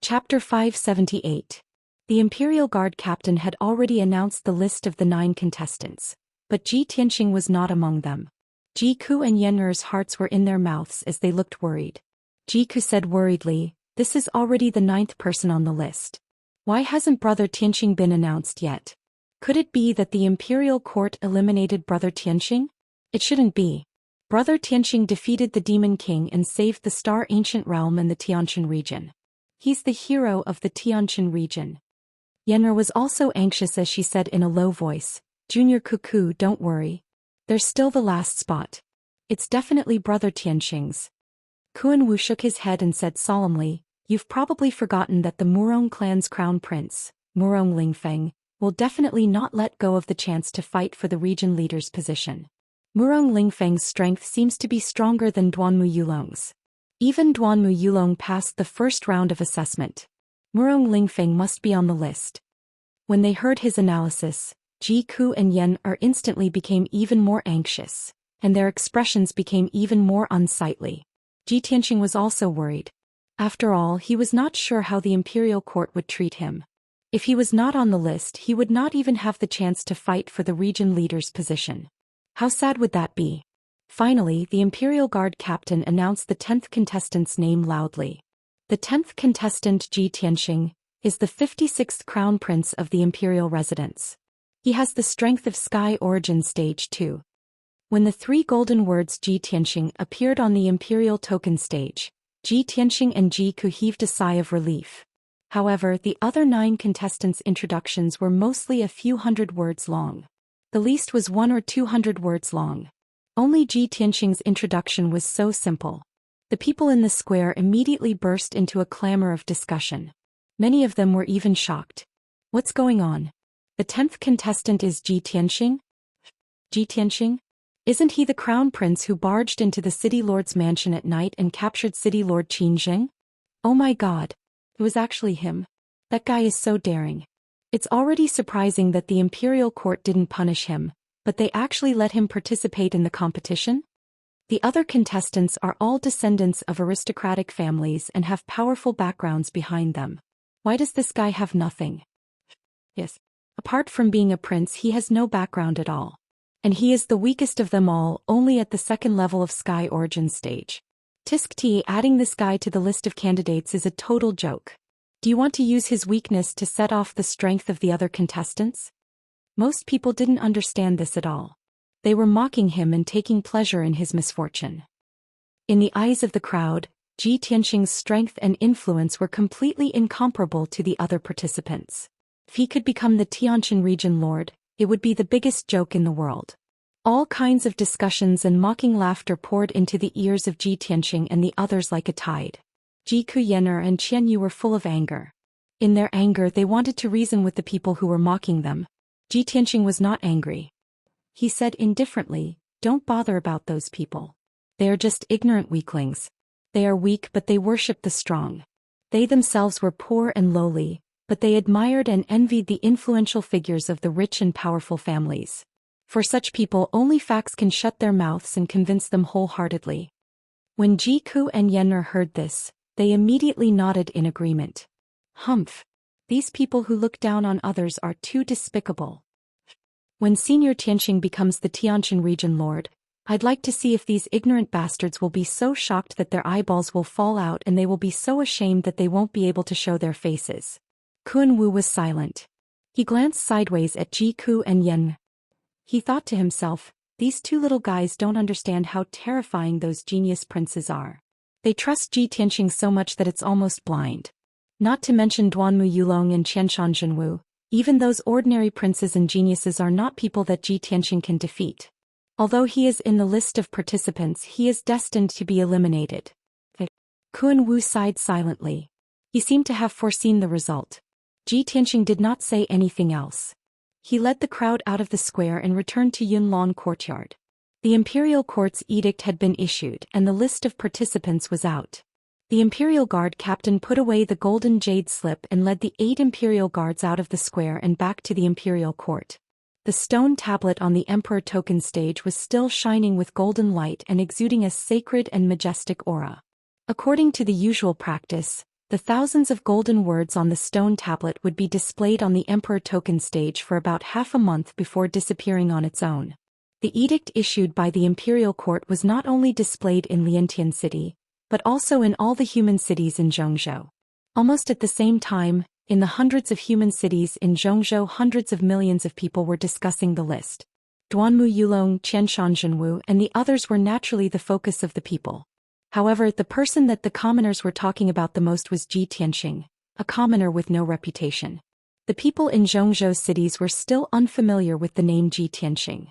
Chapter 578. The Imperial Guard captain had already announced the list of the 9 contestants, but Ji Tianxing was not among them. Ji Ku and Yen'er's hearts were in their mouths as they looked worried. Ji Ku said worriedly, "This is already the 9th person on the list. Why hasn't Brother Tianxing been announced yet? Could it be that the Imperial Court eliminated Brother Tianxing? It shouldn't be. Brother Tianxing defeated the Demon King and saved the Star Ancient Realm and the Tianqian region. He's the hero of the Tianqian region." Yen'er was also anxious as she said in a low voice, "Junior Cuckoo, don't worry. There's still the last spot. It's definitely Brother Tianxing's." Kuan Wu shook his head and said solemnly, "You've probably forgotten that the Murong clan's crown prince, Murong Lingfeng, will definitely not let go of the chance to fight for the region leader's position. Murong Lingfeng's strength seems to be stronger than Duanmu Yulong's. Even Duanmu Yulong passed the first round of assessment. Murong Lingfeng must be on the list." When they heard his analysis, Ji Ku and Yen'er instantly became even more anxious, and their expressions became even more unsightly. Ji Tianxing was also worried. After all, he was not sure how the Imperial Court would treat him. If he was not on the list, he would not even have the chance to fight for the region leader's position. How sad would that be? Finally, the Imperial Guard captain announced the 10th contestant's name loudly. The 10th contestant, Ji Tianxing, is the 56th crown prince of the imperial residence. He has the strength of Sky Origin Stage 2. When the 3 golden words Ji Tianxing appeared on the imperial token stage, Ji Tianxing and Ji Ku heaved a sigh of relief. However, the other 9 contestants' introductions were mostly a few hundred words long. The least was 100 or 200 words long. Only Ji Tianxing's introduction was so simple. The people in the square immediately burst into a clamor of discussion. Many of them were even shocked. What's going on? The 10th contestant is Ji Tianxing? Ji Tianxing? Isn't he the crown prince who barged into the city lord's mansion at night and captured city lord Qin Zheng? Oh my god. It was actually him. That guy is so daring. It's already surprising that the Imperial Court didn't punish him, but they actually let him participate in the competition? The other contestants are all descendants of aristocratic families and have powerful backgrounds behind them. Why does this guy have nothing? Yes. Apart from being a prince, he has no background at all. And he is the weakest of them all, only at the 2nd level of Sky Origin stage. Tisk adding this guy to the list of candidates is a total joke. Do you want to use his weakness to set off the strength of the other contestants? Most people didn't understand this at all. They were mocking him and taking pleasure in his misfortune. In the eyes of the crowd, Ji Tianxing's strength and influence were completely incomparable to the other participants. If he could become the Tianqian region lord, it would be the biggest joke in the world. All kinds of discussions and mocking laughter poured into the ears of Ji Tianxing and the others like a tide. Ji Ku, Yen'er and Qian Yu were full of anger. In their anger, they wanted to reason with the people who were mocking them. Ji Tianxing was not angry. He said indifferently, "Don't bother about those people. They are just ignorant weaklings. They are weak, but they worship the strong. They themselves were poor and lowly, but they admired and envied the influential figures of the rich and powerful families. For such people, only facts can shut their mouths and convince them wholeheartedly." When Ji Ku and Yen'er heard this, they immediately nodded in agreement. Humph. These people who look down on others are too despicable. When Senior Tianxing becomes the Tianqian region lord, I'd like to see if these ignorant bastards will be so shocked that their eyeballs will fall out and they will be so ashamed that they won't be able to show their faces. Kun Wu was silent. He glanced sideways at Ji Ku and Yen. He thought to himself, these 2 little guys don't understand how terrifying those genius princes are. They trust Ji Tianxing so much that it's almost blind. Not to mention Duanmu Yulong and Qianshan Zhenwu. Even those ordinary princes and geniuses are not people that Ji Tianxing can defeat. Although he is in the list of participants, he is destined to be eliminated. Kun Wu sighed silently. He seemed to have foreseen the result. Ji Tianxing did not say anything else. He led the crowd out of the square and returned to Yunlong courtyard. The Imperial Court's edict had been issued and the list of participants was out. The Imperial Guard captain put away the golden jade slip and led the 8 Imperial Guards out of the square and back to the Imperial Court. The stone tablet on the Emperor token stage was still shining with golden light and exuding a sacred and majestic aura. According to the usual practice, The thousands of golden words on the stone tablet would be displayed on the Emperor token stage for about half a month before disappearing on its own. The edict issued by the imperial court was not only displayed in Liantian City, but also in all the human cities in Zhongzhou. Almost at the same time, in the hundreds of human cities in Zhongzhou, hundreds of millions of people were discussing the list. Duanmu Yulong, Qianshan Zhenwu, and the others were naturally the focus of the people. However, the person that the commoners were talking about the most was Ji Tianxing, a commoner with no reputation. The people in Zhongzhou cities were still unfamiliar with the name Ji Tianxing.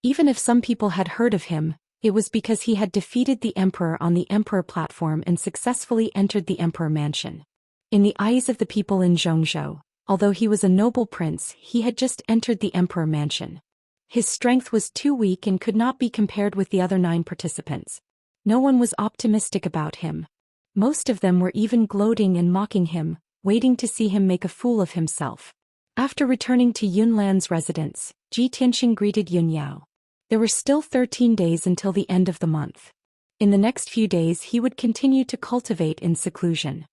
Even if some people had heard of him, it was because he had defeated the emperor on the emperor platform and successfully entered the emperor mansion. In the eyes of the people in Zhongzhou, although he was a noble prince, he had just entered the emperor mansion. His strength was too weak and could not be compared with the other 9 participants. No one was optimistic about him. Most of them were even gloating and mocking him, waiting to see him make a fool of himself. After returning to Yunlan's residence, Ji Tianxing greeted Yunyao. There were still 13 days until the end of the month. In the next few days he would continue to cultivate in seclusion.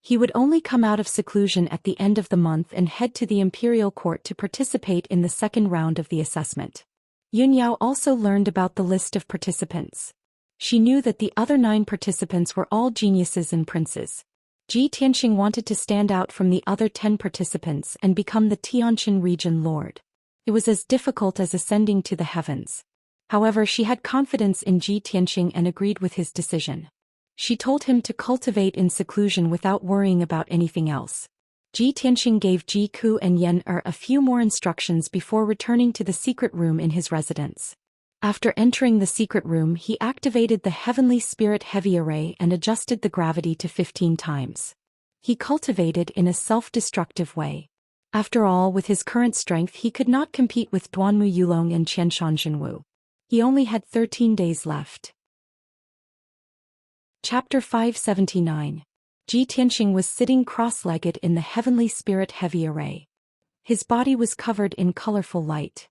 He would only come out of seclusion at the end of the month and head to the imperial court to participate in the second round of the assessment. Yunyao also learned about the list of participants. She knew that the other 9 participants were all geniuses and princes. Ji Tianxing wanted to stand out from the other 10 participants and become the Tianjin region lord. It was as difficult as ascending to the heavens. However, she had confidence in Ji Tianxing and agreed with his decision. She told him to cultivate in seclusion without worrying about anything else. Ji Tianxing gave Ji Ku and Yen a few more instructions before returning to the secret room in his residence. After entering the secret room, he activated the Heavenly Spirit Heavy Array and adjusted the gravity to 15 times. He cultivated in a self-destructive way. After all, with his current strength he could not compete with Duanmu Yulong and Qianshan Zhenwu. He only had 13 days left. Chapter 579. Ji Tianxing was sitting cross-legged in the Heavenly Spirit Heavy Array. His body was covered in colorful light.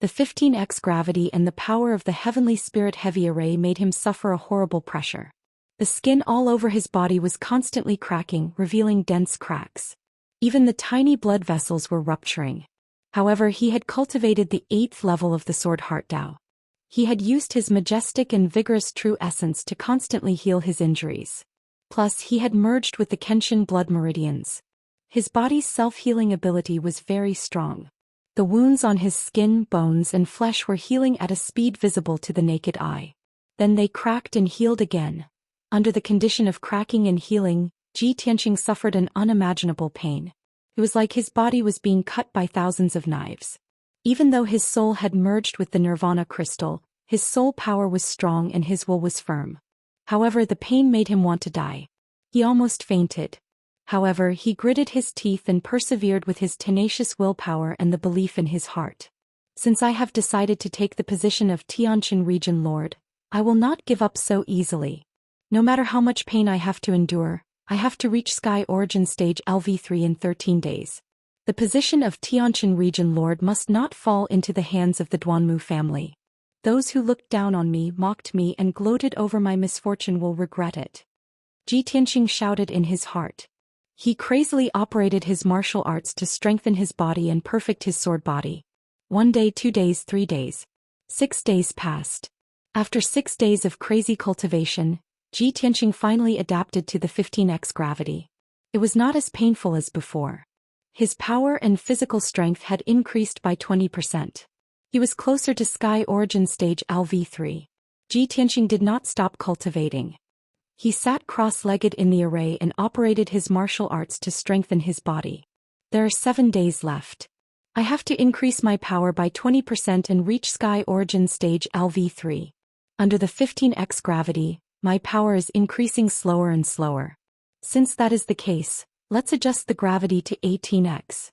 The 15x gravity and the power of the Heavenly Spirit Heavy Array made him suffer a horrible pressure. The skin all over his body was constantly cracking, revealing dense cracks. Even the tiny blood vessels were rupturing. However, he had cultivated the 8th level of the Sword Heart Dao. He had used his majestic and vigorous true essence to constantly heal his injuries. Plus, he had merged with the Kenshin blood meridians. His body's self-healing ability was very strong. The wounds on his skin, bones and flesh were healing at a speed visible to the naked eye. Then they cracked and healed again. Under the condition of cracking and healing, Ji Tianxing suffered an unimaginable pain. It was like his body was being cut by thousands of knives. Even though his soul had merged with the Nirvana crystal, his soul power was strong and his will was firm. However, the pain made him want to die. He almost fainted. However, he gritted his teeth and persevered with his tenacious willpower and the belief in his heart. Since I have decided to take the position of Tianjin region lord, I will not give up so easily. No matter how much pain I have to endure, I have to reach Sky Origin Stage LV3 in 13 days. The position of Tianjin region lord must not fall into the hands of the Duanmu family. Those who looked down on me, mocked me and gloated over my misfortune will regret it. Ji Tianxing shouted in his heart. He crazily operated his martial arts to strengthen his body and perfect his sword body. 1 day, 2 days, 3 days. 6 days passed. After 6 days of crazy cultivation, Ji Tianxing finally adapted to the 15x gravity. It was not as painful as before. His power and physical strength had increased by 20%. He was closer to Sky Origin Stage LV3. Ji Tianxing did not stop cultivating. He sat cross-legged in the array and operated his martial arts to strengthen his body. There are 7 days left. I have to increase my power by 20% and reach Sky Origin Stage LV3. Under the 15x gravity, my power is increasing slower and slower. Since that is the case, let's adjust the gravity to 18x.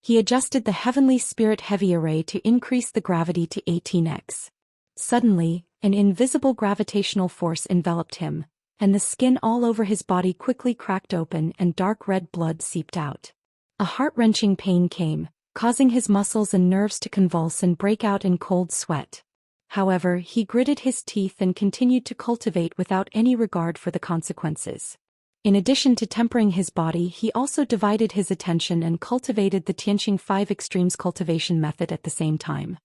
He adjusted the Heavenly Spirit Heavy Array to increase the gravity to 18x. Suddenly, an invisible gravitational force enveloped him, and the skin all over his body quickly cracked open and dark red blood seeped out. A heart-wrenching pain came, causing his muscles and nerves to convulse and break out in cold sweat. However, he gritted his teeth and continued to cultivate without any regard for the consequences. In addition to tempering his body, he also divided his attention and cultivated the Tianqing 5 Extremes cultivation method at the same time.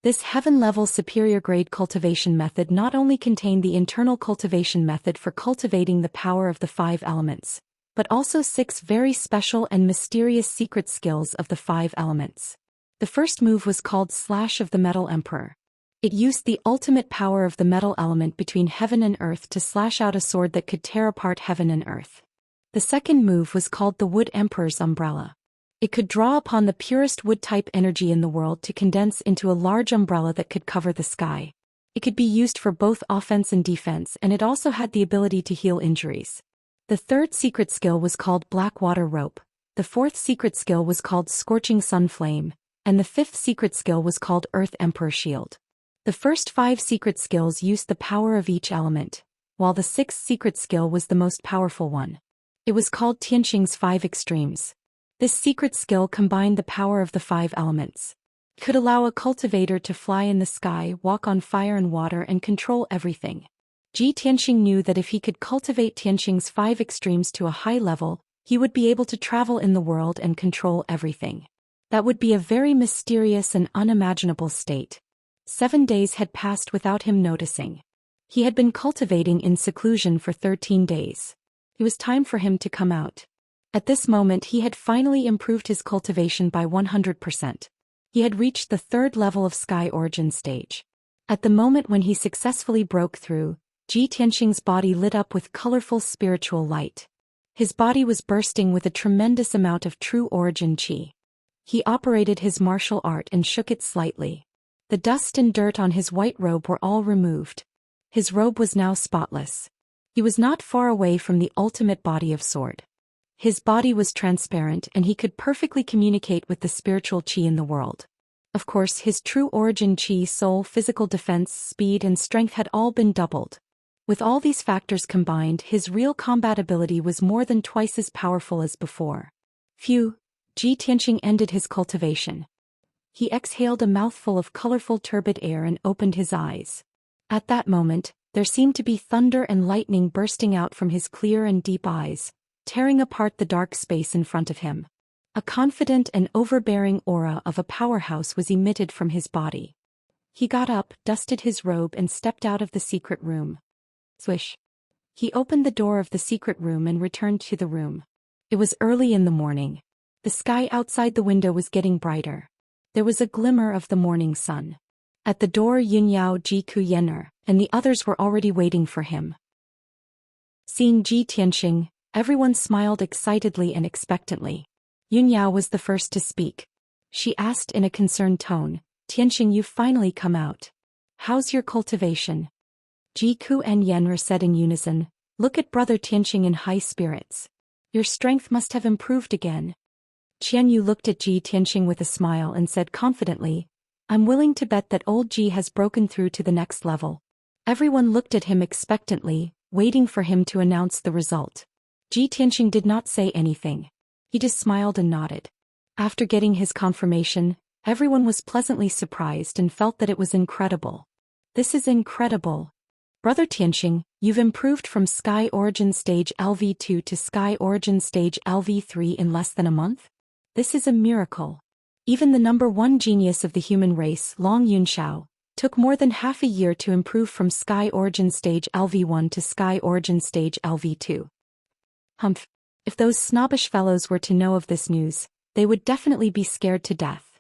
This heaven-level superior-grade cultivation method not only contained the internal cultivation method for cultivating the power of the 5 elements, but also 6 very special and mysterious secret skills of the 5 elements. The first move was called Slash of the Metal Emperor. It used the ultimate power of the metal element between heaven and earth to slash out a sword that could tear apart heaven and earth. The second move was called the Wood Emperor's Umbrella. It could draw upon the purest wood-type energy in the world to condense into a large umbrella that could cover the sky. It could be used for both offense and defense, and it also had the ability to heal injuries. The third secret skill was called Blackwater Rope. The fourth secret skill was called Scorching Sun Flame, and the fifth secret skill was called Earth Emperor Shield. The first 5 secret skills used the power of each element, while the 6th secret skill was the most powerful one. It was called Tianqing's 5 Extremes. This secret skill combined the power of the 5 elements. It could allow a cultivator to fly in the sky, walk on fire and water, and control everything. Ji Tianqing knew that if he could cultivate Tianqing's 5 Extremes to a high level, he would be able to travel in the world and control everything. That would be a very mysterious and unimaginable state. 7 days had passed without him noticing. He had been cultivating in seclusion for 13 days. It was time for him to come out. At this moment he had finally improved his cultivation by 100%. He had reached the 3rd level of Sky Origin stage. At the moment when he successfully broke through, Ji Tianqing's body lit up with colorful spiritual light. His body was bursting with a tremendous amount of true origin qi. He operated his martial art and shook it slightly. The dust and dirt on his white robe were all removed. His robe was now spotless. He was not far away from the ultimate body of sword. His body was transparent and he could perfectly communicate with the spiritual qi in the world. Of course, his true origin qi, soul, physical defense, speed and strength had all been doubled. With all these factors combined, his real combat ability was more than twice as powerful as before. Phew! Ji Tianqing ended his cultivation. He exhaled a mouthful of colorful turbid air and opened his eyes. At that moment, there seemed to be thunder and lightning bursting out from his clear and deep eyes, tearing apart the dark space in front of him. A confident and overbearing aura of a powerhouse was emitted from his body. He got up, dusted his robe and stepped out of the secret room. Swish! He opened the door of the secret room and returned to the room. It was early in the morning. The sky outside the window was getting brighter. There was a glimmer of the morning sun. At the door Yunyao, Jiku Yen'er, and the others were already waiting for him. Seeing Ji Tianqing, everyone smiled excitedly and expectantly. Yunyao was the first to speak. She asked in a concerned tone, "Tianqing, you've finally come out. How's your cultivation?" Jiku and Yen'er said in unison, "Look at brother Tianqing in high spirits. Your strength must have improved again." Qianyu looked at Ji Tianqing with a smile and said confidently, "I'm willing to bet that old Ji has broken through to the next level." Everyone looked at him expectantly, waiting for him to announce the result. Ji Tianqing did not say anything. He just smiled and nodded. After getting his confirmation, everyone was pleasantly surprised and felt that it was incredible. "This is incredible. Brother Tianqing, you've improved from Sky Origin Stage LV2 to Sky Origin Stage LV3 in less than a month? This is a miracle. Even the #1 genius of the human race, Long Yunxiao, took more than half a year to improve from Sky Origin Stage LV1 to Sky Origin Stage LV2. Humph! If those snobbish fellows were to know of this news, they would definitely be scared to death."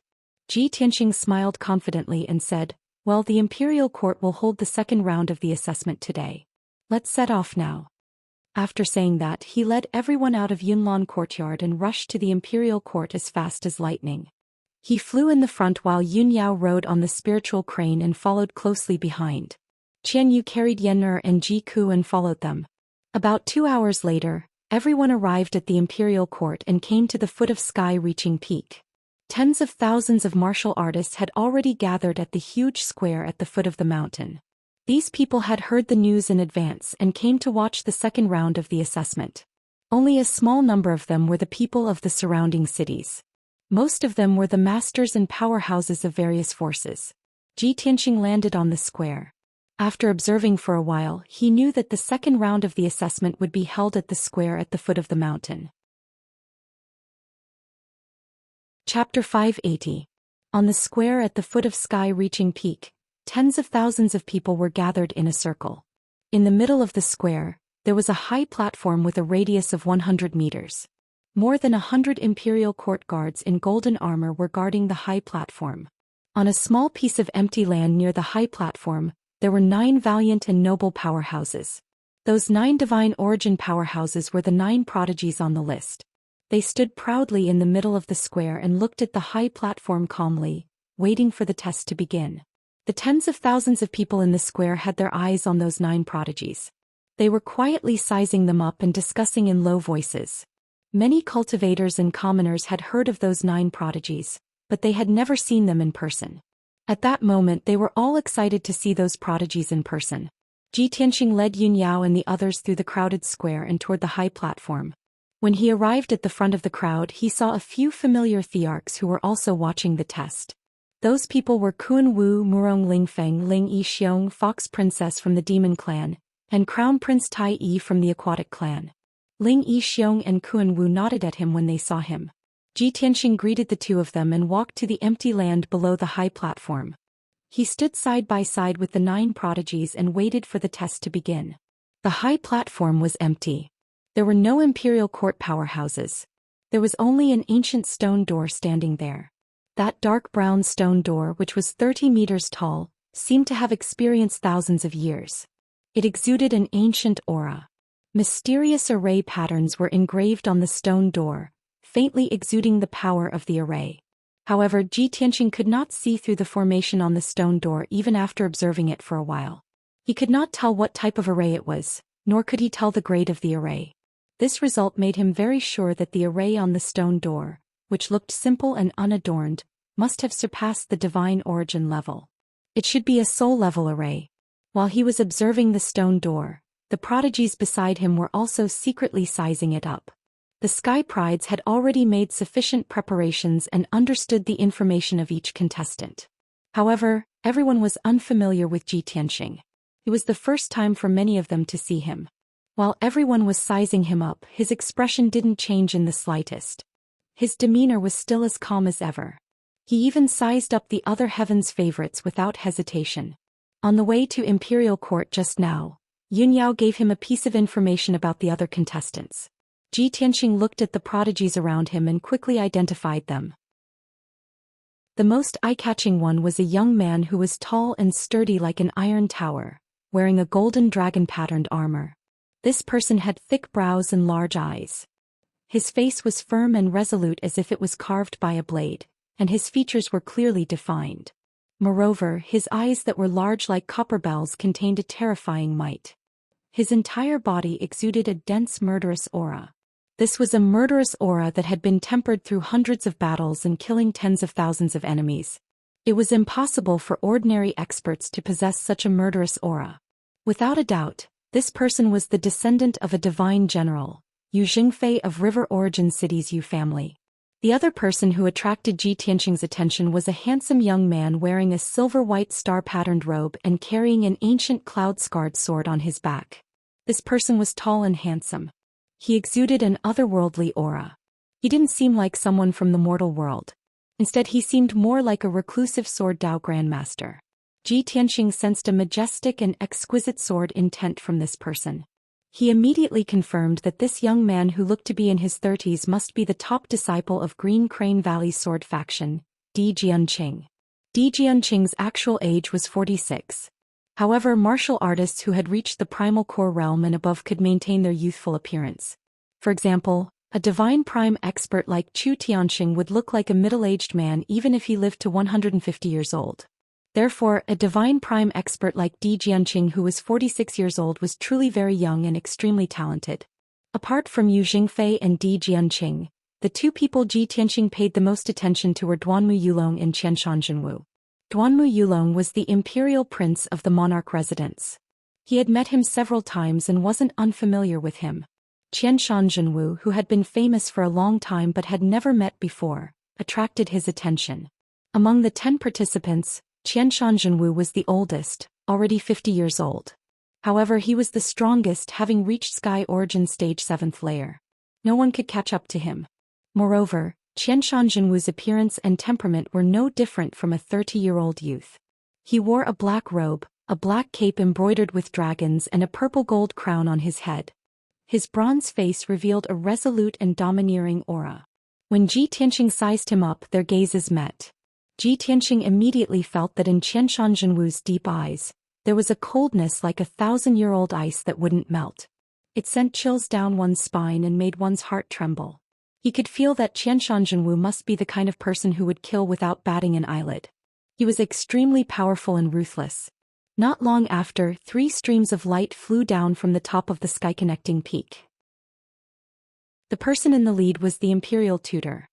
Ji Tianqing smiled confidently and said, "Well, the Imperial Court will hold the second round of the assessment today. Let's set off now." After saying that, he led everyone out of Yunlan Courtyard and rushed to the Imperial Court as fast as lightning. He flew in the front while Yunyao rode on the spiritual crane and followed closely behind. Qianyu carried Yen'er and Jiku and followed them. About 2 hours later, everyone arrived at the Imperial Court and came to the foot of sky-reaching peak. Tens of thousands of martial artists had already gathered at the huge square at the foot of the mountain. These people had heard the news in advance and came to watch the second round of the assessment. Only a small number of them were the people of the surrounding cities. Most of them were the masters and powerhouses of various forces. Ji Tianqing landed on the square. After observing for a while, he knew that the second round of the assessment would be held at the square at the foot of the mountain. Chapter 580. On the square at the foot of sky-reaching peak, tens of thousands of people were gathered in a circle. In the middle of the square, there was a high platform with a radius of 100 meters. More than 100 imperial court guards in golden armor were guarding the high platform. On a small piece of empty land near the high platform, there were 9 valiant and noble powerhouses. Those 9 divine origin powerhouses were the 9 prodigies on the list. They stood proudly in the middle of the square and looked at the high platform calmly, waiting for the test to begin. The tens of thousands of people in the square had their eyes on those 9 prodigies. They were quietly sizing them up and discussing in low voices. Many cultivators and commoners had heard of those 9 prodigies, but they had never seen them in person. At that moment they were all excited to see those prodigies in person. Ji Tianxing led Yun Yao and the others through the crowded square and toward the high platform. When he arrived at the front of the crowd, he saw a few familiar thearchs who were also watching the test. Those people were Kun Wu, Murong Lingfeng, Ling Yi Xiong, Fox Princess from the Demon Clan, and Crown Prince Tai Yi from the Aquatic Clan. Ling Yi Xiong and Kun Wu nodded at him when they saw him. Ji Tianxing greeted the two of them and walked to the empty land below the high platform. He stood side by side with the 9 prodigies and waited for the test to begin. The high platform was empty. There were no imperial court powerhouses. There was only an ancient stone door standing there. That dark brown stone door, which was 30 meters tall, seemed to have experienced thousands of years. It exuded an ancient aura. Mysterious array patterns were engraved on the stone door, faintly exuding the power of the array. However, Ji Tianxing could not see through the formation on the stone door even after observing it for a while. He could not tell what type of array it was, nor could he tell the grade of the array. This result made him very sure that the array on the stone door, which looked simple and unadorned, must have surpassed the divine origin level. It should be a soul-level array. While he was observing the stone door, the prodigies beside him were also secretly sizing it up. The Sky Prides had already made sufficient preparations and understood the information of each contestant. However, everyone was unfamiliar with Ji Tianxing. It was the first time for many of them to see him. While everyone was sizing him up, his expression didn't change in the slightest. His demeanor was still as calm as ever. He even sized up the other heaven's favorites without hesitation. On the way to Imperial Court just now, Yun Yao gave him a piece of information about the other contestants. Ji Tianxing looked at the prodigies around him and quickly identified them. The most eye-catching one was a young man who was tall and sturdy like an iron tower, wearing a golden dragon-patterned armor. This person had thick brows and large eyes. His face was firm and resolute as if it was carved by a blade, and his features were clearly defined. Moreover, his eyes that were large like copper bells contained a terrifying might. His entire body exuded a dense murderous aura. This was a murderous aura that had been tempered through hundreds of battles and killing tens of thousands of enemies. It was impossible for ordinary experts to possess such a murderous aura. Without a doubt, this person was the descendant of a divine general, Yu Jingfei of River Origin City's Yu family. The other person who attracted Ji Tianxing's attention was a handsome young man wearing a silver-white star-patterned robe and carrying an ancient cloud-scarred sword on his back. This person was tall and handsome. He exuded an otherworldly aura. He didn't seem like someone from the mortal world. Instead, he seemed more like a reclusive sword Dao grandmaster. Ji Tianxing sensed a majestic and exquisite sword intent from this person. He immediately confirmed that this young man who looked to be in his 30s must be the top disciple of Green Crane Valley sword faction, Di Jianqing. Di Jianqing's actual age was 46. However, martial artists who had reached the primal core realm and above could maintain their youthful appearance. For example, a divine prime expert like Chu Tianxing would look like a middle-aged man even if he lived to 150 years old. Therefore, a divine prime expert like Di Jianqing who was 46 years old was truly very young and extremely talented. Apart from Yu Jingfei and Di Jianqing, the two people Ji Tianxing paid the most attention to were Duanmu Yulong and Qianshan Zhenwu. Duanmu Yulong was the imperial prince of the monarch residence. He had met him several times and wasn't unfamiliar with him. Qianshan Zhenwu, who had been famous for a long time but had never met before, attracted his attention. Among the 10 participants, Qianshan Zhenwu was the oldest, already 50 years old. However, he was the strongest, having reached Sky Origin Stage 7th layer. No one could catch up to him. Moreover, Qianshan Jinwu's appearance and temperament were no different from a 30-year-old youth. He wore a black robe, a black cape embroidered with dragons and a purple gold crown on his head. His bronze face revealed a resolute and domineering aura. When Ji Tianqing sized him up, their gazes met. Ji Tianqing immediately felt that in Qianshan Jinwu's deep eyes, there was a coldness like 1,000-year-old ice that wouldn't melt. It sent chills down one's spine and made one's heart tremble. He could feel that Qianshan Jinwu must be the kind of person who would kill without batting an eyelid. He was extremely powerful and ruthless. Not long after, 3 streams of light flew down from the top of the sky-connecting peak. The person in the lead was the Imperial Tutor.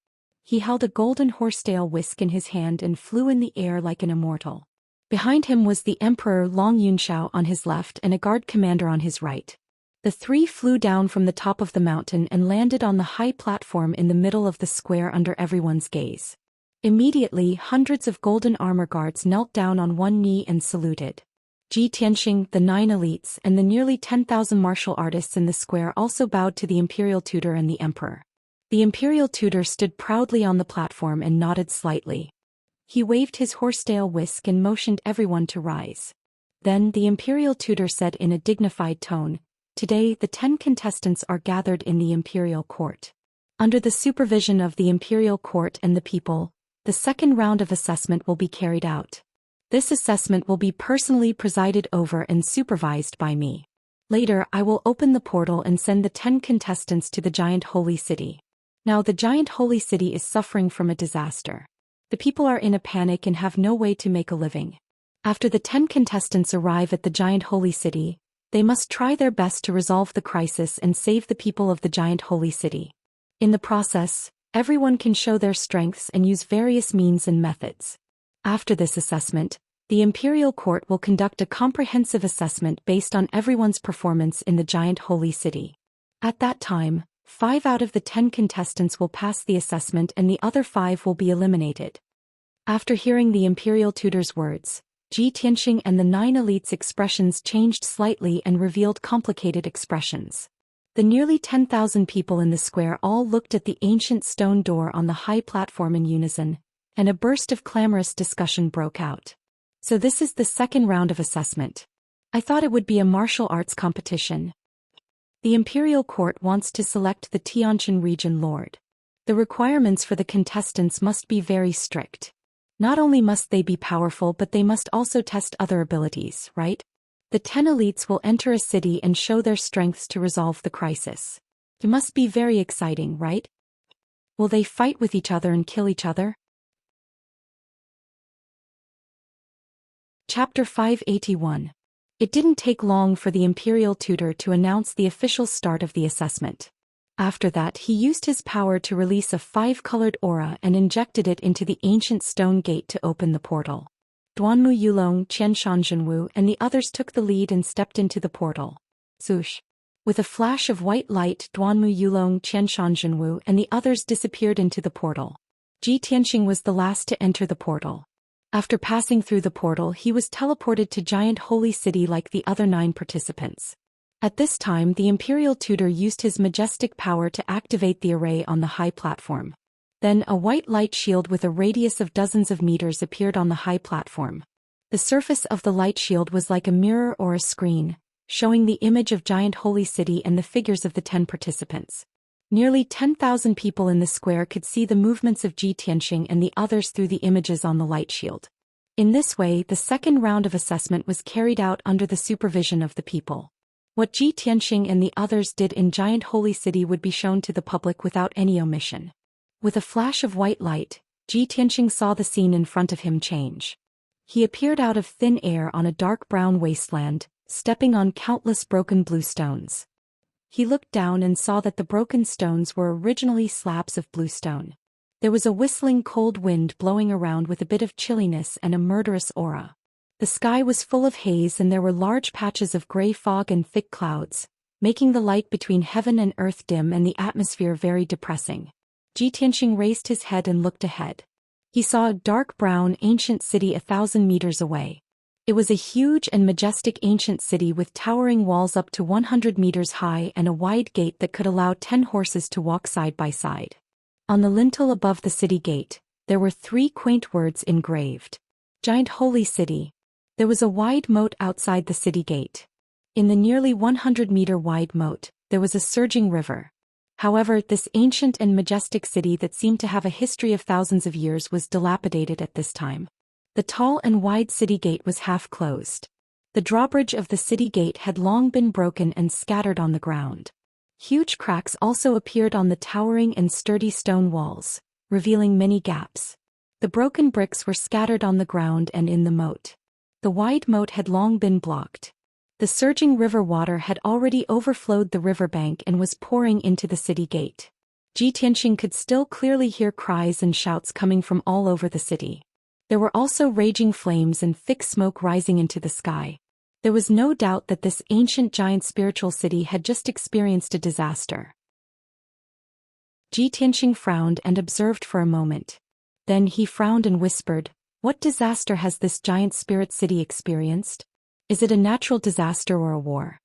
He held a golden horsetail whisk in his hand and flew in the air like an immortal. Behind him was the Emperor Long Yunxiao on his left and a guard commander on his right. The 3 flew down from the top of the mountain and landed on the high platform in the middle of the square under everyone's gaze. Immediately, hundreds of golden armor guards knelt down on one knee and saluted. Ji Tianqing, the 9 elites, and the nearly 10,000 martial artists in the square also bowed to the Imperial Tutor and the Emperor. The Imperial Tutor stood proudly on the platform and nodded slightly. He waved his horsetail whisk and motioned everyone to rise. Then the Imperial Tutor said in a dignified tone, "Today the 10 contestants are gathered in the Imperial Court. Under the supervision of the Imperial Court and the people, the second round of assessment will be carried out. This assessment will be personally presided over and supervised by me. Later I will open the portal and send the 10 contestants to the giant holy city. Now the giant holy city is suffering from a disaster. The people are in a panic and have no way to make a living. After the 10 contestants arrive at the giant holy city, they must try their best to resolve the crisis and save the people of the giant holy city. In the process, everyone can show their strengths and use various means and methods. After this assessment, the Imperial Court will conduct a comprehensive assessment based on everyone's performance in the giant holy city. At that time, 5 out of the 10 contestants will pass the assessment and the other 5 will be eliminated." After hearing the Imperial Tutor's words, Ji Tianqing and the 9 elites' expressions changed slightly and revealed complicated expressions. The nearly 10,000 people in the square all looked at the ancient stone door on the high platform in unison, and a burst of clamorous discussion broke out. "So this is the second round of assessment. I thought it would be a martial arts competition. The Imperial Court wants to select the Tianjin region lord. The requirements for the contestants must be very strict. Not only must they be powerful but they must also test other abilities, right? The 10 elites will enter a city and show their strengths to resolve the crisis. It must be very exciting, right? Will they fight with each other and kill each other?" Chapter 581. It didn't take long for the Imperial Tutor to announce the official start of the assessment. After that, he used his power to release a 5-colored aura and injected it into the ancient stone gate to open the portal. Duanmu Yulong, Qianshan Jinwu, and the others took the lead and stepped into the portal. Zhoosh! With a flash of white light, Duanmu Yulong, Qianshan Jinwu, and the others disappeared into the portal. Ji Tianqing was the last to enter the portal. After passing through the portal, he was teleported to Giant Holy City like the other 9 participants. At this time, the Imperial Tutor used his majestic power to activate the array on the high platform. Then a white light shield with a radius of dozens of meters appeared on the high platform. The surface of the light shield was like a mirror or a screen, showing the image of Giant Holy City and the figures of the 10 participants. Nearly 10,000 people in the square could see the movements of Ji Tianqing and the others through the images on the light shield. In this way, the second round of assessment was carried out under the supervision of the people. What Ji Tianqing and the others did in Giant Holy City would be shown to the public without any omission. With a flash of white light, Ji Tianqing saw the scene in front of him change. He appeared out of thin air on a dark brown wasteland, stepping on countless broken blue stones. He looked down and saw that the broken stones were originally slabs of blue stone. There was a whistling cold wind blowing around with a bit of chilliness and a murderous aura. The sky was full of haze and there were large patches of gray fog and thick clouds, making the light between heaven and earth dim and the atmosphere very depressing. Ji Tianqing raised his head and looked ahead. He saw a dark brown ancient city 1,000 meters away. It was a huge and majestic ancient city with towering walls up to 100 meters high and a wide gate that could allow 10 horses to walk side by side. On the lintel above the city gate, there were 3 quaint words engraved. Giant Holy City. There was a wide moat outside the city gate. In the nearly 100-meter wide moat, there was a surging river. However, this ancient and majestic city that seemed to have a history of thousands of years was dilapidated at this time. The tall and wide city gate was half closed. The drawbridge of the city gate had long been broken and scattered on the ground. Huge cracks also appeared on the towering and sturdy stone walls, revealing many gaps. The broken bricks were scattered on the ground and in the moat. The wide moat had long been blocked. The surging river water had already overflowed the riverbank and was pouring into the city gate. Tianxing could still clearly hear cries and shouts coming from all over the city. There were also raging flames and thick smoke rising into the sky. There was no doubt that this ancient giant spiritual city had just experienced a disaster. Tianxing frowned and observed for a moment. Then he frowned and whispered, "What disaster has this giant spirit city experienced? Is it a natural disaster or a war?"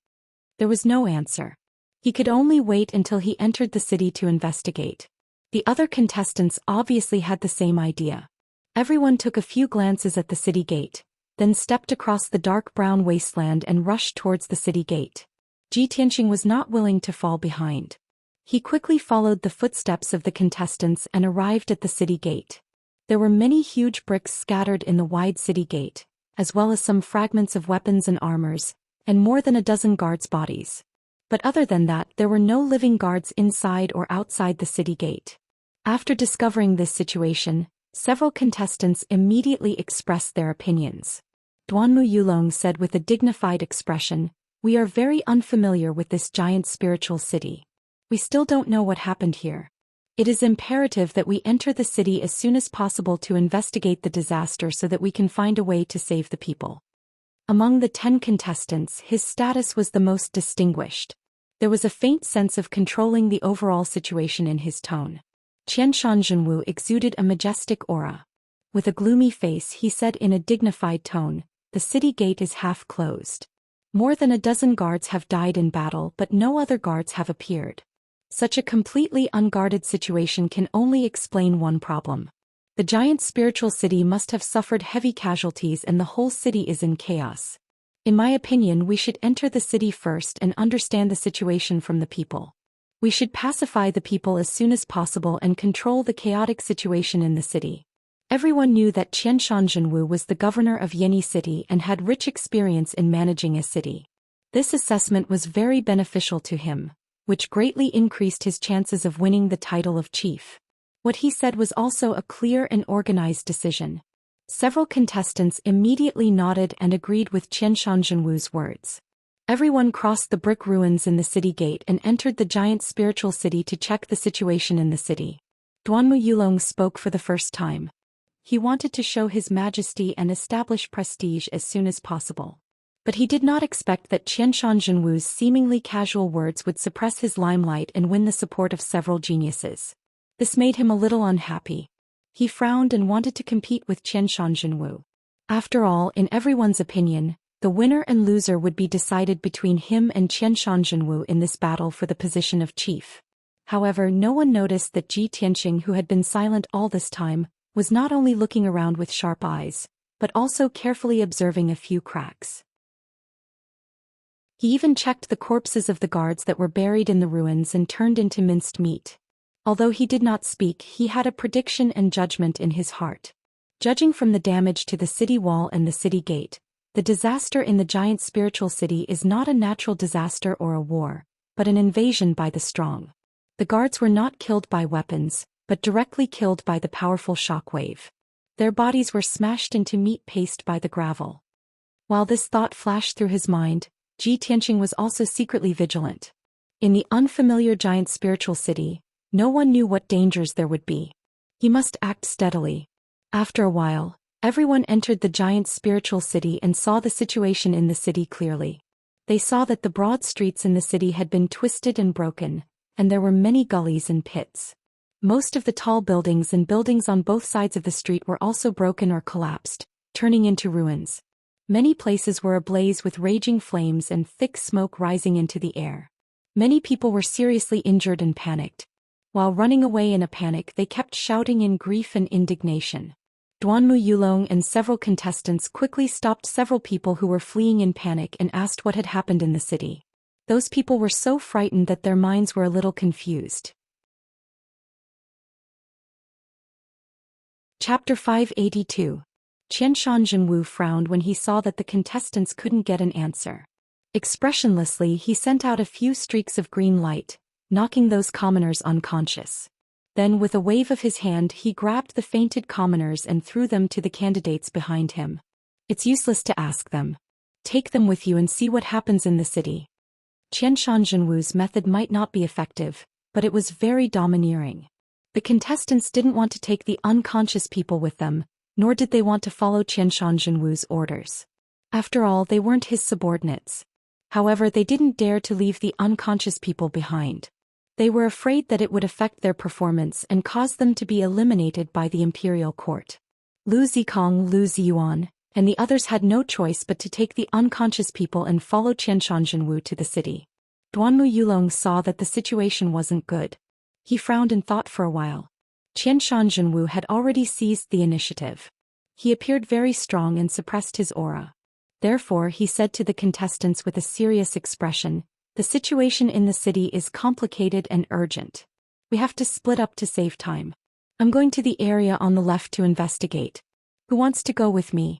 There was no answer. He could only wait until he entered the city to investigate. The other contestants obviously had the same idea. Everyone took a few glances at the city gate, then stepped across the dark brown wasteland and rushed towards the city gate. Tianxing was not willing to fall behind. He quickly followed the footsteps of the contestants and arrived at the city gate. There were many huge bricks scattered in the wide city gate, as well as some fragments of weapons and armors, and more than a dozen guards' bodies. But other than that, there were no living guards inside or outside the city gate. After discovering this situation, several contestants immediately expressed their opinions. Duanmu Yulong said with a dignified expression, "We are very unfamiliar with this giant spiritual city. We still don't know what happened here. It is imperative that we enter the city as soon as possible to investigate the disaster so that we can find a way to save the people." Among the 10 contestants, his status was the most distinguished. There was a faint sense of controlling the overall situation in his tone. Qianshan exuded a majestic aura. With a gloomy face, he said in a dignified tone, "The city gate is half closed. More than a dozen guards have died in battle, but no other guards have appeared. Such a completely unguarded situation can only explain one problem. The giant spiritual city must have suffered heavy casualties and the whole city is in chaos. In my opinion, we should enter the city first and understand the situation from the people. We should pacify the people as soon as possible and control the chaotic situation in the city." Everyone knew that Qianshan Zhenwu was the governor of Yeni City and had rich experience in managing a city. This assessment was very beneficial to him, which greatly increased his chances of winning the title of chief. What he said was also a clear and organized decision. Several contestants immediately nodded and agreed with Qianshan Zhenwu's words. Everyone crossed the brick ruins in the city gate and entered the giant spiritual city to check the situation in the city. Duanmu Yulong spoke for the first time. He wanted to show his majesty and establish prestige as soon as possible. But he did not expect that Qianshan Zhenwu's seemingly casual words would suppress his limelight and win the support of several geniuses. This made him a little unhappy. He frowned and wanted to compete with Qianshan Zhenwu. After all, in everyone's opinion, the winner and loser would be decided between him and Qianshan Zhenwu in this battle for the position of chief. However, no one noticed that Tianxing, who had been silent all this time, was not only looking around with sharp eyes, but also carefully observing a few cracks. He even checked the corpses of the guards that were buried in the ruins and turned into minced meat. Although he did not speak, he had a prediction and judgment in his heart. Judging from the damage to the city wall and the city gate, the disaster in the giant spiritual city is not a natural disaster or a war, but an invasion by the strong. The guards were not killed by weapons, but directly killed by the powerful shockwave. Their bodies were smashed into meat paste by the gravel. While this thought flashed through his mind, Tianxing was also secretly vigilant. In the unfamiliar giant spiritual city, no one knew what dangers there would be. He must act steadily. After a while, everyone entered the giant spiritual city and saw the situation in the city clearly. They saw that the broad streets in the city had been twisted and broken, and there were many gullies and pits. Most of the tall buildings and buildings on both sides of the street were also broken or collapsed, turning into ruins. Many places were ablaze with raging flames and thick smoke rising into the air. Many people were seriously injured and panicked. While running away in a panic, they kept shouting in grief and indignation. Duanmu Yulong and several contestants quickly stopped several people who were fleeing in panic and asked what had happened in the city. Those people were so frightened that their minds were a little confused. Chapter 582. Qianshan Jinwu frowned when he saw that the contestants couldn't get an answer. Expressionlessly, he sent out a few streaks of green light, knocking those commoners unconscious. Then with a wave of his hand he grabbed the fainted commoners and threw them to the candidates behind him. It's useless to ask them. Take them with you and see what happens in the city. Qianshan Jinwu's method might not be effective, but it was very domineering. The contestants didn't want to take the unconscious people with them, nor did they want to follow Qianshan Jinwu's orders. After all, they weren't his subordinates. However, they didn't dare to leave the unconscious people behind. They were afraid that it would affect their performance and cause them to be eliminated by the imperial court. Lu Zikong, Lu Ziyuan, and the others had no choice but to take the unconscious people and follow Qianshan Jinwu to the city. Duanmu Yulong saw that the situation wasn't good. He frowned and thought for a while. Qianshan Jinwu had already seized the initiative. He appeared very strong and suppressed his aura. Therefore, he said to the contestants with a serious expression, "The situation in the city is complicated and urgent. We have to split up to save time. I'm going to the area on the left to investigate. Who wants to go with me?"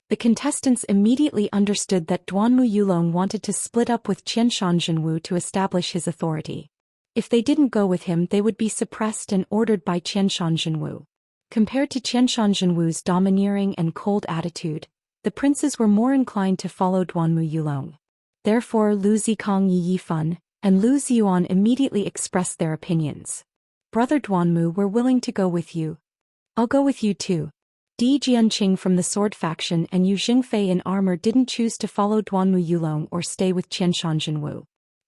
The contestants immediately understood that Duanmu Yulong wanted to split up with Qianshan Jinwu to establish his authority. If they didn't go with him, they would be suppressed and ordered by Qianshan Jinwu. Compared to Qianshan Jinwu's domineering and cold attitude, the princes were more inclined to follow Duanmu Yulong. Therefore Lu Zikong, Yi Yifan, and Lu Ziyuan immediately expressed their opinions. "Brother Duanmu, we're willing to go with you." "I'll go with you too." Di Jianqing from the sword faction and Yu Jingfei in armor didn't choose to follow Duanmu Yulong or stay with Qianshan Jinwu.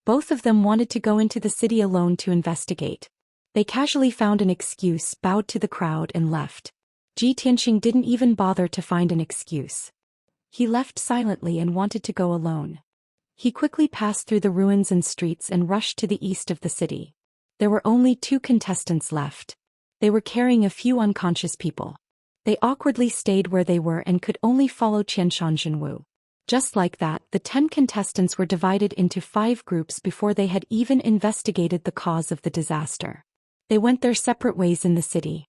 Both of them wanted to go into the city alone to investigate. They casually found an excuse, bowed to the crowd and left. Ji Tianqing didn't even bother to find an excuse. He left silently and wanted to go alone. He quickly passed through the ruins and streets and rushed to the east of the city. There were only 2 contestants left. They were carrying a few unconscious people. They awkwardly stayed where they were and could only follow Qianshan Jinwu. Just like that, the 10 contestants were divided into 5 groups before they had even investigated the cause of the disaster. They went their separate ways in the city.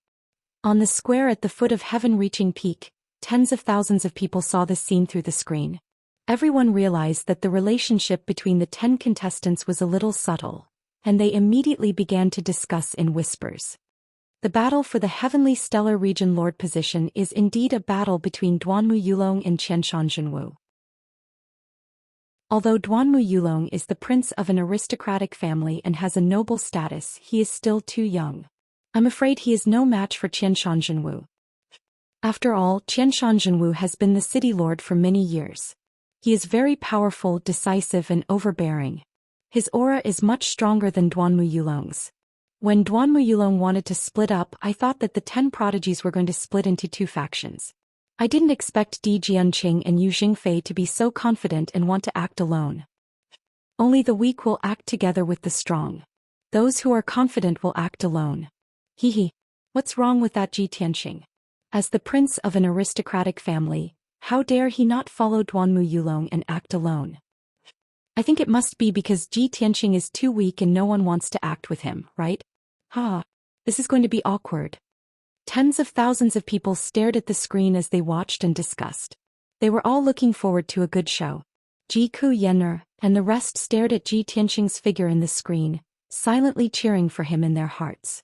On the square at the foot of heaven-reaching peak, tens of thousands of people saw this scene through the screen. Everyone realized that the relationship between the 10 contestants was a little subtle, and they immediately began to discuss in whispers. The battle for the Heavenly Stellar Region Lord position is indeed a battle between Duanmu Yulong and Qianshan Jinwu. Although Duanmu Yulong is the prince of an aristocratic family and has a noble status, he is still too young. I'm afraid he is no match for Qianshan Jinwu. After all, Qianshan Jinwu has been the city lord for many years. He is very powerful, decisive and overbearing. His aura is much stronger than Duanmu Yulong's. When Duanmu Yulong wanted to split up, I thought that the 10 prodigies were going to split into 2 factions. I didn't expect Di Jianqing and Yu Jingfei to be so confident and want to act alone. Only the weak will act together with the strong. Those who are confident will act alone. Hehe. What's wrong with that Ji Tianqing? As the prince of an aristocratic family, how dare he not follow Duanmu Yulong and act alone? I think it must be because Ji Tianqing is too weak and no one wants to act with him, right? This is going to be awkward. Tens of thousands of people stared at the screen as they watched and discussed. They were all looking forward to a good show. Ji Ku Yenner and the rest stared at Ji Tianqing's figure in the screen, silently cheering for him in their hearts.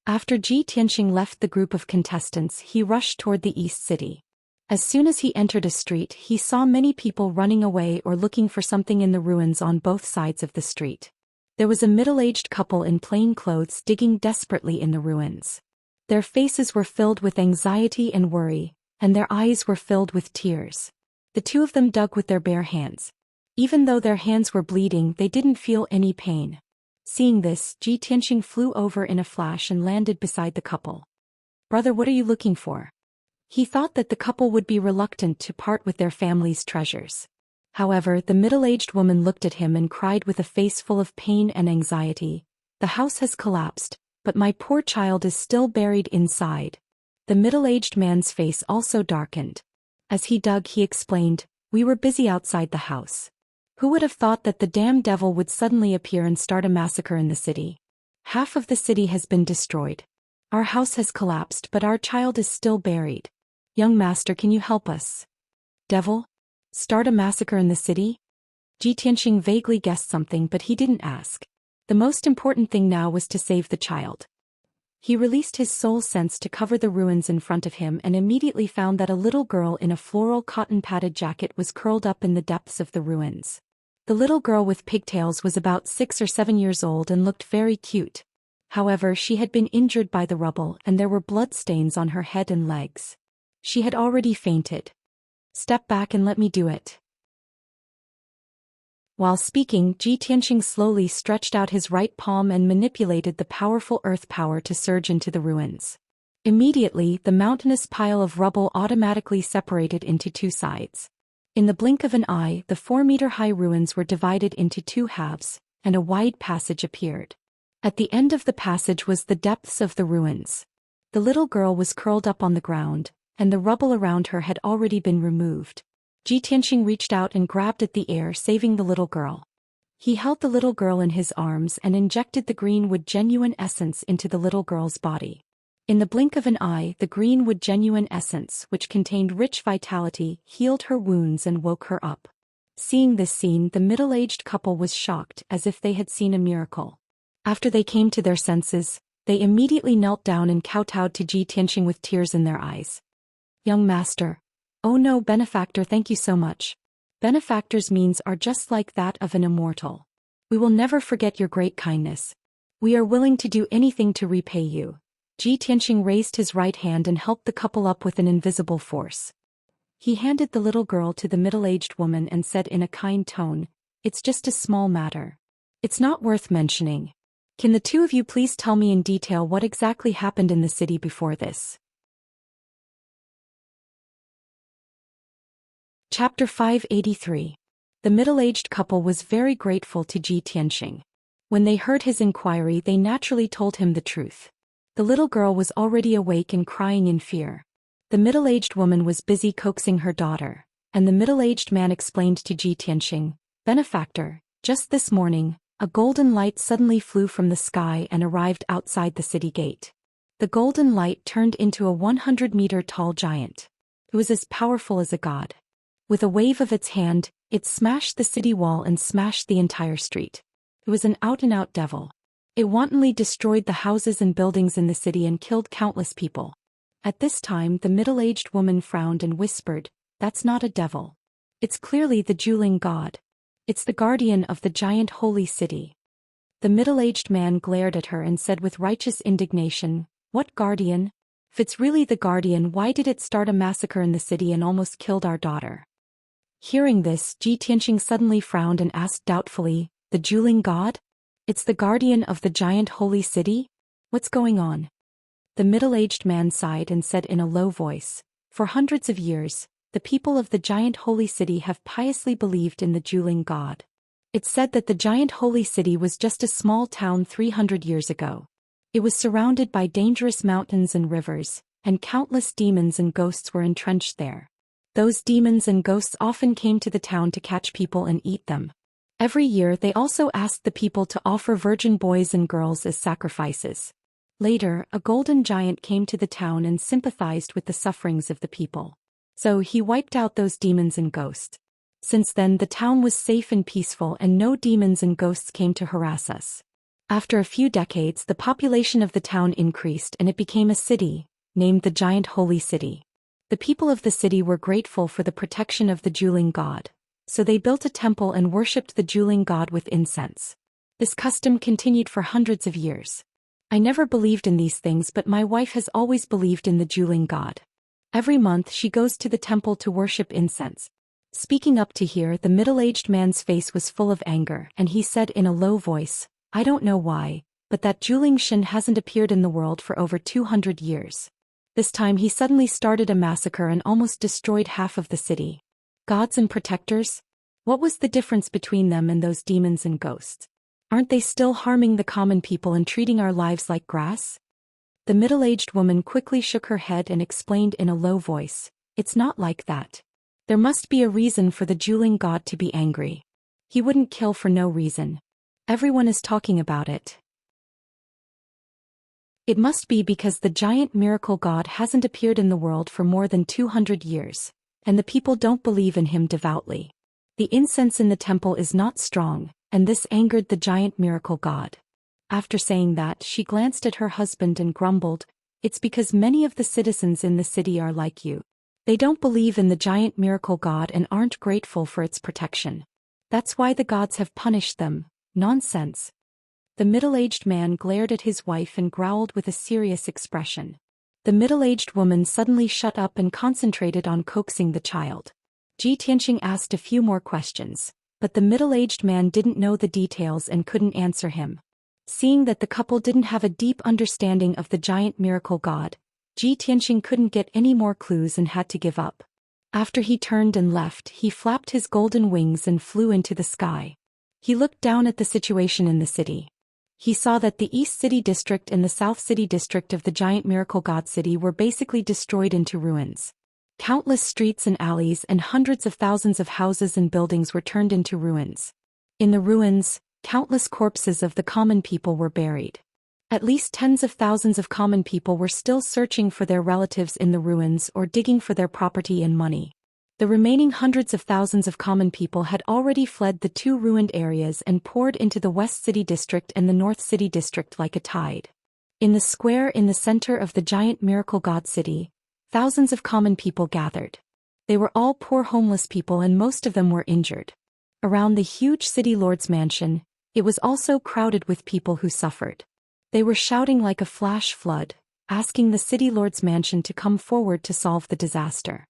After Ji Tianqing left the group of contestants, he rushed toward the East City. As soon as he entered a street, he saw many people running away or looking for something in the ruins on both sides of the street. There was a middle-aged couple in plain clothes digging desperately in the ruins. Their faces were filled with anxiety and worry, and their eyes were filled with tears. The 2 of them dug with their bare hands. Even though their hands were bleeding, they didn't feel any pain. Seeing this, Ji Tianqing flew over in a flash and landed beside the couple. "Brother, what are you looking for?" He thought that the couple would be reluctant to part with their family's treasures. However, the middle-aged woman looked at him and cried with a face full of pain and anxiety. "The house has collapsed, but my poor child is still buried inside." The middle-aged man's face also darkened. As he dug, he explained, "We were busy outside the house. Who would have thought that the damn devil would suddenly appear and start a massacre in the city? Half of the city has been destroyed. Our house has collapsed, but our child is still buried. Young master, can you help us?" Devil? Start a massacre in the city? Ji Tianxing vaguely guessed something, but he didn't ask. The most important thing now was to save the child. He released his soul sense to cover the ruins in front of him and immediately found that a little girl in a floral cotton-padded jacket was curled up in the depths of the ruins. The little girl with pigtails was about 6 or 7 years old and looked very cute. However, she had been injured by the rubble and there were blood stains on her head and legs. She had already fainted. "Step back and let me do it." While speaking, Ji Tianxing slowly stretched out his right palm and manipulated the powerful earth power to surge into the ruins. Immediately, the mountainous pile of rubble automatically separated into two sides. In the blink of an eye, the 4-meter-high ruins were divided into two halves, and a wide passage appeared. At the end of the passage was the depths of the ruins. The little girl was curled up on the ground, and the rubble around her had already been removed. Ji Tianxing reached out and grabbed at the air, saving the little girl. He held the little girl in his arms and injected the greenwood genuine essence into the little girl's body. In the blink of an eye, the greenwood genuine essence, which contained rich vitality, healed her wounds and woke her up. Seeing this scene, the middle-aged couple was shocked, as if they had seen a miracle. After they came to their senses, they immediately knelt down and kowtowed to Ji Tianxing with tears in their eyes. "Young master." "Oh no, benefactor, thank you so much. Benefactor's means are just like that of an immortal. We will never forget your great kindness. We are willing to do anything to repay you." Ji Tianxing raised his right hand and helped the couple up with an invisible force. He handed the little girl to the middle-aged woman and said in a kind tone, "It's just a small matter. It's not worth mentioning. Can the two of you please tell me in detail what exactly happened in the city before this?" Chapter 583. The middle-aged couple was very grateful to Ji Tianxing. When they heard his inquiry, they naturally told him the truth. The little girl was already awake and crying in fear. The middle-aged woman was busy coaxing her daughter, and the middle-aged man explained to Ji Tianxing, "Benefactor, just this morning, a golden light suddenly flew from the sky and arrived outside the city gate. The golden light turned into a 100-meter-tall giant. It was as powerful as a god. With a wave of its hand, it smashed the city wall and smashed the entire street. It was an out-and-out devil. It wantonly destroyed the houses and buildings in the city and killed countless people." At this time, the middle-aged woman frowned and whispered, "That's not a devil. It's clearly the Zhou god. It's the guardian of the giant holy city." The middle-aged man glared at her and said with righteous indignation, "What guardian? If it's really the guardian, why did it start a massacre in the city and almost killed our daughter?" Hearing this, Ji Tianxing suddenly frowned and asked doubtfully, "The Zhou god? It's the guardian of the giant holy city? What's going on?" The middle-aged man sighed and said in a low voice, "For hundreds of years, the people of the giant holy city have piously believed in the Zhou god. It's said that the giant holy city was just a small town 300 years ago. It was surrounded by dangerous mountains and rivers, and countless demons and ghosts were entrenched there. Those demons and ghosts often came to the town to catch people and eat them. Every year they also asked the people to offer virgin boys and girls as sacrifices. Later, a golden giant came to the town and sympathized with the sufferings of the people. So he wiped out those demons and ghosts. Since then the town was safe and peaceful and no demons and ghosts came to harass us. After a few decades, the population of the town increased and it became a city, named the Giant Holy City. The people of the city were grateful for the protection of the Zhou god, so they built a temple and worshipped the Zhou god with incense. This custom continued for hundreds of years. I never believed in these things, but my wife has always believed in the Zhou god. Every month she goes to the temple to worship incense." Speaking up to here, the middle-aged man's face was full of anger, and he said in a low voice, "I don't know why, but that Zhou Xian hasn't appeared in the world for over 200 years. This time he suddenly started a massacre and almost destroyed half of the city. Gods and protectors? What was the difference between them and those demons and ghosts? Aren't they still harming the common people and treating our lives like grass? The middle-aged woman quickly shook her head and explained in a low voice, "It's not like that. There must be a reason for the dueling god to be angry. He wouldn't kill for no reason. Everyone is talking about it. It must be because the giant miracle god hasn't appeared in the world for more than 200 years, and the people don't believe in him devoutly. The incense in the temple is not strong, and this angered the giant miracle god." After saying that, she glanced at her husband and grumbled, "It's because many of the citizens in the city are like you. They don't believe in the giant miracle god and aren't grateful for its protection. That's why the gods have punished them." Nonsense. The middle-aged man glared at his wife and growled with a serious expression. The middle-aged woman suddenly shut up and concentrated on coaxing the child. Ji Tianxing asked a few more questions, but the middle-aged man didn't know the details and couldn't answer him. Seeing that the couple didn't have a deep understanding of the giant miracle god, Ji Tianxing couldn't get any more clues and had to give up. After he turned and left, he flapped his golden wings and flew into the sky. He looked down at the situation in the city. He saw that the East City District and the South City District of the giant miracle god city were basically destroyed into ruins. Countless streets and alleys and hundreds of thousands of houses and buildings were turned into ruins. In the ruins, countless corpses of the common people were buried. At least tens of thousands of common people were still searching for their relatives in the ruins or digging for their property and money. The remaining hundreds of thousands of common people had already fled the two ruined areas and poured into the West City District and the North City District like a tide. In the square in the center of the giant miracle god city, thousands of common people gathered. They were all poor homeless people and most of them were injured. Around the huge city lord's mansion, it was also crowded with people who suffered. They were shouting like a flash flood, asking the city lord's mansion to come forward to solve the disaster.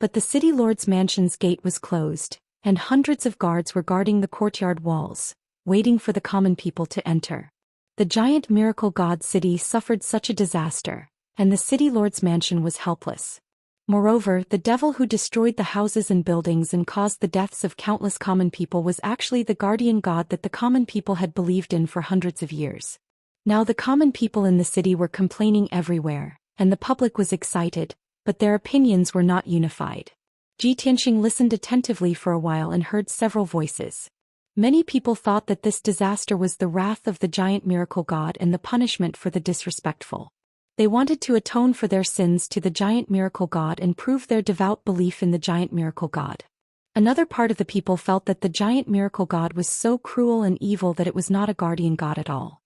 But the city lord's mansion's gate was closed, and hundreds of guards were guarding the courtyard walls, waiting for the common people to enter. The giant miracle god city suffered such a disaster, and the city lord's mansion was helpless. Moreover, the devil who destroyed the houses and buildings and caused the deaths of countless common people was actually the guardian god that the common people had believed in for hundreds of years. Now the common people in the city were complaining everywhere, and the public was excited, but their opinions were not unified. Ji Tianxing listened attentively for a while and heard several voices. Many people thought that this disaster was the wrath of the giant miracle god and the punishment for the disrespectful. They wanted to atone for their sins to the giant miracle god and prove their devout belief in the giant miracle god. Another part of the people felt that the giant miracle god was so cruel and evil that it was not a guardian god at all.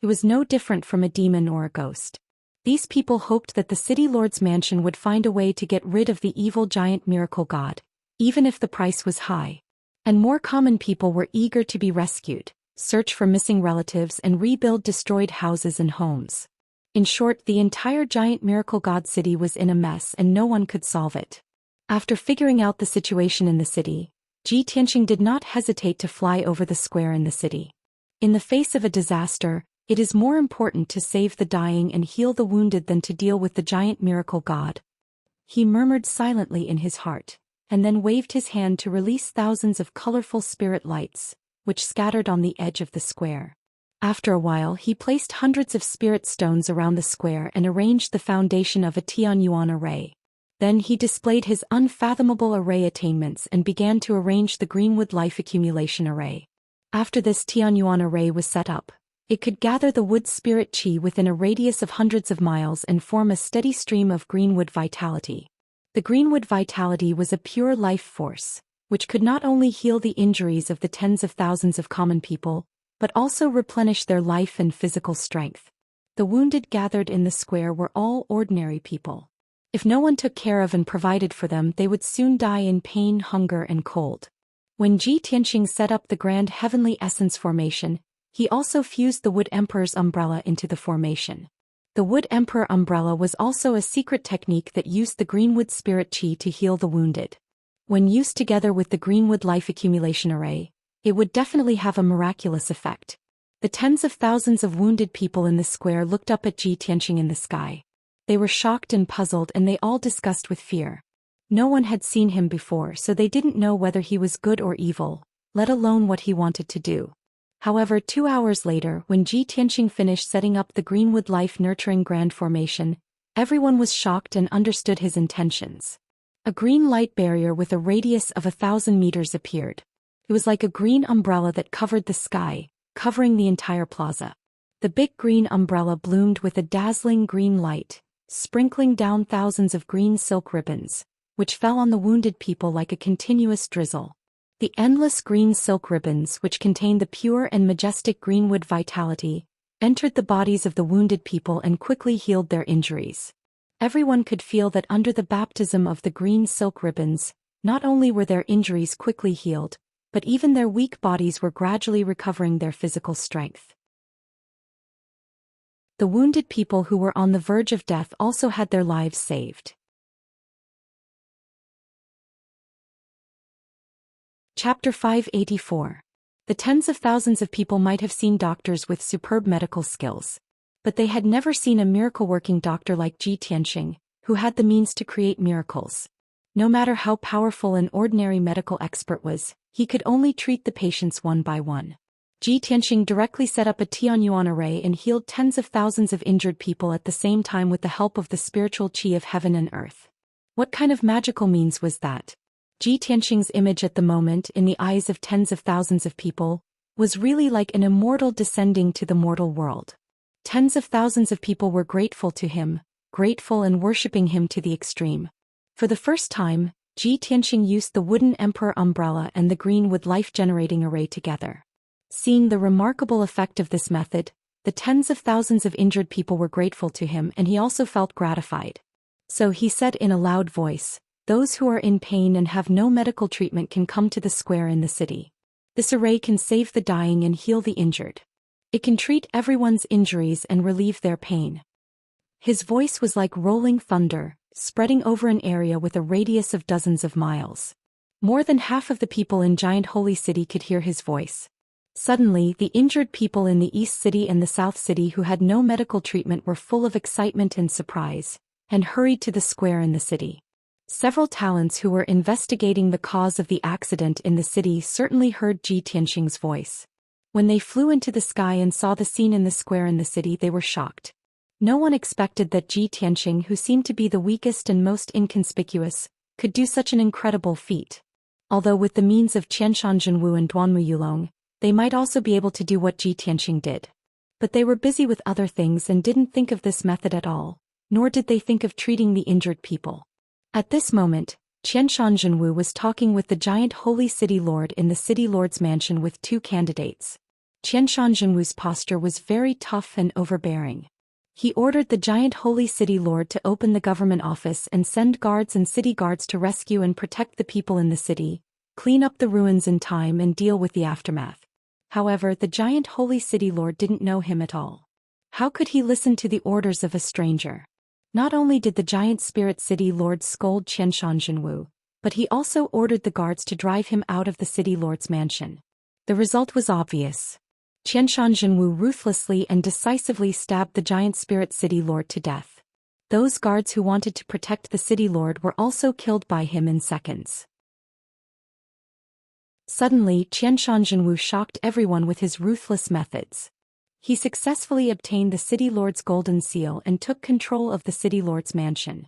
It was no different from a demon or a ghost. These people hoped that the city lord's mansion would find a way to get rid of the evil giant miracle god, even if the price was high. And more common people were eager to be rescued, search for missing relatives and rebuild destroyed houses and homes. In short, the entire giant miracle god city was in a mess and no one could solve it. After figuring out the situation in the city, Ji Tianxing did not hesitate to fly over the square in the city. In the face of a disaster, it is more important to save the dying and heal the wounded than to deal with the giant miracle god. He murmured silently in his heart, and then waved his hand to release thousands of colorful spirit lights, which scattered on the edge of the square. After a while he placed hundreds of spirit stones around the square and arranged the foundation of a Tianyuan array. Then he displayed his unfathomable array attainments and began to arrange the Greenwood Life Accumulation Array. After this Tianyuan array was set up, it could gather the wood spirit chi within a radius of hundreds of miles and form a steady stream of greenwood vitality. The greenwood vitality was a pure life force, which could not only heal the injuries of the tens of thousands of common people, but also replenish their life and physical strength. The wounded gathered in the square were all ordinary people. If no one took care of and provided for them, they would soon die in pain, hunger, and cold. When Ji Tianxing set up the Grand Heavenly Essence Formation, he also fused the Wood Emperor's umbrella into the formation. The Wood Emperor umbrella was also a secret technique that used the Greenwood Spirit Chi to heal the wounded. When used together with the Greenwood Life Accumulation Array, it would definitely have a miraculous effect. The tens of thousands of wounded people in the square looked up at Ji Tianqing in the sky. They were shocked and puzzled, and they all discussed with fear. No one had seen him before, so they didn't know whether he was good or evil, let alone what he wanted to do. However, 2 hours later, when Ji Tianqing finished setting up the Greenwood Life Nurturing Grand Formation, everyone was shocked and understood his intentions. A green light barrier with a radius of 1,000 meters appeared. It was like a green umbrella that covered the sky, covering the entire plaza. The big green umbrella bloomed with a dazzling green light, sprinkling down thousands of green silk ribbons, which fell on the wounded people like a continuous drizzle. The endless green silk ribbons, which contained the pure and majestic greenwood vitality, entered the bodies of the wounded people and quickly healed their injuries. Everyone could feel that under the baptism of the green silk ribbons, not only were their injuries quickly healed, but even their weak bodies were gradually recovering their physical strength. The wounded people who were on the verge of death also had their lives saved. Chapter 584. The tens of thousands of people might have seen doctors with superb medical skills, but they had never seen a miracle-working doctor like Ji Tianqing, who had the means to create miracles. No matter how powerful an ordinary medical expert was, he could only treat the patients one by one. Ji Tianqing directly set up a Tianyuan array and healed tens of thousands of injured people at the same time with the help of the spiritual qi of heaven and earth. What kind of magical means was that? Ji Tianqing's image at the moment in the eyes of tens of thousands of people was really like an immortal descending to the mortal world. Tens of thousands of people were grateful to him, grateful and worshipping him to the extreme. For the first time, Ji Tianqing used the wooden emperor umbrella and the greenwood life-generating array together. Seeing the remarkable effect of this method, the tens of thousands of injured people were grateful to him, and he also felt gratified. So he said in a loud voice, "Those who are in pain and have no medical treatment can come to the square in the city. This array can save the dying and heal the injured. It can treat everyone's injuries and relieve their pain." His voice was like rolling thunder, spreading over an area with a radius of dozens of miles. More than half of the people in Giant Holy City could hear his voice. Suddenly, the injured people in the East City and the South City who had no medical treatment were full of excitement and surprise, and hurried to the square in the city. Several talents who were investigating the cause of the accident in the city certainly heard Ji Tianqing's voice. When they flew into the sky and saw the scene in the square in the city, they were shocked. No one expected that Ji Tianqing, who seemed to be the weakest and most inconspicuous, could do such an incredible feat. Although with the means of Qianshan Zhenwu and Duanmu Yulong, they might also be able to do what Ji Tianqing did. But they were busy with other things and didn't think of this method at all, nor did they think of treating the injured people. At this moment, Qianshan Zhenwu was talking with the giant holy city lord in the city lord's mansion with two candidates. Qianshan Zhenwu's posture was very tough and overbearing. He ordered the giant holy city lord to open the government office and send guards and city guards to rescue and protect the people in the city, clean up the ruins in time and deal with the aftermath. However, the giant holy city lord didn't know him at all. How could he listen to the orders of a stranger? Not only did the giant spirit city lord scold Qianshan Zhenwu, but he also ordered the guards to drive him out of the city lord's mansion. The result was obvious. Qianshan Zhenwu ruthlessly and decisively stabbed the giant spirit city lord to death. Those guards who wanted to protect the city lord were also killed by him in seconds. Suddenly, Qianshan Zhenwu shocked everyone with his ruthless methods. He successfully obtained the city lord's golden seal and took control of the city lord's mansion.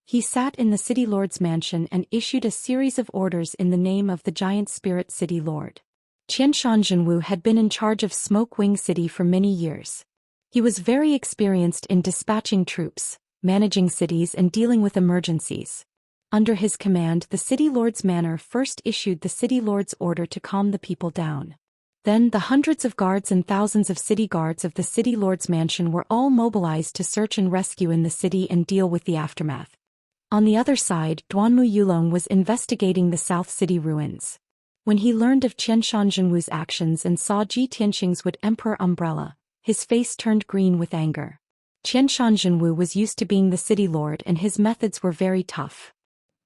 He sat in the city lord's mansion and issued a series of orders in the name of the giant spirit city lord. Qianshan Zhenwu had been in charge of Smoke Wing City for many years. He was very experienced in dispatching troops, managing cities and dealing with emergencies. Under his command, the city lord's manor first issued the city lord's order to calm the people down. Then the hundreds of guards and thousands of city guards of the city lord's mansion were all mobilized to search and rescue in the city and deal with the aftermath. On the other side, Duanmu Yulong was investigating the South City ruins. When he learned of Qianshan Zhenwu's actions and saw Ji Tianqing's wood emperor umbrella, his face turned green with anger. Qianshan Zhenwu was used to being the city lord and his methods were very tough.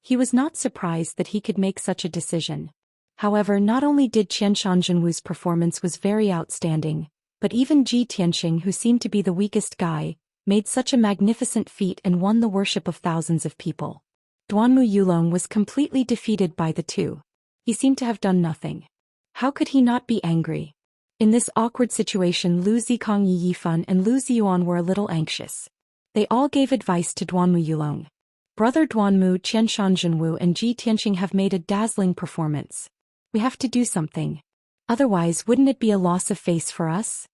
He was not surprised that he could make such a decision. However, not only did Qianshan Zhenwu's performance was very outstanding, But even Ji Tianqing, who seemed to be the weakest guy, made such a magnificent feat and won the worship of thousands of people. Duanmu Yulong was completely defeated by the two. He seemed to have done nothing. How could he not be angry? In this awkward situation, Lu Zikong, Yi Yifan and Lu Ziyuan were a little anxious. They all gave advice to Duanmu Yulong. Brother Duanmu, Qianshan Zhenwu and Ji Tianqing have made a dazzling performance. We have to do something. Otherwise, wouldn't it be a loss of face for us?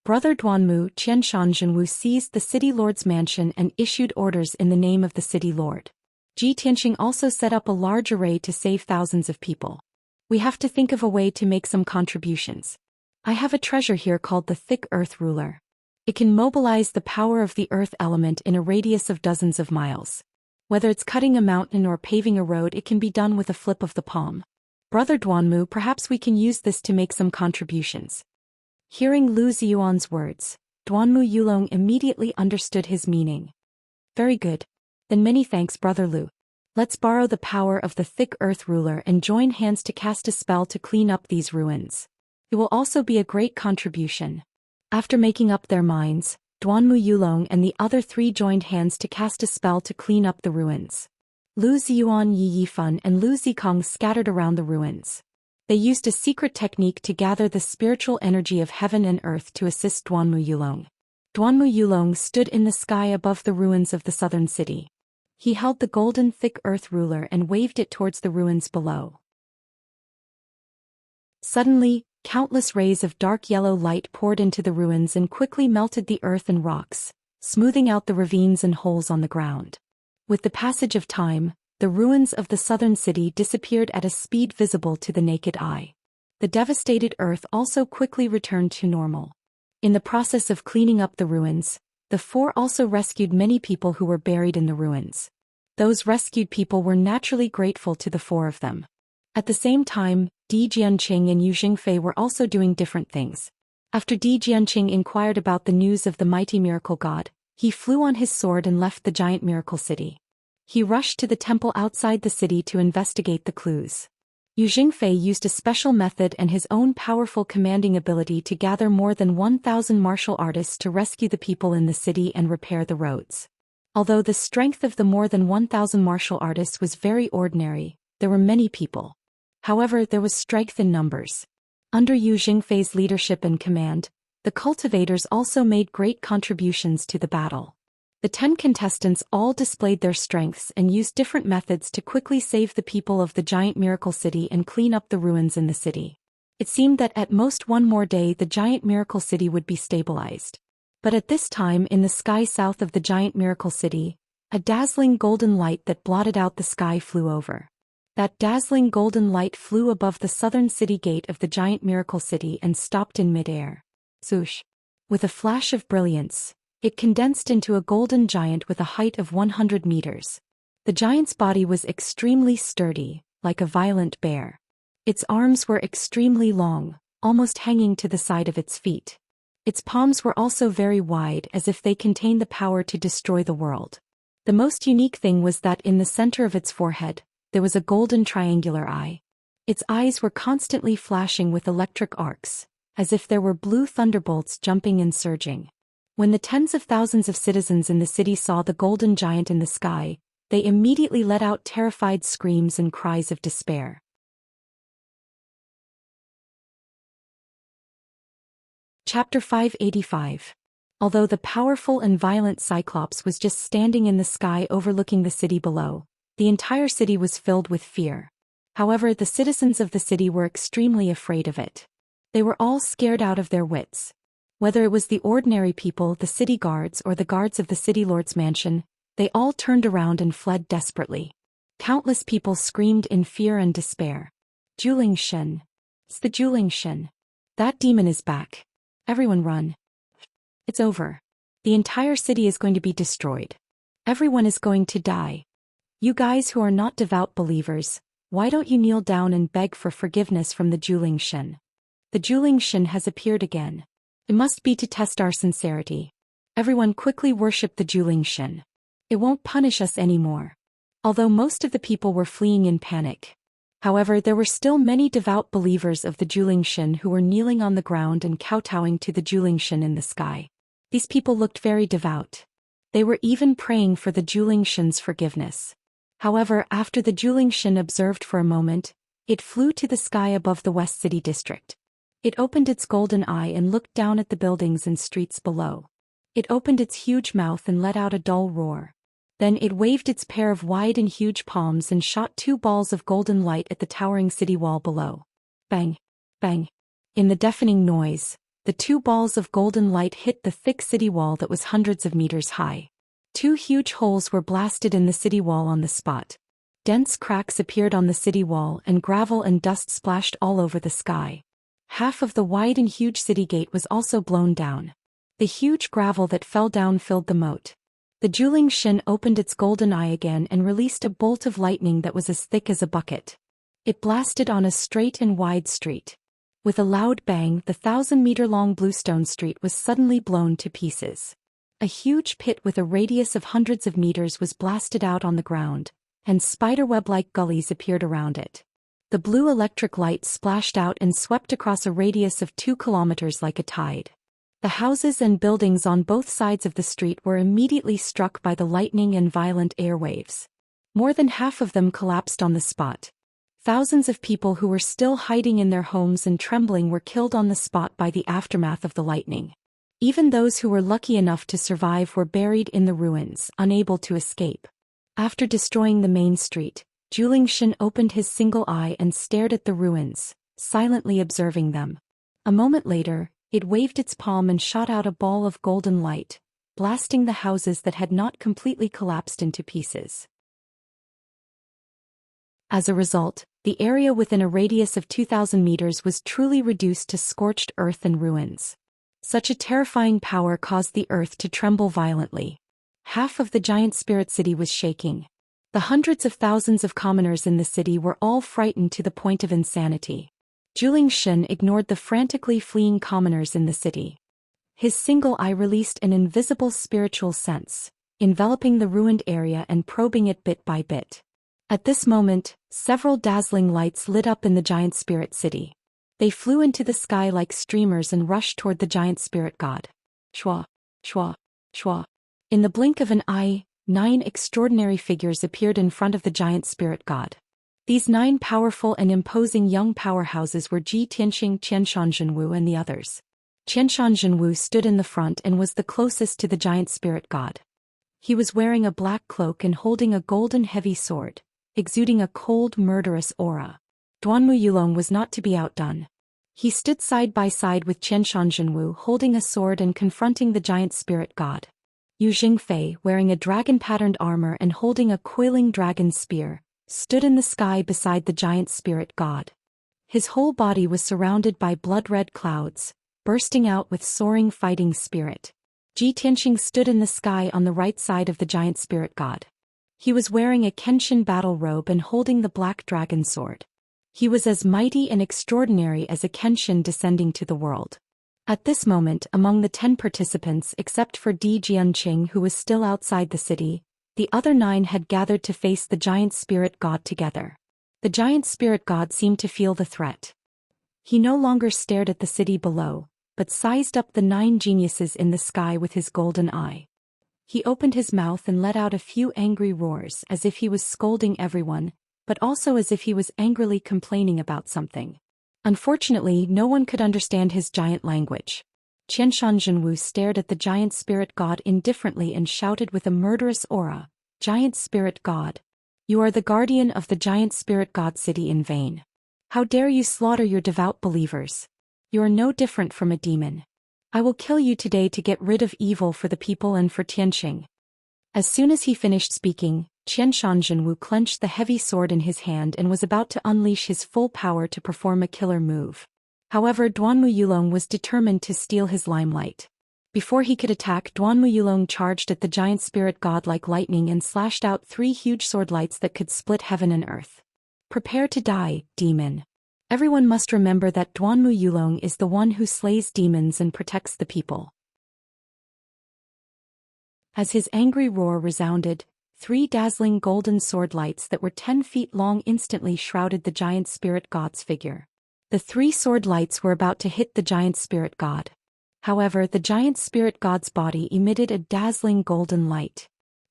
Brother Duanmu, Qianshan Zhenwu seized the city lord's mansion and issued orders in the name of the city lord. Ji Tianqing also set up a large array to save thousands of people. We have to think of a way to make some contributions. I have a treasure here called the Thick Earth Ruler. It can mobilize the power of the earth element in a radius of dozens of miles. Whether it's cutting a mountain or paving a road, it can be done with a flip of the palm. Brother Duanmu, perhaps we can use this to make some contributions. Hearing Lu Ziyuan's words, Duanmu Yulong immediately understood his meaning. Very good. Then many thanks, Brother Lu. Let's borrow the power of the Thick Earth Ruler and join hands to cast a spell to clean up these ruins. It will also be a great contribution. After making up their minds, Duanmu Yulong and the other three joined hands to cast a spell to clean up the ruins. Lu Ziyuan, Yi Yifan and Lu Zikong scattered around the ruins. They used a secret technique to gather the spiritual energy of heaven and earth to assist Duanmu Yulong. Duanmu Yulong stood in the sky above the ruins of the southern city. He held the golden Thick Earth Ruler and waved it towards the ruins below. Suddenly, countless rays of dark yellow light poured into the ruins and quickly melted the earth and rocks, smoothing out the ravines and holes on the ground. With the passage of time, the ruins of the southern city disappeared at a speed visible to the naked eye. The devastated earth also quickly returned to normal. In the process of cleaning up the ruins, the four also rescued many people who were buried in the ruins. Those rescued people were naturally grateful to the four of them. At the same time, Di Jianqing and Yu Jingfei were also doing different things. After Di Jianqing inquired about the news of the mighty miracle god, he flew on his sword and left the giant miracle city. He rushed to the temple outside the city to investigate the clues. Yu Jingfei used a special method and his own powerful commanding ability to gather more than 1,000 martial artists to rescue the people in the city and repair the roads. Although the strength of the more than 1,000 martial artists was very ordinary, there were many people. However, there was strength in numbers. Under Yu Jingfei's leadership and command, the cultivators also made great contributions to the battle. The 10 contestants all displayed their strengths and used different methods to quickly save the people of the giant miracle city and clean up the ruins in the city. It seemed that at most one more day the giant miracle city would be stabilized. But at this time, in the sky south of the giant miracle city, a dazzling golden light that blotted out the sky flew over. That dazzling golden light flew above the southern city gate of the giant miracle city and stopped in midair. Swoosh! With a flash of brilliance, it condensed into a golden giant with a height of 100 meters. The giant's body was extremely sturdy, like a violent bear. Its arms were extremely long, almost hanging to the side of its feet. Its palms were also very wide, as if they contained the power to destroy the world. The most unique thing was that in the center of its forehead, there was a golden triangular eye. Its eyes were constantly flashing with electric arcs, as if there were blue thunderbolts jumping and surging. When the tens of thousands of citizens in the city saw the golden giant in the sky, they immediately let out terrified screams and cries of despair. Chapter 585. Although the powerful and violent Cyclops was just standing in the sky overlooking the city below, the entire city was filled with fear. However, the citizens of the city were extremely afraid of it. They were all scared out of their wits. Whether it was the ordinary people, the city guards, or the guards of the city lord's mansion, they all turned around and fled desperately. Countless people screamed in fear and despair. Zhou Xian. It's the Zhou Xian. That demon is back. Everyone run. It's over. The entire city is going to be destroyed. Everyone is going to die. You guys who are not devout believers, why don't you kneel down and beg for forgiveness from the Zhou Xian? The Zhou Xian has appeared again. It must be to test our sincerity. Everyone quickly worship the Zhou Xian. It won't punish us anymore. Although most of the people were fleeing in panic, However, there were still many devout believers of the Zhou Xian who were kneeling on the ground and kowtowing to the Zhou Xian in the sky. These people looked very devout. They were even praying for the Zhou Xian's forgiveness. However, after the Zhou Xian observed for a moment, it flew to the sky above the West City district. It opened its golden eye and looked down at the buildings and streets below. It opened its huge mouth and let out a dull roar. Then it waved its pair of wide and huge palms and shot 2 balls of golden light at the towering city wall below. Bang! Bang! In the deafening noise, the 2 balls of golden light hit the thick city wall that was hundreds of meters high. 2 huge holes were blasted in the city wall on the spot. Dense cracks appeared on the city wall and gravel and dust splashed all over the sky. Half of the wide and huge city gate was also blown down. The huge gravel that fell down filled the moat. The Zhou Xian opened its golden eye again and released a bolt of lightning that was as thick as a bucket. It blasted on a straight and wide street. With a loud bang, the 1,000-meter-long bluestone street was suddenly blown to pieces. A huge pit with a radius of hundreds of meters was blasted out on the ground, and spiderweb-like gullies appeared around it. The blue electric light splashed out and swept across a radius of 2 kilometers like a tide. The houses and buildings on both sides of the street were immediately struck by the lightning and violent air waves. More than half of them collapsed on the spot. Thousands of people who were still hiding in their homes and trembling were killed on the spot by the aftermath of the lightning. Even those who were lucky enough to survive were buried in the ruins, unable to escape. After destroying the main street, Zhou Xian opened his single eye and stared at the ruins, silently observing them. A moment later, it waved its palm and shot out a ball of golden light, blasting the houses that had not completely collapsed into pieces. As a result, the area within a radius of 2,000 meters was truly reduced to scorched earth and ruins. Such a terrifying power caused the earth to tremble violently. Half of the giant spirit city was shaking. The hundreds of thousands of commoners in the city were all frightened to the point of insanity. Zhou Xian ignored the frantically fleeing commoners in the city. His single eye released an invisible spiritual sense, enveloping the ruined area and probing it bit by bit. At this moment, several dazzling lights lit up in the giant spirit city. They flew into the sky like streamers and rushed toward the giant spirit god. Chua, chua, chua. In the blink of an eye, 9 extraordinary figures appeared in front of the giant spirit god. These 9 powerful and imposing young powerhouses were Ji Tianxing, Qianshan Zhenwu and the others. Qianshan Zhenwu stood in the front and was the closest to the giant spirit god. He was wearing a black cloak and holding a golden heavy sword, exuding a cold, murderous aura. Duanmu Yulong was not to be outdone. He stood side by side with Qianshan Zhenwu holding a sword and confronting the giant spirit god. Yu Jingfei, wearing a dragon-patterned armor and holding a coiling dragon spear, stood in the sky beside the giant spirit god. His whole body was surrounded by blood-red clouds, bursting out with soaring fighting spirit. Ji Tianxing stood in the sky on the right side of the giant spirit god. He was wearing a Kenshin battle robe and holding the black dragon sword. He was as mighty and extraordinary as a Kenshin descending to the world. At this moment, among the 10 participants except for Di Jianqing who was still outside the city, the other 9 had gathered to face the giant spirit god together. The giant spirit god seemed to feel the threat. He no longer stared at the city below, but sized up the 9 geniuses in the sky with his golden eye. He opened his mouth and let out a few angry roars as if he was scolding everyone, but also as if he was angrily complaining about something. Unfortunately, no one could understand his giant language. Qianshan Zhenwu stared at the giant spirit god indifferently and shouted with a murderous aura, "Giant spirit god! You are the guardian of the giant spirit god city in vain. How dare you slaughter your devout believers? You are no different from a demon. I will kill you today to get rid of evil for the people and for Tianxing." As soon as he finished speaking, Qianshan Zhenwu clenched the heavy sword in his hand and was about to unleash his full power to perform a killer move. However, Duanmu Yulong was determined to steal his limelight. Before he could attack, Duanmu Yulong charged at the giant spirit god like lightning and slashed out 3 huge sword lights that could split heaven and earth. Prepare to die, demon. Everyone must remember that Duanmu Yulong is the one who slays demons and protects the people. As his angry roar resounded, 3 dazzling golden sword lights that were 10 feet long instantly shrouded the giant spirit god's figure. The 3 sword lights were about to hit the giant spirit god. However, the giant spirit god's body emitted a dazzling golden light.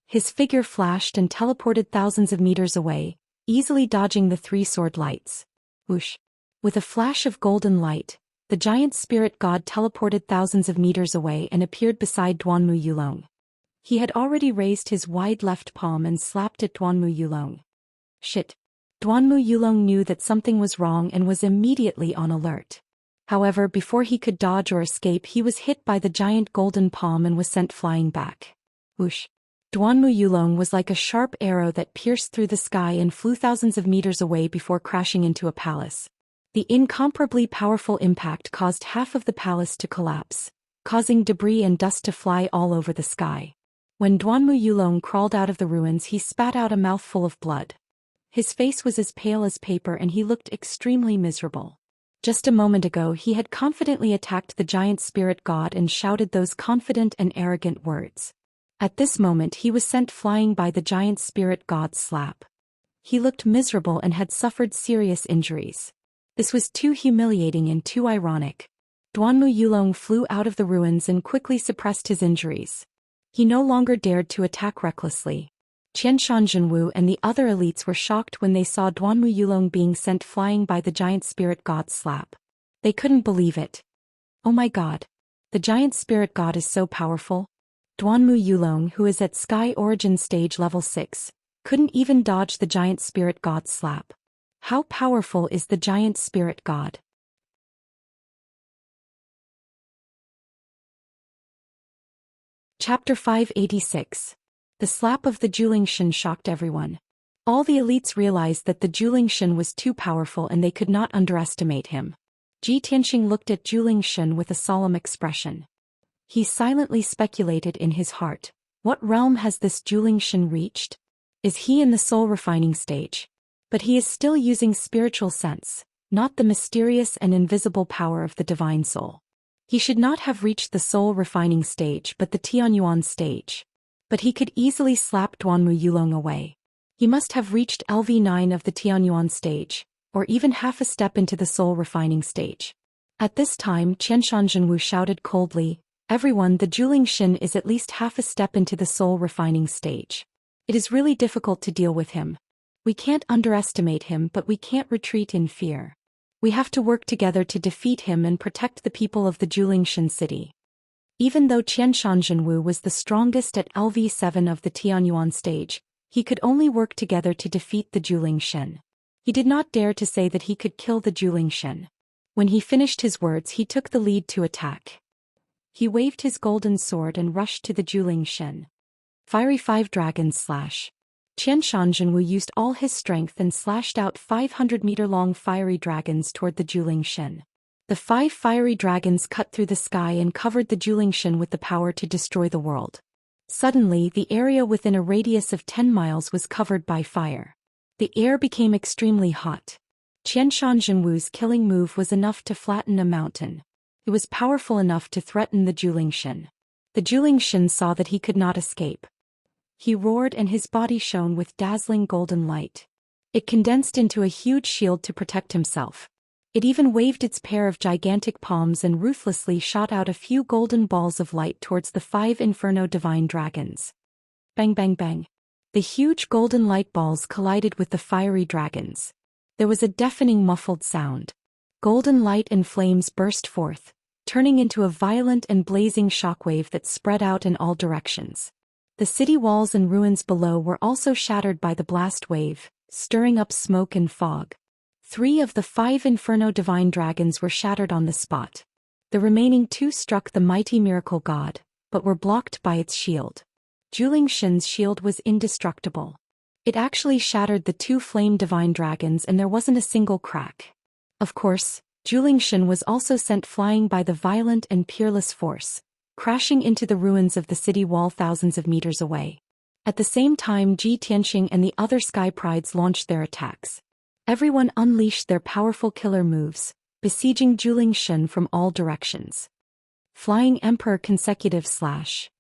His figure flashed and teleported thousands of meters away, easily dodging the 3 sword lights. Whoosh! With a flash of golden light, the giant spirit god teleported thousands of meters away and appeared beside Duanmu Yulong. He had already raised his wide left palm and slapped at Duanmu Yulong. Shit! Duanmu Yulong knew that something was wrong and was immediately on alert. However, before he could dodge or escape, he was hit by the giant golden palm and was sent flying back. Whoosh! Duanmu Yulong was like a sharp arrow that pierced through the sky and flew thousands of meters away before crashing into a palace. The incomparably powerful impact caused half of the palace to collapse, causing debris and dust to fly all over the sky. When Duanmu Yulong crawled out of the ruins, he spat out a mouthful of blood. His face was as pale as paper and he looked extremely miserable. Just a moment ago he had confidently attacked the giant spirit god and shouted those confident and arrogant words. At this moment he was sent flying by the giant spirit god's slap. He looked miserable and had suffered serious injuries. This was too humiliating and too ironic. Duanmu Yulong flew out of the ruins and quickly suppressed his injuries. He no longer dared to attack recklessly. Qianshan Zhenwu and the other elites were shocked when they saw Duanmu Yulong being sent flying by the giant spirit god's slap. They couldn't believe it. Oh my god! The giant spirit god is so powerful. Duanmu Yulong, who is at Sky Origin Stage Level 6, couldn't even dodge the giant spirit god's slap. How powerful is the giant spirit god? Chapter 586. The slap of the Zhou Xian shocked everyone. All the elites realized that the Zhou Xian was too powerful and they could not underestimate him. Ji Tianxing looked at Zhou Xian with a solemn expression. He silently speculated in his heart, what realm has this Zhou Xian reached? Is he in the soul refining stage? But he is still using spiritual sense, not the mysterious and invisible power of the divine soul. He should not have reached the soul refining stage but the Tianyuan stage. But he could easily slap Duanmu Yulong away. He must have reached LV9 of the Tianyuan stage, or even half a step into the soul refining stage. At this time Qianshan Zhenwu shouted coldly, everyone, the Zhou Xian is at least half a step into the soul refining stage. It is really difficult to deal with him. We can't underestimate him but we can't retreat in fear. We have to work together to defeat him and protect the people of the Zhou Xian city. Even though Qianshan Zhenwu was the strongest at LV7 of the Tianyuan stage, he could only work together to defeat the Zhou Xian. He did not dare to say that he could kill the Zhou Xian. When he finished his words he took the lead to attack. He waved his golden sword and rushed to the Zhou Xian. Fiery 5 dragons slash. Qianshan Zhenwu used all his strength and slashed out 500-meter-long fiery dragons toward the Zhou Xian. The 5 fiery dragons cut through the sky and covered the Zhou Xian with the power to destroy the world. Suddenly, the area within a radius of 10 miles was covered by fire. The air became extremely hot. Qianshan Zhenwu's killing move was enough to flatten a mountain. It was powerful enough to threaten the Zhou Xian. The Zhou Xian saw that he could not escape. He roared and his body shone with dazzling golden light. It condensed into a huge shield to protect himself. It even waved its pair of gigantic palms and ruthlessly shot out a few golden balls of light towards the 5 inferno divine dragons. Bang bang bang. The huge golden light balls collided with the fiery dragons. There was a deafening muffled sound. Golden light and flames burst forth, turning into a violent and blazing shockwave that spread out in all directions. The city walls and ruins below were also shattered by the blast wave, stirring up smoke and fog. 3 of the 5 inferno divine dragons were shattered on the spot. The remaining 2 struck the mighty miracle god, but were blocked by its shield. Zhou Xian's shield was indestructible. It actually shattered the 2 flame divine dragons and there wasn't a single crack. Of course, Zhou Xian was also sent flying by the violent and peerless force, crashing into the ruins of the city wall thousands of meters away. At the same time Ji Tianxing and the other sky prides launched their attacks. Everyone unleashed their powerful killer moves, besieging Zhou Xian from all directions. Flying Emperor consecutive slash.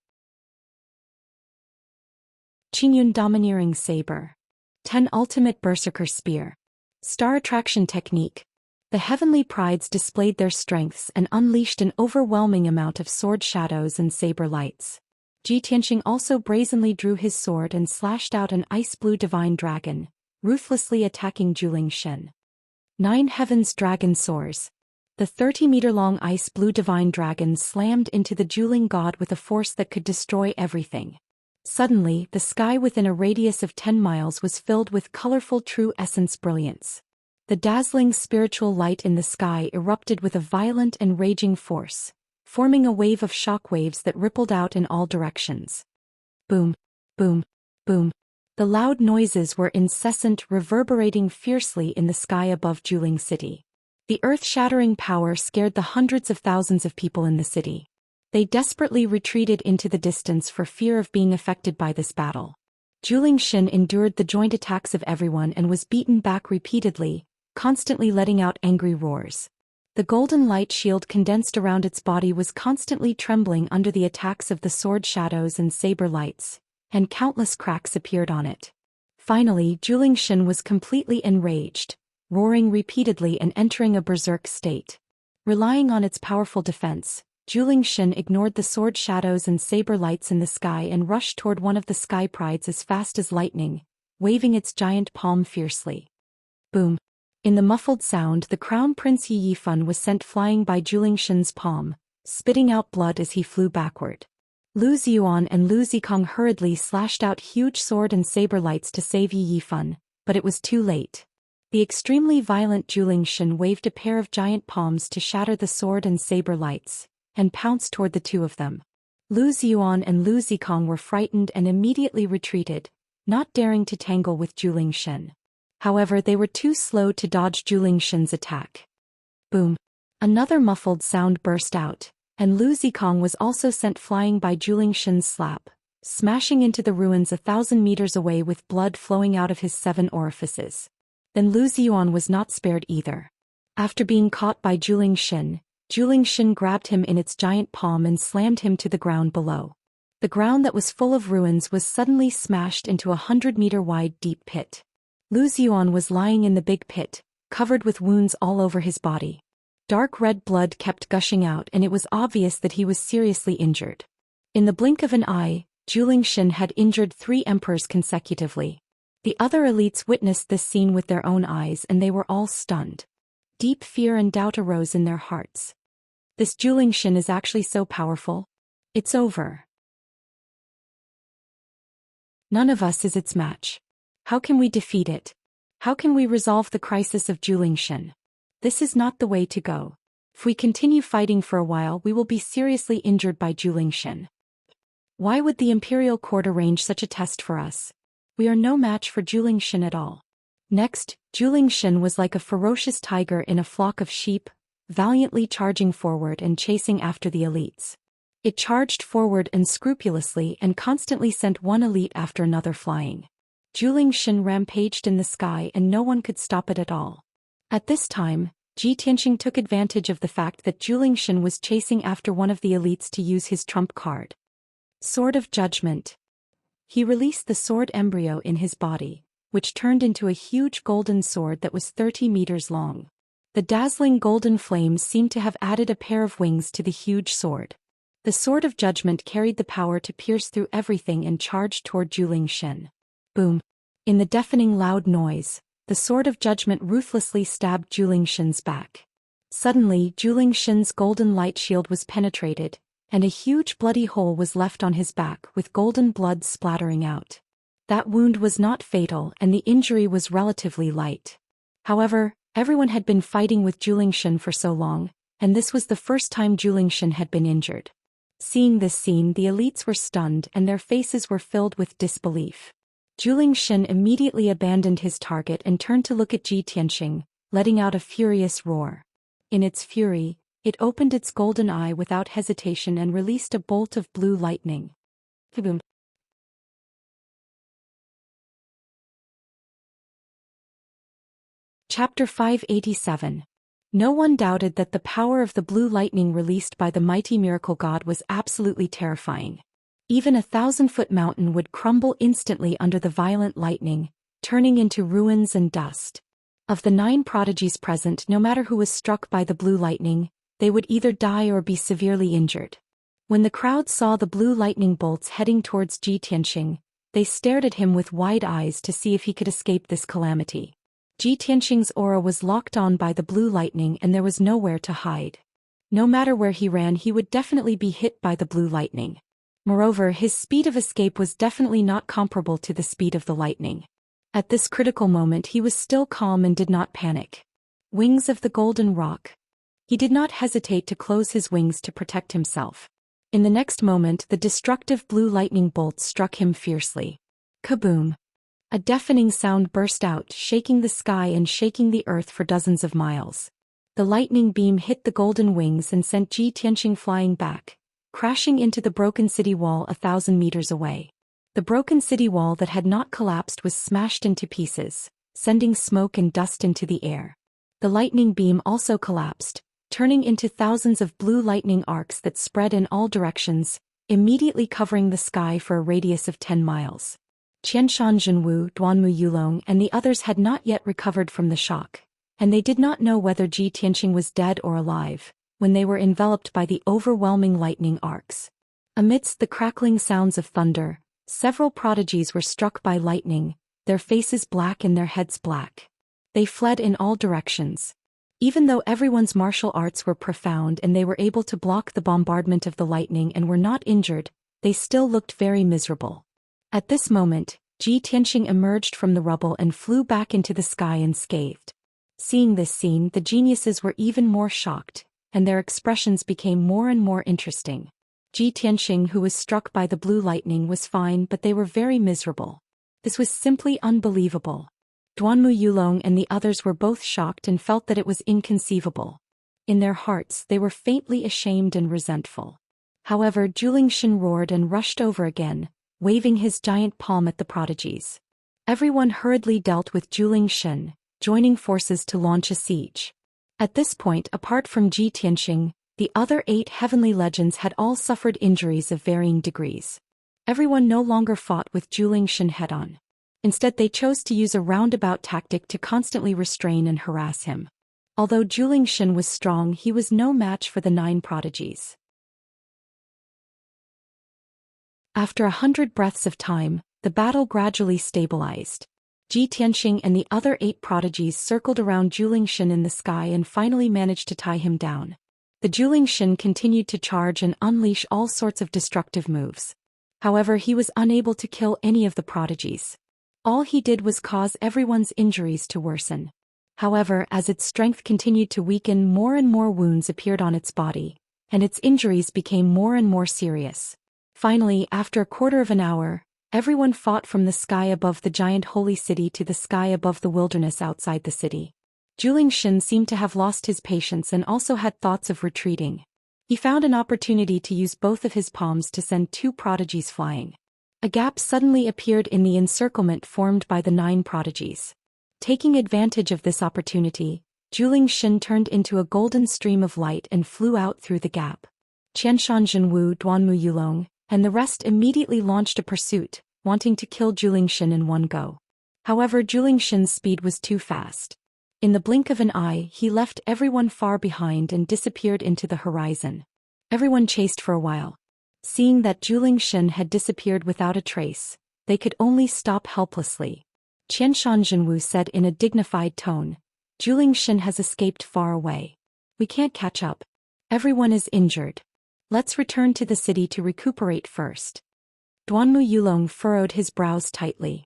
Qingyun Domineering Saber. 10 Ultimate Berserker Spear. Star Attraction Technique. The heavenly prides displayed their strengths and unleashed an overwhelming amount of sword shadows and saber lights. Ji Tianxing also brazenly drew his sword and slashed out an ice-blue divine dragon, ruthlessly attacking Zhou Xian. 9 Heaven's Dragon Soars. The 30-meter-long ice-blue divine dragon slammed into the Zhuling god with a force that could destroy everything. Suddenly, the sky within a radius of 10 miles was filled with colorful true essence brilliance. The dazzling spiritual light in the sky erupted with a violent and raging force, forming a wave of shock waves that rippled out in all directions. Boom, boom, boom. The loud noises were incessant, reverberating fiercely in the sky above Zhuling City. The earth-shattering power scared the hundreds of thousands of people in the city. They desperately retreated into the distance for fear of being affected by this battle. Zhou Xian endured the joint attacks of everyone and was beaten back repeatedly, constantly letting out angry roars. The golden light shield condensed around its body was constantly trembling under the attacks of the sword shadows and saber lights, and countless cracks appeared on it. Finally, Zhou Xian was completely enraged, roaring repeatedly and entering a berserk state. Relying on its powerful defense, Zhou Xian ignored the sword shadows and saber lights in the sky and rushed toward one of the sky prides as fast as lightning, waving its giant palm fiercely. Boom! In the muffled sound, the crown prince Yi Yifan was sent flying by Zhou Xian's palm, spitting out blood as he flew backward. Lu Ziyuan and Lu Zikong hurriedly slashed out huge sword and saber lights to save Yi Yifan, but it was too late. The extremely violent Zhou Xian waved a pair of giant palms to shatter the sword and saber lights, and pounced toward the two of them. Lu Ziyuan and Lu Zikong were frightened and immediately retreated, not daring to tangle with Zhou Xian. However, they were too slow to dodge Zhou Xian's attack. Boom! Another muffled sound burst out, and Lu Zikong was also sent flying by Zhou Xian's slap, smashing into the ruins 1,000 meters away with blood flowing out of his 7 orifices. Then Lu Ziyuan was not spared either. After being caught by Zhou Xian grabbed him in its giant palm and slammed him to the ground below. The ground that was full of ruins was suddenly smashed into a 100-meter-wide deep pit. Lu Ziyuan was lying in the big pit, covered with wounds all over his body. Dark red blood kept gushing out and it was obvious that he was seriously injured. In the blink of an eye, Zhou Xian had injured 3 emperors consecutively. The other elites witnessed this scene with their own eyes and they were all stunned. Deep fear and doubt arose in their hearts. This Zhou Xian is actually so powerful? It's over. None of us is its match. How can we defeat it? How can we resolve the crisis of Zhou Xian? This is not the way to go. If we continue fighting for a while, we will be seriously injured by Zhou Xian. Why would the imperial court arrange such a test for us? We are no match for Zhou Xian at all. Next, Zhou Xian was like a ferocious tiger in a flock of sheep, valiantly charging forward and chasing after the elites. It charged forward unscrupulously and constantly sent one elite after another flying. Zhou Xian rampaged in the sky and no one could stop it at all. At this time, Ji Tianxing took advantage of the fact that Zhou Xian was chasing after one of the elites to use his trump card. Sword of Judgment. He released the sword embryo in his body, which turned into a huge golden sword that was 30 meters long. The dazzling golden flames seemed to have added a pair of wings to the huge sword. The Sword of Judgment carried the power to pierce through everything and charged toward Zhou Xian. Boom! In the deafening loud noise, the Sword of Judgment ruthlessly stabbed Zhou Xian's back. Suddenly, Zhou Xian's golden light shield was penetrated, and a huge bloody hole was left on his back with golden blood splattering out. That wound was not fatal and the injury was relatively light. However, everyone had been fighting with Zhou Xian for so long, and this was the first time Zhou Xian had been injured. Seeing this scene, the elites were stunned and their faces were filled with disbelief. Zhou Xian immediately abandoned his target and turned to look at Ji Tianxing, letting out a furious roar. In its fury, it opened its golden eye without hesitation and released a bolt of blue lightning. Boom! Chapter 587. No one doubted that the power of the blue lightning released by the mighty miracle god was absolutely terrifying. Even a 1,000-foot mountain would crumble instantly under the violent lightning, turning into ruins and dust. Of the 9 prodigies present, no matter who was struck by the blue lightning, they would either die or be severely injured. When the crowd saw the blue lightning bolts heading towards Ji Tianxing, they stared at him with wide eyes to see if he could escape this calamity. Ji Tianxing's aura was locked on by the blue lightning and there was nowhere to hide. No matter where he ran, he would definitely be hit by the blue lightning. Moreover, his speed of escape was definitely not comparable to the speed of the lightning. At this critical moment he was still calm and did not panic. Wings of the golden rock. He did not hesitate to close his wings to protect himself. In the next moment the destructive blue lightning bolts struck him fiercely. Kaboom! A deafening sound burst out, shaking the sky and shaking the earth for dozens of miles. The lightning beam hit the golden wings and sent Ji Tianxing flying back, crashing into the broken city wall 1,000 meters away. The broken city wall that had not collapsed was smashed into pieces, sending smoke and dust into the air. The lightning beam also collapsed, turning into thousands of blue lightning arcs that spread in all directions, immediately covering the sky for a radius of 10 miles. Qianshan Zhenwu, Duanmu Yulong and the others had not yet recovered from the shock, and they did not know whether Ji Tianxing was dead or alive, when they were enveloped by the overwhelming lightning arcs. Amidst the crackling sounds of thunder, several prodigies were struck by lightning, their faces black and their heads black. They fled in all directions. Even though everyone's martial arts were profound and they were able to block the bombardment of the lightning and were not injured, they still looked very miserable. At this moment, Ji Tianxing emerged from the rubble and flew back into the sky unscathed. Seeing this scene, the geniuses were even more shocked, and their expressions became more and more interesting. Ji Tianxing, who was struck by the blue lightning, was fine, but they were very miserable. This was simply unbelievable. Duanmu Yulong and the others were both shocked and felt that it was inconceivable. In their hearts, they were faintly ashamed and resentful. However, Zhou Xian roared and rushed over again, waving his giant palm at the prodigies. Everyone hurriedly dealt with Zhou Xian, joining forces to launch a siege. At this point, apart from Ji Tianxing, the other 8 heavenly legends had all suffered injuries of varying degrees. Everyone no longer fought with Zhou Xian head-on. Instead, they chose to use a roundabout tactic to constantly restrain and harass him. Although Zhou Xian was strong, he was no match for the 9 prodigies. After 100 breaths of time, the battle gradually stabilized. Ji Tianxing and the other 8 prodigies circled around Zhou Xian in the sky and finally managed to tie him down. The Zhou Xian continued to charge and unleash all sorts of destructive moves. However, he was unable to kill any of the prodigies. All he did was cause everyone's injuries to worsen. However, as its strength continued to weaken, more and more wounds appeared on its body, and its injuries became more and more serious. Finally, after a quarter of an hour, everyone fought from the sky above the giant holy city to the sky above the wilderness outside the city. Zhou Xian seemed to have lost his patience and also had thoughts of retreating. He found an opportunity to use both of his palms to send 2 prodigies flying. A gap suddenly appeared in the encirclement formed by the 9 prodigies. Taking advantage of this opportunity, Zhou Xian turned into a golden stream of light and flew out through the gap. Qianshan Zhenwu, Duanmu Yulong, and the rest immediately launched a pursuit, wanting to kill Zhou Xian in one go. However, Zhou Xian's speed was too fast. In the blink of an eye, he left everyone far behind and disappeared into the horizon. Everyone chased for a while. Seeing that Zhou Xian had disappeared without a trace, they could only stop helplessly. Qianshan Zhenwu said in a dignified tone, "Zhou Xian has escaped far away. We can't catch up. Everyone is injured. Let's return to the city to recuperate first." Duanmu Yulong furrowed his brows tightly.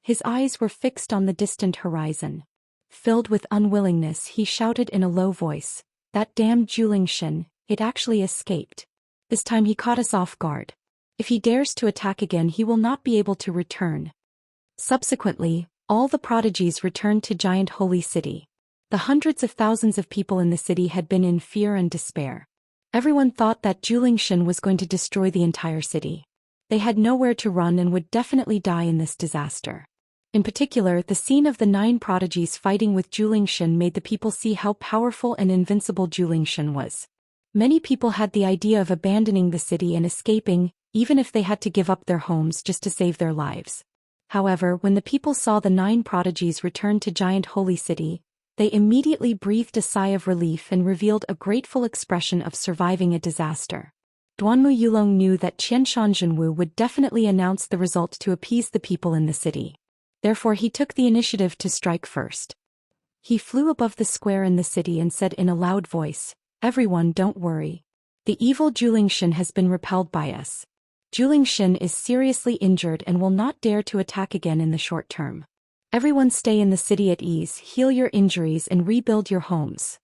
His eyes were fixed on the distant horizon. Filled with unwillingness, he shouted in a low voice, "That damned Zhou Xian, it actually escaped. This time he caught us off guard. If he dares to attack again, he will not be able to return." Subsequently, all the prodigies returned to Giant Holy City. The hundreds of thousands of people in the city had been in fear and despair. Everyone thought that Zhou Xian was going to destroy the entire city. They had nowhere to run and would definitely die in this disaster. In particular, the scene of the 9 prodigies fighting with Zhou Xian made the people see how powerful and invincible Zhou Xian was. Many people had the idea of abandoning the city and escaping, even if they had to give up their homes just to save their lives. However, when the people saw the 9 prodigies return to Giant Holy City, they immediately breathed a sigh of relief and revealed a grateful expression of surviving a disaster. Duanmu Yulong knew that Qianshan Zhenwu would definitely announce the result to appease the people in the city. Therefore he took the initiative to strike first. He flew above the square in the city and said in a loud voice, "Everyone, don't worry. The evil Zhou Xian has been repelled by us. Zhou Xian is seriously injured and will not dare to attack again in the short term. Everyone stay in the city at ease, heal your injuries and rebuild your homes.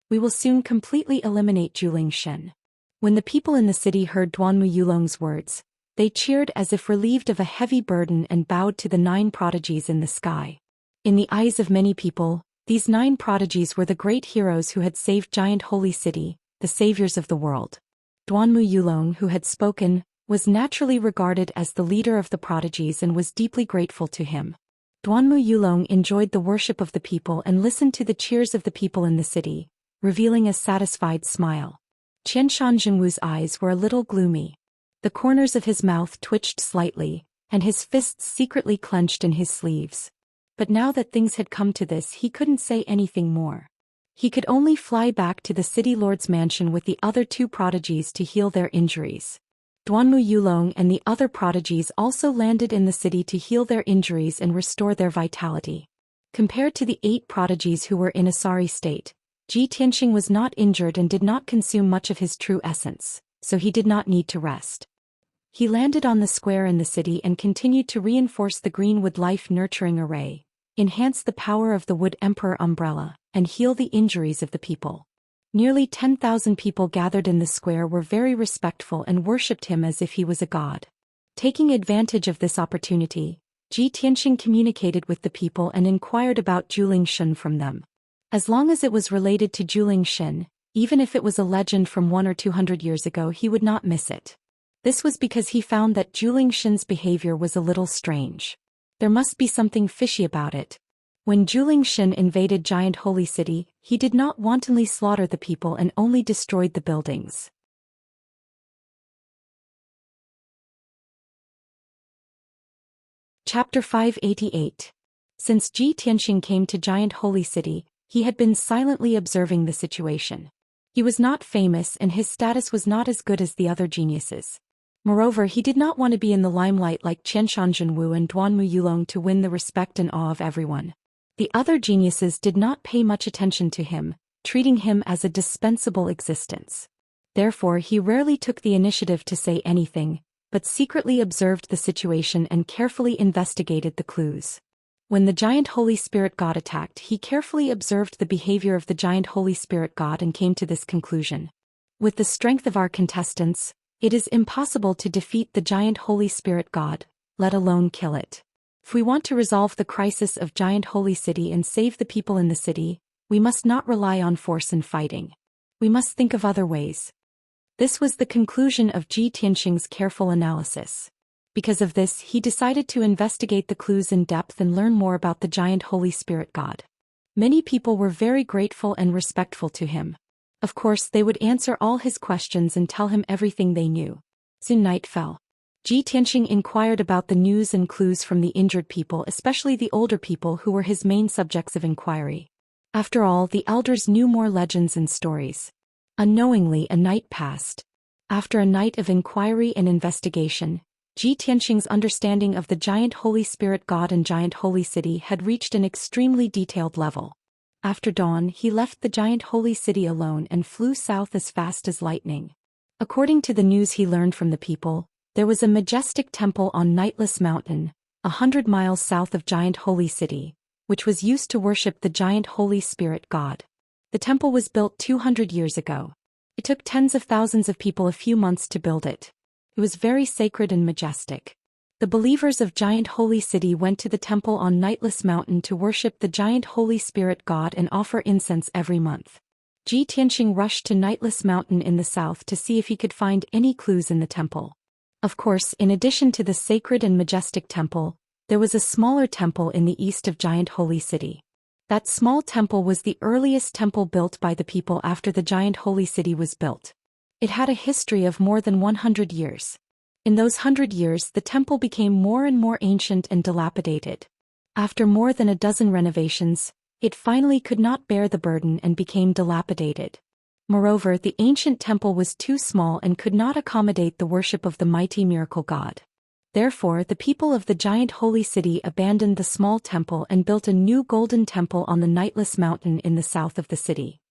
We will soon completely eliminate Zhou Xian." When the people in the city heard Duanmu Yulong's words, they cheered as if relieved of a heavy burden and bowed to the 9 prodigies in the sky. In the eyes of many people, these 9 prodigies were the great heroes who had saved Giant Holy City, the saviors of the world. Duanmu Yulong, who had spoken, was naturally regarded as the leader of the prodigies and was deeply grateful to him. Duanmu Yulong enjoyed the worship of the people and listened to the cheers of the people in the city, revealing a satisfied smile. Qianshan Zhenwu's eyes were a little gloomy. The corners of his mouth twitched slightly, and his fists secretly clenched in his sleeves. But now that things had come to this, he couldn't say anything more. He could only fly back to the city lord's mansion with the other 2 prodigies to heal their injuries. Duanmu Yulong and the other prodigies also landed in the city to heal their injuries and restore their vitality. Compared to the 8 prodigies who were in a sorry state, Ji Tianxing was not injured and did not consume much of his true essence, so he did not need to rest. He landed on the square in the city and continued to reinforce the greenwood life-nurturing array, enhance the power of the Wood Emperor umbrella, and heal the injuries of the people. Nearly 10,000 people gathered in the square were very respectful and worshipped him as if he was a god. Taking advantage of this opportunity, Ji Tianxing communicated with the people and inquired about Zhou Xian from them. As long as it was related to Zhou Xian, even if it was a legend from 100 or 200 years ago, he would not miss it. This was because he found that Zhou Xian's behavior was a little strange. There must be something fishy about it. When Zhou Xian invaded Giant Holy City, he did not wantonly slaughter the people and only destroyed the buildings. Chapter 588. Since Ji Tianxing came to Giant Holy City, he had been silently observing the situation. He was not famous and his status was not as good as the other geniuses. Moreover, he did not want to be in the limelight like Qianshan Zhenwu and Duanmu Yulong to win the respect and awe of everyone. The other geniuses did not pay much attention to him, treating him as a dispensable existence. Therefore, he rarely took the initiative to say anything, but secretly observed the situation and carefully investigated the clues. When the Giant Holy Spirit God attacked, he carefully observed the behavior of the Giant Holy Spirit God and came to this conclusion. With the strength of our contestants, it is impossible to defeat the Giant Holy Spirit God, let alone kill it. If we want to resolve the crisis of Giant Holy City and save the people in the city, we must not rely on force and fighting. We must think of other ways. This was the conclusion of Ji Tianxing's careful analysis. Because of this, he decided to investigate the clues in depth and learn more about the Giant Holy Spirit God. Many people were very grateful and respectful to him. Of course, they would answer all his questions and tell him everything they knew. Soon night fell. Ji Tianxing inquired about the news and clues from the injured people, especially the older people who were his main subjects of inquiry. After all, the elders knew more legends and stories. Unknowingly, a night passed. After a night of inquiry and investigation, Ji Tianxing's understanding of the Giant Holy Spirit God and Giant Holy City had reached an extremely detailed level. After dawn, he left the Giant Holy City alone and flew south as fast as lightning. According to the news he learned from the people, there was a majestic temple on Nightless Mountain, 100 miles south of Giant Holy City, which was used to worship the Giant Holy Spirit God. The temple was built 200 years ago. It took tens of thousands of people a few months to build it. It was very sacred and majestic. The believers of Giant Holy City went to the temple on Nightless Mountain to worship the Giant Holy Spirit God and offer incense every month. Ji Tianxing rushed to Nightless Mountain in the south to see if he could find any clues in the temple. Of course, in addition to the sacred and majestic temple, there was a smaller temple in the east of Giant Holy City. That small temple was the earliest temple built by the people after the Giant Holy City was built. It had a history of more than 100 years. In those 100 years, the temple became more and more ancient and dilapidated. After more than a dozen renovations, it finally could not bear the burden and became dilapidated. Moreover, the ancient temple was too small and could not accommodate the worship of the mighty miracle god. Therefore, the people of the giant holy city abandoned the small temple and built a new golden temple on the Nightless Mountain in the south of the city.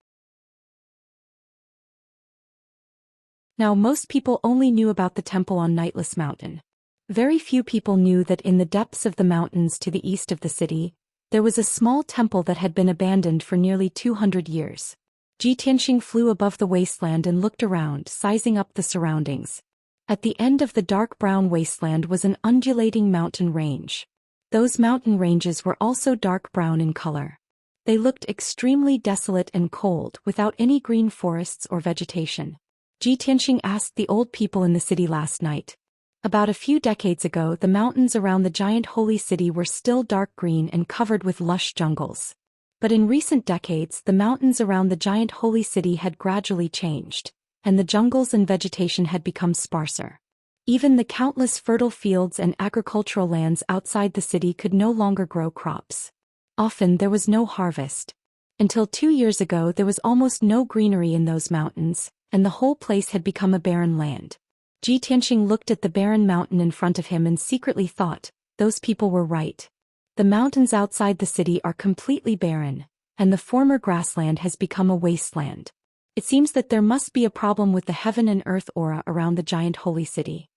Now, most people only knew about the temple on Nightless Mountain. Very few people knew that in the depths of the mountains to the east of the city, there was a small temple that had been abandoned for nearly 200 years. Ji Tianxing flew above the wasteland and looked around, sizing up the surroundings. At the end of the dark brown wasteland was an undulating mountain range. Those mountain ranges were also dark brown in color. They looked extremely desolate and cold, without any green forests or vegetation. Ji Tianxing asked the old people in the city last night. About a few decades ago, the mountains around the giant holy city were still dark green and covered with lush jungles. But in recent decades, the mountains around the giant holy city had gradually changed, and the jungles and vegetation had become sparser. Even the countless fertile fields and agricultural lands outside the city could no longer grow crops. Often there was no harvest. Until 2 years ago, there was almost no greenery in those mountains, and the whole place had become a barren land. Ji Tianxing looked at the barren mountain in front of him and secretly thought, those people were right. The mountains outside the city are completely barren, and the former grassland has become a wasteland. It seems that there must be a problem with the heaven and earth aura around the giant holy city.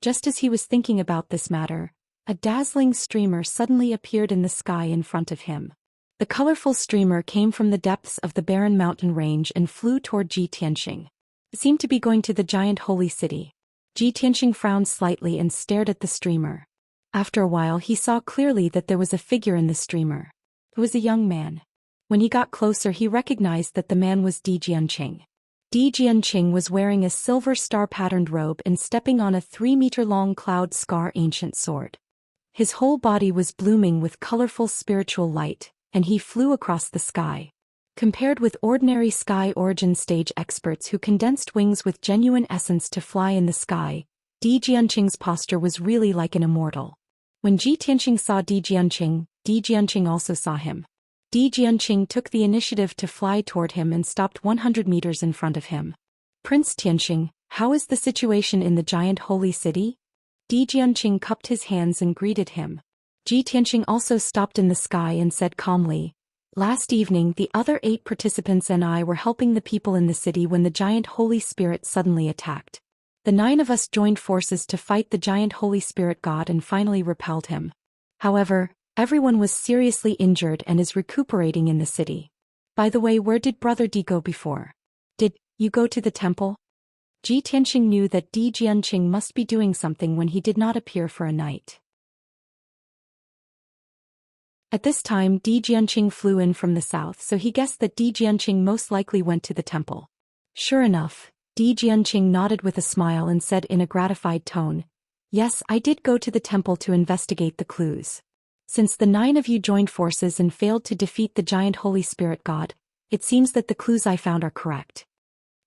Just as he was thinking about this matter, a dazzling streamer suddenly appeared in the sky in front of him. The colorful streamer came from the depths of the barren mountain range and flew toward Ji Tianxing. It seemed to be going to the giant holy city. Ji Tianxing frowned slightly and stared at the streamer. After a while, he saw clearly that there was a figure in the streamer. It was a young man. When he got closer, he recognized that the man was Di Jianqing. Di Jianqing was wearing a silver star-patterned robe and stepping on a 3-meter-long cloud scar ancient sword. His whole body was blooming with colorful spiritual light, and he flew across the sky. Compared with ordinary sky origin stage experts who condensed wings with genuine essence to fly in the sky, Di Jianqing's posture was really like an immortal. When Ji Tianxing saw Di Jianqing also saw him. Di Jianqing took the initiative to fly toward him and stopped 100 meters in front of him. Prince Tianxing, how is the situation in the giant holy city? Di Jianqing cupped his hands and greeted him. Ji Tianxing also stopped in the sky and said calmly, last evening the other 8 participants and I were helping the people in the city when the giant Holy Spirit suddenly attacked. The 9 of us joined forces to fight the giant Holy Spirit god and finally repelled him. However, everyone was seriously injured and is recuperating in the city. By the way, where did Brother Di go before? Did you go to the temple? Ji Tianxing knew that Di Jianqing must be doing something when he did not appear for a night. At this time, Di Jianqing flew in from the south, so he guessed that Di Jianqing most likely went to the temple. Sure enough, Di Jianqing nodded with a smile and said in a gratified tone, yes, I did go to the temple to investigate the clues. Since the 9 of you joined forces and failed to defeat the giant Holy Spirit god, it seems that the clues I found are correct.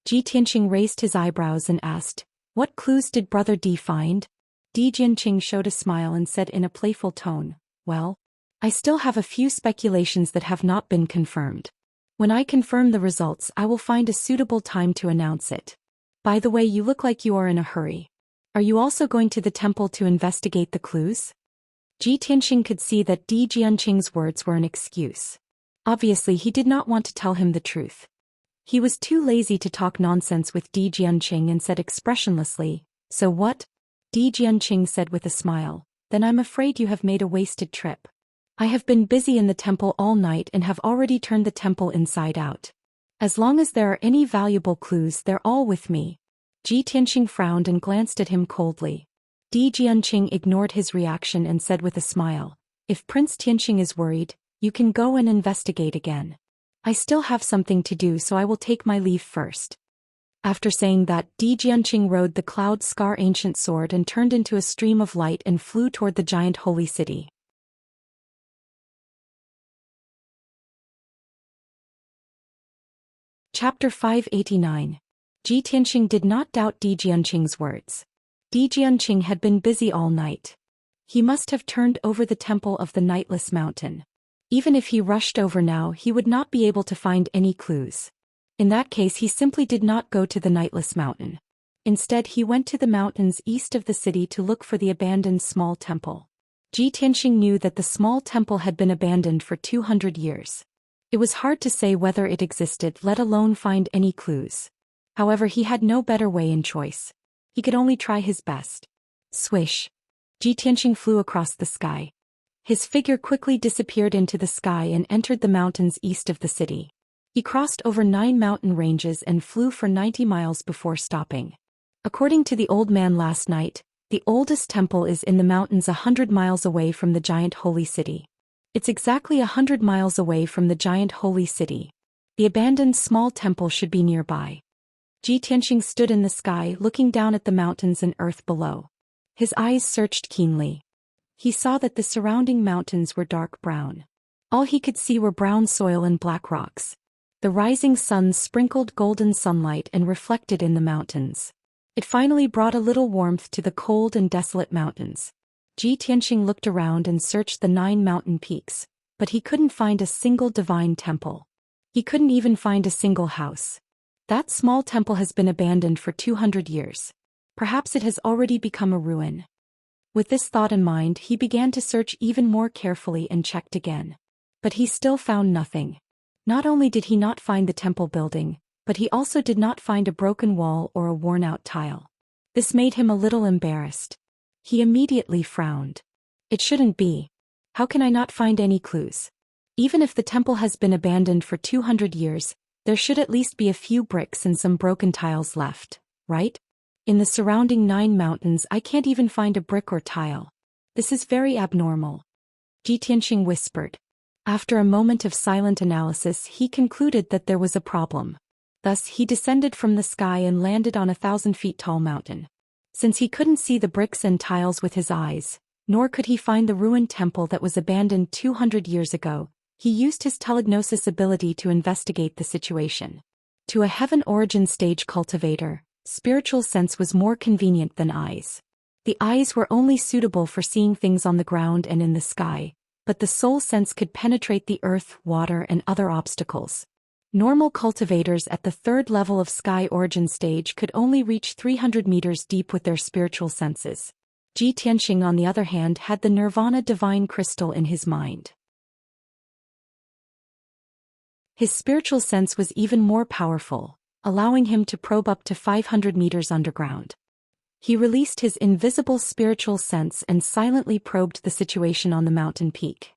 Ji Tianxing raised his eyebrows and asked, what clues did Brother Di find? Di Jianqing showed a smile and said in a playful tone, well, I still have a few speculations that have not been confirmed. When I confirm the results, I will find a suitable time to announce it. By the way, you look like you are in a hurry. Are you also going to the temple to investigate the clues? Ji Tianxing could see that Di Jianqing's words were an excuse. Obviously, he did not want to tell him the truth. He was too lazy to talk nonsense with Di Jianqing and said expressionlessly, so what? Di Jianqing said with a smile, then I'm afraid you have made a wasted trip. I have been busy in the temple all night and have already turned the temple inside out. As long as there are any valuable clues, they're all with me. Ji Tianxing frowned and glanced at him coldly. Di Jianqing ignored his reaction and said with a smile, if Prince Tianxing is worried, you can go and investigate again. I still have something to do, so I will take my leave first. After saying that, Di Jianqing rode the cloud scar ancient sword and turned into a stream of light and flew toward the giant holy city. Chapter 589. Ji Tianqing did not doubt Di Jianqing's words. Di Jianqing had been busy all night. He must have turned over the temple of the Nightless Mountain. Even if he rushed over now, he would not be able to find any clues. In that case, he simply did not go to the Nightless Mountain. Instead, he went to the mountains east of the city to look for the abandoned small temple. Ji Tianqing knew that the small temple had been abandoned for 200 years. It was hard to say whether it existed, let alone find any clues. However, he had no better way in choice. He could only try his best. Swish. Ji Tianqing flew across the sky. His figure quickly disappeared into the sky and entered the mountains east of the city. He crossed over 9 mountain ranges and flew for 90 miles before stopping. According to the old man last night, the oldest temple is in the mountains 100 miles away from the giant holy city. It's exactly 100 miles away from the giant holy city. The abandoned small temple should be nearby. Ji Tianqing stood in the sky looking down at the mountains and earth below. His eyes searched keenly. He saw that the surrounding mountains were dark brown. All he could see were brown soil and black rocks. The rising sun sprinkled golden sunlight and reflected in the mountains. It finally brought a little warmth to the cold and desolate mountains. Ji Tianqing looked around and searched the 9 mountain peaks, but he couldn't find a single divine temple. He couldn't even find a single house. That small temple has been abandoned for 200 years. Perhaps it has already become a ruin. With this thought in mind, he began to search even more carefully and checked again. But he still found nothing. Not only did he not find the temple building, but he also did not find a broken wall or a worn-out tile. This made him a little embarrassed. He immediately frowned. It shouldn't be. How can I not find any clues? Even if the temple has been abandoned for 200 years, there should at least be a few bricks and some broken tiles left, right? In the surrounding 9 mountains, I can't even find a brick or tile. This is very abnormal. Ji Tianqing whispered. After a moment of silent analysis, he concluded that there was a problem. Thus, he descended from the sky and landed on a 1,000 feet tall mountain. Since he couldn't see the bricks and tiles with his eyes, nor could he find the ruined temple that was abandoned 200 years ago, he used his telegnosis ability to investigate the situation. To a heaven origin stage cultivator, spiritual sense was more convenient than eyes. The eyes were only suitable for seeing things on the ground and in the sky, but the soul sense could penetrate the earth, water, and other obstacles. Normal cultivators at the 3rd level of sky origin stage could only reach 300 meters deep with their spiritual senses. Ji Tianqing, on the other hand, had the Nirvana divine crystal in his mind. His spiritual sense was even more powerful, allowing him to probe up to 500 meters underground. He released his invisible spiritual sense and silently probed the situation on the mountain peak.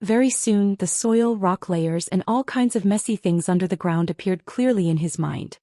Very soon, the soil, rock layers, and all kinds of messy things under the ground appeared clearly in his mind.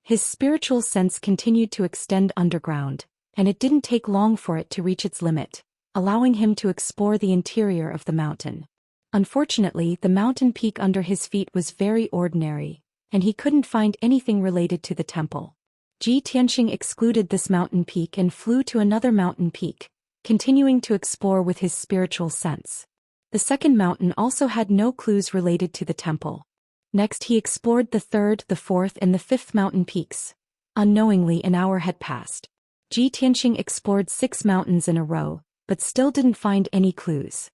His spiritual sense continued to extend underground, and it didn't take long for it to reach its limit, allowing him to explore the interior of the mountain. Unfortunately, the mountain peak under his feet was very ordinary, and he couldn't find anything related to the temple. Ji Tianqing excluded this mountain peak and flew to another mountain peak, continuing to explore with his spiritual sense. The second mountain also had no clues related to the temple. Next, he explored the 3rd, the 4th, and the 5th mountain peaks. Unknowingly, an hour had passed. Ji Tianqing explored 6 mountains in a row, but still didn't find any clues.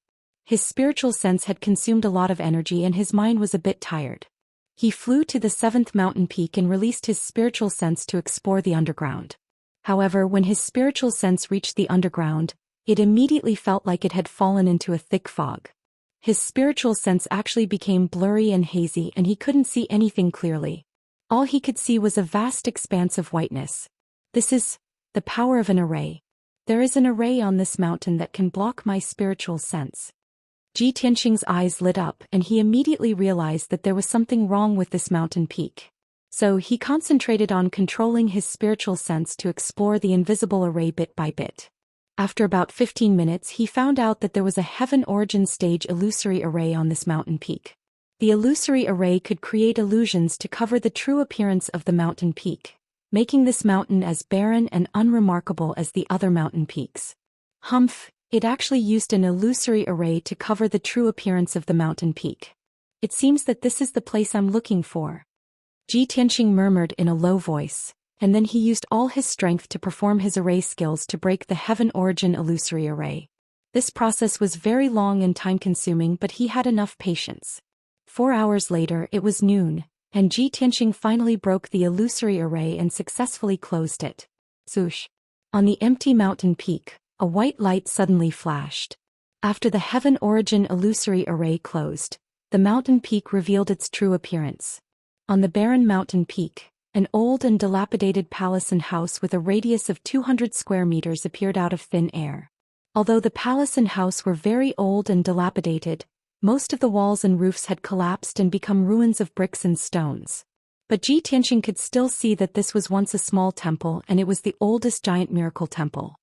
His spiritual sense had consumed a lot of energy and his mind was a bit tired. He flew to the 7th mountain peak and released his spiritual sense to explore the underground. However, when his spiritual sense reached the underground, it immediately felt like it had fallen into a thick fog. His spiritual sense actually became blurry and hazy and he couldn't see anything clearly. All he could see was a vast expanse of whiteness. This is the power of an array. There is an array on this mountain that can block my spiritual sense. Ji Tianqing's eyes lit up and he immediately realized that there was something wrong with this mountain peak. So he concentrated on controlling his spiritual sense to explore the invisible array bit by bit. After about 15 minutes, he found out that there was a heaven origin stage illusory array on this mountain peak. The illusory array could create illusions to cover the true appearance of the mountain peak, making this mountain as barren and unremarkable as the other mountain peaks. Humph, it actually used an illusory array to cover the true appearance of the mountain peak. It seems that this is the place I'm looking for. Ji Tianqing murmured in a low voice. and then he used all his strength to perform his array skills to break the heaven origin illusory array. This process was very long and time-consuming, but he had enough patience. 4 hours later it was noon, and Ji Tianxing finally broke the illusory array and successfully closed it. Zhoosh! On the empty mountain peak, a white light suddenly flashed. After the heaven origin illusory array closed, the mountain peak revealed its true appearance. On the barren mountain peak, an old and dilapidated palace and house with a radius of 200 square meters appeared out of thin air. Although the palace and house were very old and dilapidated, most of the walls and roofs had collapsed and become ruins of bricks and stones. But Ji Tianxing could still see that this was once a small temple, and it was the oldest giant miracle temple.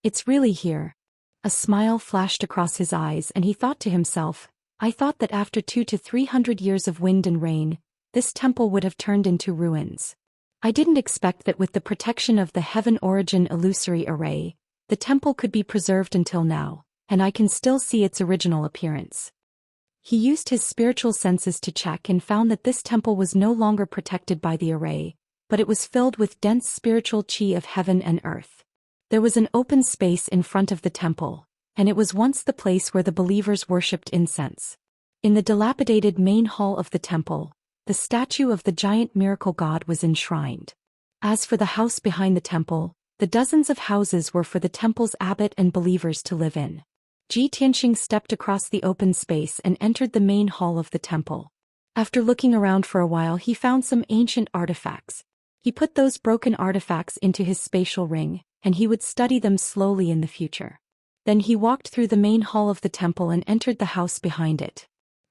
It's really here. A smile flashed across his eyes, and he thought to himself, I thought that after 200 to 300 years of wind and rain, this temple would have turned into ruins. I didn't expect that with the protection of the heaven origin illusory array, the temple could be preserved until now, and I can still see its original appearance. He used his spiritual senses to check and found that this temple was no longer protected by the array, but it was filled with dense spiritual qi of heaven and earth. There was an open space in front of the temple, and it was once the place where the believers worshipped incense. In the dilapidated main hall of the temple, the statue of the giant miracle god was enshrined. As for the house behind the temple, the dozens of houses were for the temple's abbot and believers to live in. Ji Tianxing stepped across the open space and entered the main hall of the temple. After looking around for a while, he found some ancient artifacts. He put those broken artifacts into his spatial ring, and he would study them slowly in the future. Then he walked through the main hall of the temple and entered the house behind it.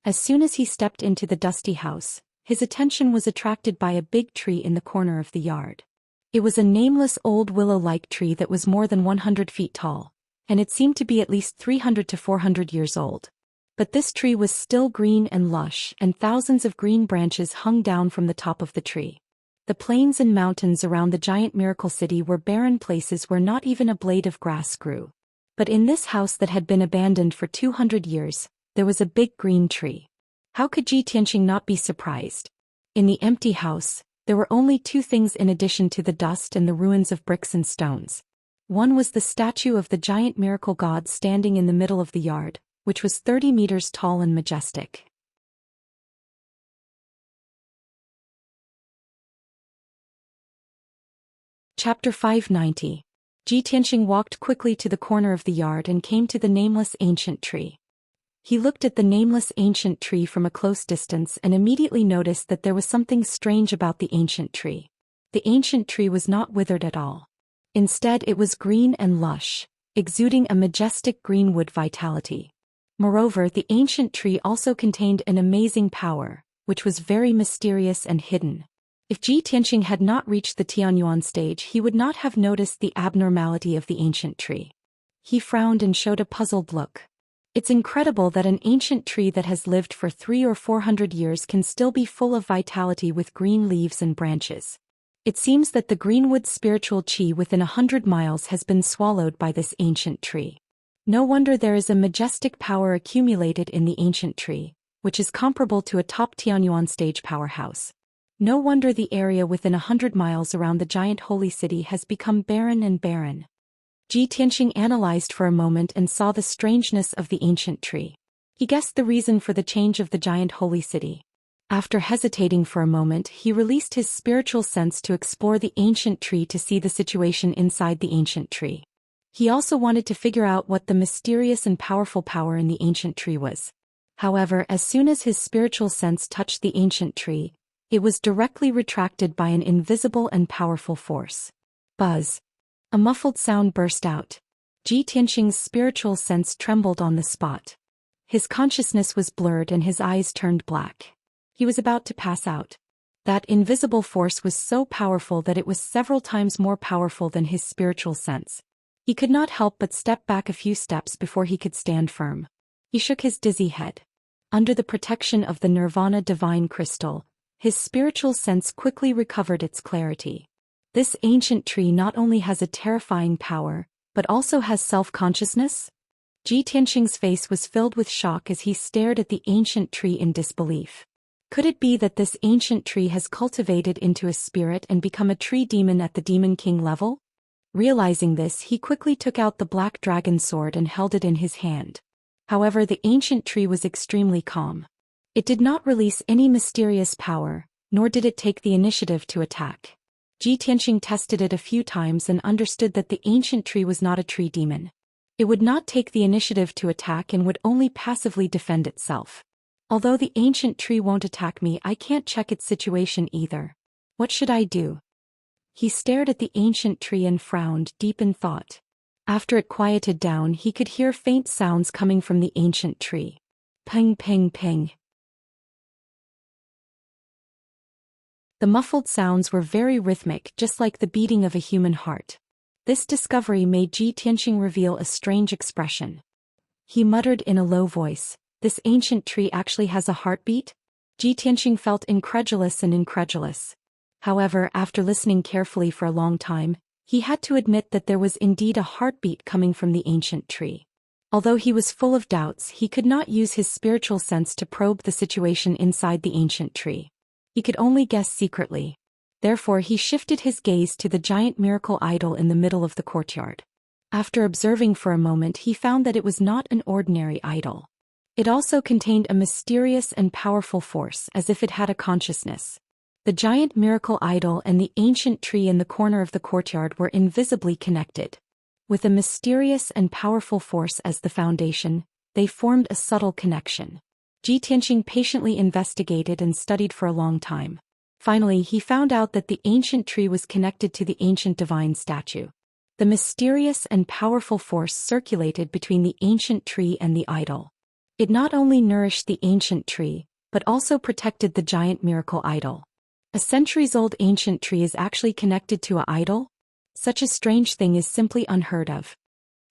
As soon as he stepped into the dusty house, his attention was attracted by a big tree in the corner of the yard. It was a nameless old willow-like tree that was more than 100 feet tall, and it seemed to be at least 300 to 400 years old. But this tree was still green and lush, and thousands of green branches hung down from the top of the tree. The plains and mountains around the giant miracle city were barren places where not even a blade of grass grew. But in this house that had been abandoned for 200 years, there was a big green tree. How could Ji Tianxing not be surprised? In the empty house, there were only 2 things in addition to the dust and the ruins of bricks and stones. One was the statue of the giant miracle god standing in the middle of the yard, which was 30 meters tall and majestic. Chapter 590. Ji Tianxing walked quickly to the corner of the yard and came to the nameless ancient tree. He looked at the nameless ancient tree from a close distance and immediately noticed that there was something strange about the ancient tree. The ancient tree was not withered at all. Instead, it was green and lush, exuding a majestic greenwood vitality. Moreover, the ancient tree also contained an amazing power, which was very mysterious and hidden. If Ji Tianxing had not reached the Tianyuan stage, he would not have noticed the abnormality of the ancient tree. He frowned and showed a puzzled look. It's incredible that an ancient tree that has lived for 300 or 400 years can still be full of vitality with green leaves and branches. It seems that the greenwood spiritual qi within 100 miles has been swallowed by this ancient tree. No wonder there is a majestic power accumulated in the ancient tree, which is comparable to a top Tianyuan stage powerhouse. No wonder the area within 100 miles around the giant holy city has become barren and barren. Ji Tianxing analyzed for a moment and saw the strangeness of the ancient tree. He guessed the reason for the change of the giant holy city. After hesitating for a moment, he released his spiritual sense to explore the ancient tree to see the situation inside the ancient tree. He also wanted to figure out what the mysterious and powerful power in the ancient tree was. However, as soon as his spiritual sense touched the ancient tree, it was directly retracted by an invisible and powerful force. Buzz! A muffled sound burst out. Ji Tianxing's spiritual sense trembled on the spot. His consciousness was blurred and his eyes turned black. He was about to pass out. That invisible force was so powerful that it was several times more powerful than his spiritual sense. He could not help but step back a few steps before he could stand firm. He shook his dizzy head. Under the protection of the Nirvana divine crystal, his spiritual sense quickly recovered its clarity. This ancient tree not only has a terrifying power, but also has self-consciousness? Ji Tianxing's face was filled with shock as he stared at the ancient tree in disbelief. Could it be that this ancient tree has cultivated into a spirit and become a tree demon at the Demon King level? Realizing this, he quickly took out the black dragon sword and held it in his hand. However, the ancient tree was extremely calm. It did not release any mysterious power, nor did it take the initiative to attack. Ji Tianxing tested it a few times and understood that the ancient tree was not a tree demon. It would not take the initiative to attack and would only passively defend itself. Although the ancient tree won't attack me, I can't check its situation either. What should I do? He stared at the ancient tree and frowned, deep in thought. After it quieted down, he could hear faint sounds coming from the ancient tree. Ping, ping, ping. The muffled sounds were very rhythmic, just like the beating of a human heart. This discovery made Ji Tianxing reveal a strange expression. He muttered in a low voice, "This ancient tree actually has a heartbeat?" Ji Tianxing felt incredulous. However, after listening carefully for a long time, he had to admit that there was indeed a heartbeat coming from the ancient tree. Although he was full of doubts, he could not use his spiritual sense to probe the situation inside the ancient tree. He could only guess secretly. Therefore, he shifted his gaze to the giant miracle idol in the middle of the courtyard. After observing for a moment, he found that it was not an ordinary idol. It also contained a mysterious and powerful force, as if it had a consciousness. The giant miracle idol and the ancient tree in the corner of the courtyard were invisibly connected. With a mysterious and powerful force as the foundation, they formed a subtle connection. Ji Tianxing patiently investigated and studied for a long time. Finally, he found out that the ancient tree was connected to the ancient divine statue. The mysterious and powerful force circulated between the ancient tree and the idol. It not only nourished the ancient tree, but also protected the giant miracle idol. A centuries-old ancient tree is actually connected to an idol? Such a strange thing is simply unheard of.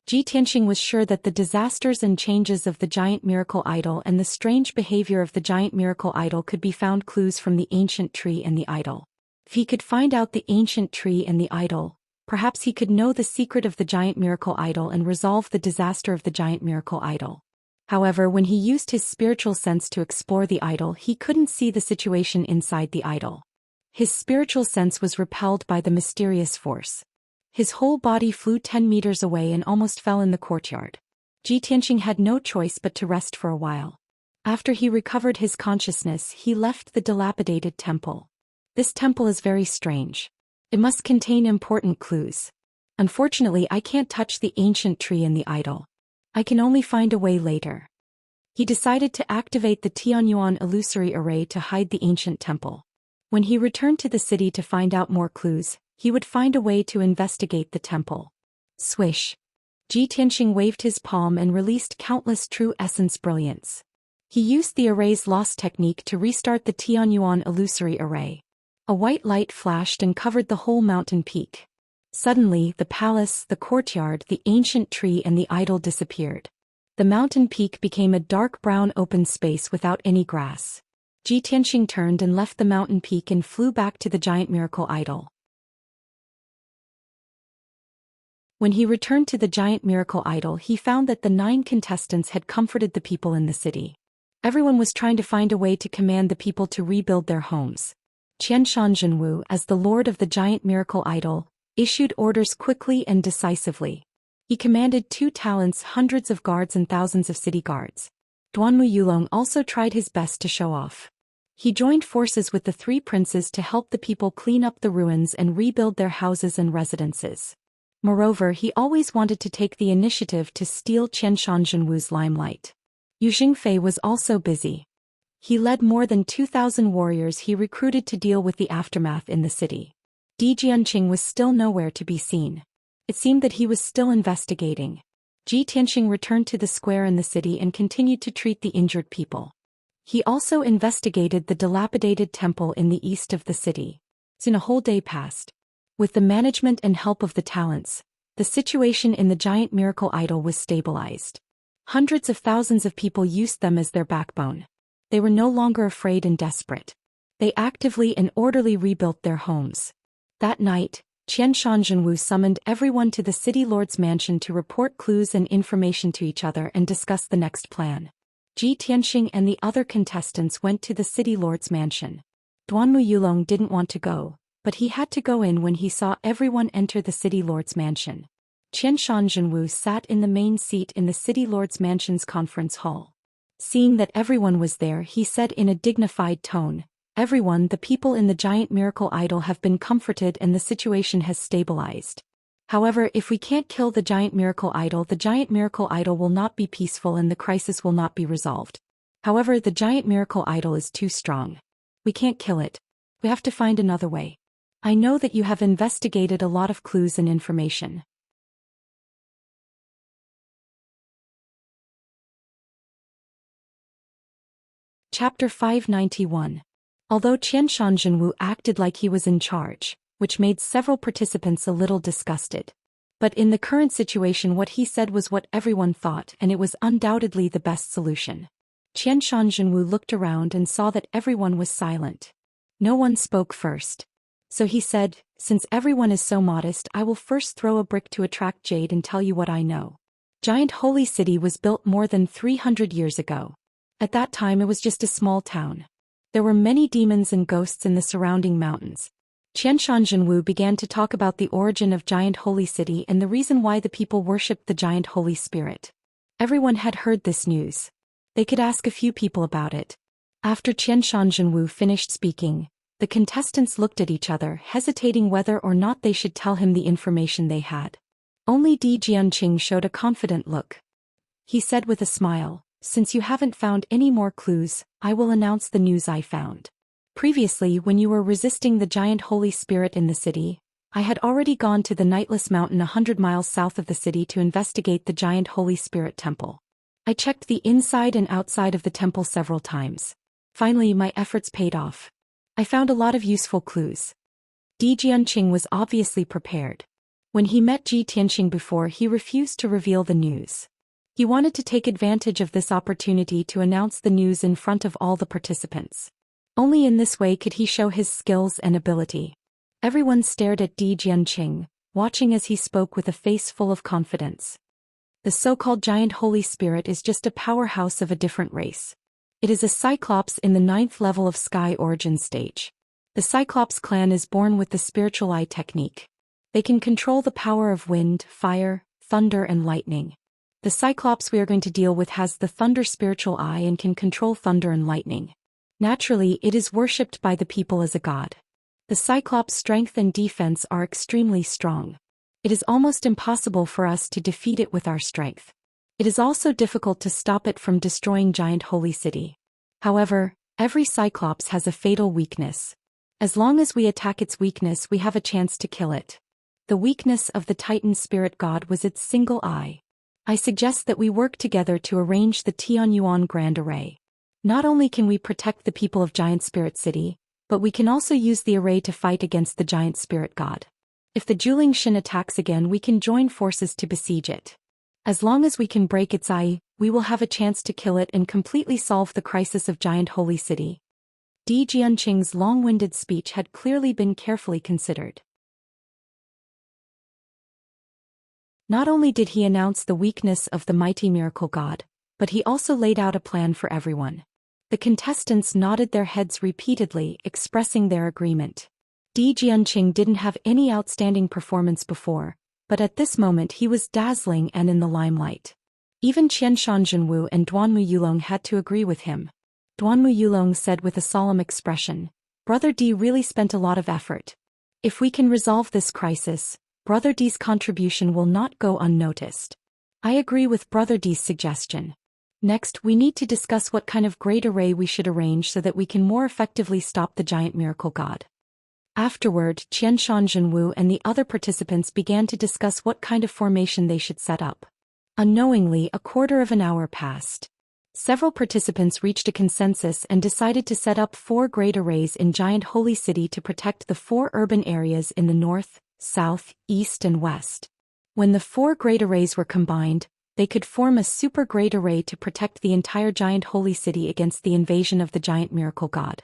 Ji Tianxing was sure that the disasters and changes of the giant miracle idol and the strange behavior of the giant miracle idol could be found clues from the ancient tree and the idol. If he could find out the ancient tree and the idol, perhaps he could know the secret of the giant miracle idol and resolve the disaster of the giant miracle idol. However, when he used his spiritual sense to explore the idol, he couldn't see the situation inside the idol. His spiritual sense was repelled by the mysterious force. His whole body flew 10 meters away and almost fell in the courtyard. Ji Tianxing had no choice but to rest for a while. After he recovered his consciousness, he left the dilapidated temple. This temple is very strange. It must contain important clues. Unfortunately, I can't touch the ancient tree and the idol. I can only find a way later. He decided to activate the Tianyuan illusory array to hide the ancient temple. When he returned to the city to find out more clues, he would find a way to investigate the temple. Swish. Ji Tianxing waved his palm and released countless true essence brilliance. He used the array's lost technique to restart the Tianyuan illusory array. A white light flashed and covered the whole mountain peak. Suddenly, the palace, the courtyard, the ancient tree and the idol disappeared. The mountain peak became a dark brown open space without any grass. Ji Tianxing turned and left the mountain peak and flew back to the giant miracle idol. When he returned to the giant miracle idol, he found that the 9 contestants had comforted the people in the city. Everyone was trying to find a way to command the people to rebuild their homes. Qianshan, as the lord of the giant miracle idol, issued orders quickly and decisively. He commanded 2 talents, hundreds of guards and thousands of city guards. Duanmu Yulong also tried his best to show off. He joined forces with the 3 princes to help the people clean up the ruins and rebuild their houses and residences. Moreover, he always wanted to take the initiative to steal Qianshan's limelight. Yu Xingfei was also busy. He led more than 2,000 warriors he recruited to deal with the aftermath in the city. Di Jianqing was still nowhere to be seen. It seemed that he was still investigating. Ji Tianxing returned to the square in the city and continued to treat the injured people. He also investigated the dilapidated temple in the east of the city. Soon a whole day passed. With the management and help of the talents, the situation in the giant miracle idol was stabilized. Hundreds of thousands of people used them as their backbone. They were no longer afraid and desperate. They actively and orderly rebuilt their homes. That night, Qianshan summoned everyone to the city lord's mansion to report clues and information to each other and discuss the next plan. Ji Tianxing and the other contestants went to the city lord's mansion. Duanmu Yulong didn't want to go, but he had to go in when he saw everyone enter the city lord's mansion. Qianshan Zhenwu sat in the main seat in the city lord's mansion's conference hall. Seeing that everyone was there, he said in a dignified tone, "Everyone, the people in the giant miracle idol have been comforted and the situation has stabilized. However, if we can't kill the giant miracle idol will not be peaceful and the crisis will not be resolved. However, the giant miracle idol is too strong. We can't kill it. We have to find another way. I know that you have investigated a lot of clues and information." Chapter 591. Although Qianshan Zhenwu acted like he was in charge, which made several participants a little disgusted. But in the current situation, what he said was what everyone thought, and it was undoubtedly the best solution. Qianshan Zhenwu looked around and saw that everyone was silent. No one spoke first. So he said, "Since everyone is so modest, I will first throw a brick to attract jade and tell you what I know. Giant Holy City was built more than 300 years ago. At that time it was just a small town. There were many demons and ghosts in the surrounding mountains." Qianshan Zhenwu began to talk about the origin of Giant Holy City and the reason why the people worshipped the Giant Holy Spirit. Everyone had heard this news. They could ask a few people about it. After Qianshan Zhenwu finished speaking, the contestants looked at each other, hesitating whether or not they should tell him the information they had. Only Di Jianqing showed a confident look. He said with a smile, "Since you haven't found any more clues, I will announce the news I found. Previously, when you were resisting the Giant Holy Spirit in the city, I had already gone to the Nightless Mountain 100 miles south of the city to investigate the Giant Holy Spirit temple. I checked the inside and outside of the temple several times. Finally, my efforts paid off. I found a lot of useful clues." Di Jianqing was obviously prepared. When he met Ji Tianxing before, he refused to reveal the news. He wanted to take advantage of this opportunity to announce the news in front of all the participants. Only in this way could he show his skills and ability. Everyone stared at Di Jianqing, watching as he spoke with a face full of confidence. "The so-called Giant Holy Spirit is just a powerhouse of a different race. It is a Cyclops in the 9th level of Sky Origin stage. The Cyclops clan is born with the spiritual eye technique. They can control the power of wind, fire, thunder and lightning. The Cyclops we are going to deal with has the Thunder spiritual eye and can control thunder and lightning. Naturally, it is worshipped by the people as a god. The Cyclops' strength and defense are extremely strong. It is almost impossible for us to defeat it with our strength. It is also difficult to stop it from destroying Giant Holy City. However, every Cyclops has a fatal weakness. As long as we attack its weakness, we have a chance to kill it. The weakness of the Titan spirit god was its single eye. I suggest that we work together to arrange the Tianyuan Grand Array. Not only can we protect the people of Giant Spirit City, but we can also use the array to fight against the Giant Spirit God. If the Zhou Xian attacks again, we can join forces to besiege it. As long as we can break its eye, we will have a chance to kill it and completely solve the crisis of Giant Holy City." Di Jianqing's long-winded speech had clearly been carefully considered. Not only did he announce the weakness of the mighty miracle god, but he also laid out a plan for everyone. The contestants nodded their heads repeatedly, expressing their agreement. Di Jianqing didn't have any outstanding performance before, but at this moment he was dazzling and in the limelight. Even Qianshan Zhenwu and Duanmu Yulong had to agree with him. Duanmu Yulong said with a solemn expression, "Brother Di really spent a lot of effort. If we can resolve this crisis, Brother D's contribution will not go unnoticed. I agree with Brother D's suggestion. Next, we need to discuss what kind of great array we should arrange so that we can more effectively stop the giant miracle god." Afterward, Qianshan Zhenwu and the other participants began to discuss what kind of formation they should set up. Unknowingly, a quarter of an hour passed. Several participants reached a consensus and decided to set up 4 great arrays in Giant Holy City to protect the 4 urban areas in the north, south, east and west. When the 4 great arrays were combined, they could form a super great array to protect the entire Giant Holy City against the invasion of the giant miracle god.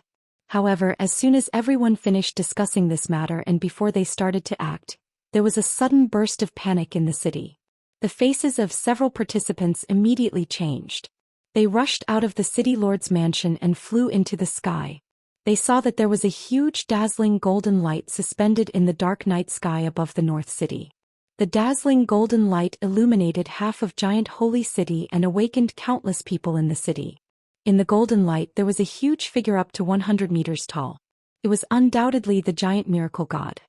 However, as soon as everyone finished discussing this matter and before they started to act, there was a sudden burst of panic in the city. The faces of several participants immediately changed. They rushed out of the city lord's mansion and flew into the sky. They saw that there was a huge dazzling golden light suspended in the dark night sky above the North City. The dazzling golden light illuminated half of giant holy city and awakened countless people in the city. In the golden light there was a huge figure up to 100 meters tall. It was undoubtedly the giant miracle god.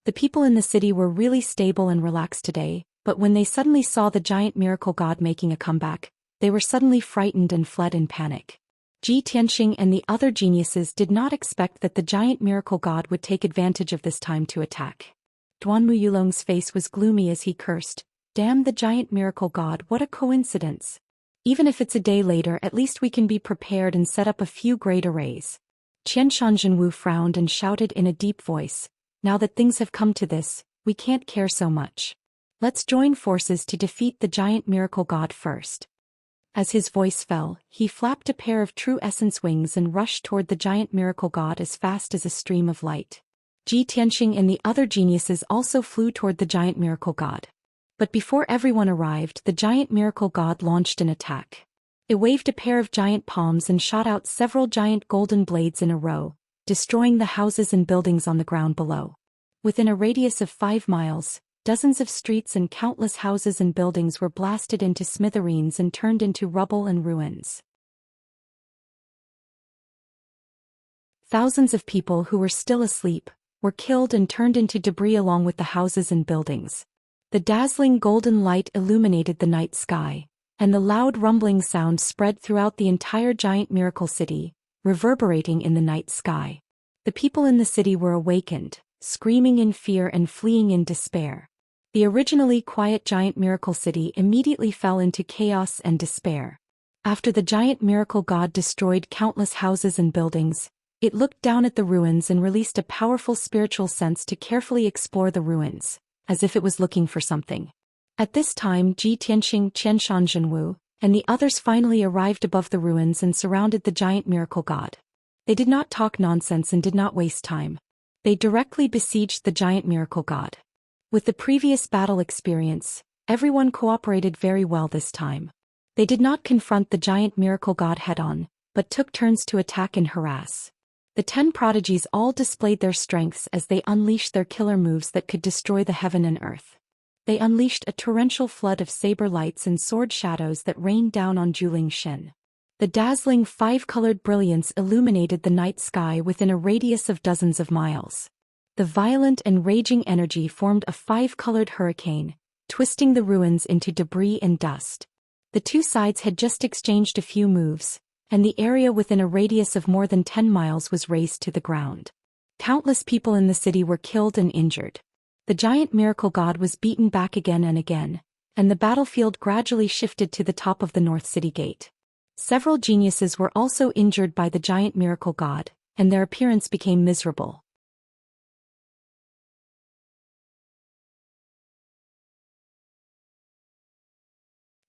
The people in the city were really stable and relaxed today, but when they suddenly saw the giant miracle god making a comeback, they were suddenly frightened and fled in panic. Ji Tianxing and the other geniuses did not expect that the giant miracle god would take advantage of this time to attack. Duanmu Yulong's face was gloomy as he cursed, "Damn the giant miracle god, what a coincidence. Even if it's a day later, at least we can be prepared and set up a few great arrays." Qian Shanzhenwu frowned and shouted in a deep voice, "Now that things have come to this, we can't care so much. Let's join forces to defeat the giant miracle god first." As his voice fell, he flapped a pair of true essence wings and rushed toward the giant miracle god as fast as a stream of light. Ji Tianxing and the other geniuses also flew toward the giant miracle god. But before everyone arrived, the giant miracle god launched an attack. It waved a pair of giant palms and shot out several giant golden blades in a row, destroying the houses and buildings on the ground below. Within a radius of 5 miles, dozens of streets and countless houses and buildings were blasted into smithereens and turned into rubble and ruins. Thousands of people who were still asleep were killed and turned into debris along with the houses and buildings. The dazzling golden light illuminated the night sky, and the loud rumbling sound spread throughout the entire giant miracle city, reverberating in the night sky. The people in the city were awakened, screaming in fear and fleeing in despair. The originally quiet giant miracle city immediately fell into chaos and despair. After the giant miracle god destroyed countless houses and buildings, it looked down at the ruins and released a powerful spiritual sense to carefully explore the ruins, as if it was looking for something. At this time, Ji Tianxing, Qian Shanzhenwu, and the others finally arrived above the ruins and surrounded the giant miracle god. They did not talk nonsense and did not waste time. They directly besieged the giant miracle god. With the previous battle experience, everyone cooperated very well this time. They did not confront the giant miracle god head-on, but took turns to attack and harass. The 10 prodigies all displayed their strengths as they unleashed their killer moves that could destroy the heaven and earth. They unleashed a torrential flood of saber lights and sword shadows that rained down on Zhou Xian. The dazzling 5-colored brilliance illuminated the night sky within a radius of dozens of miles. The violent and raging energy formed a 5-colored hurricane, twisting the ruins into debris and dust. The two sides had just exchanged a few moves, and the area within a radius of more than 10 miles was razed to the ground. Countless people in the city were killed and injured. The giant miracle god was beaten back again and again, and the battlefield gradually shifted to the top of the North City Gate. Several geniuses were also injured by the giant miracle god, and their appearance became miserable.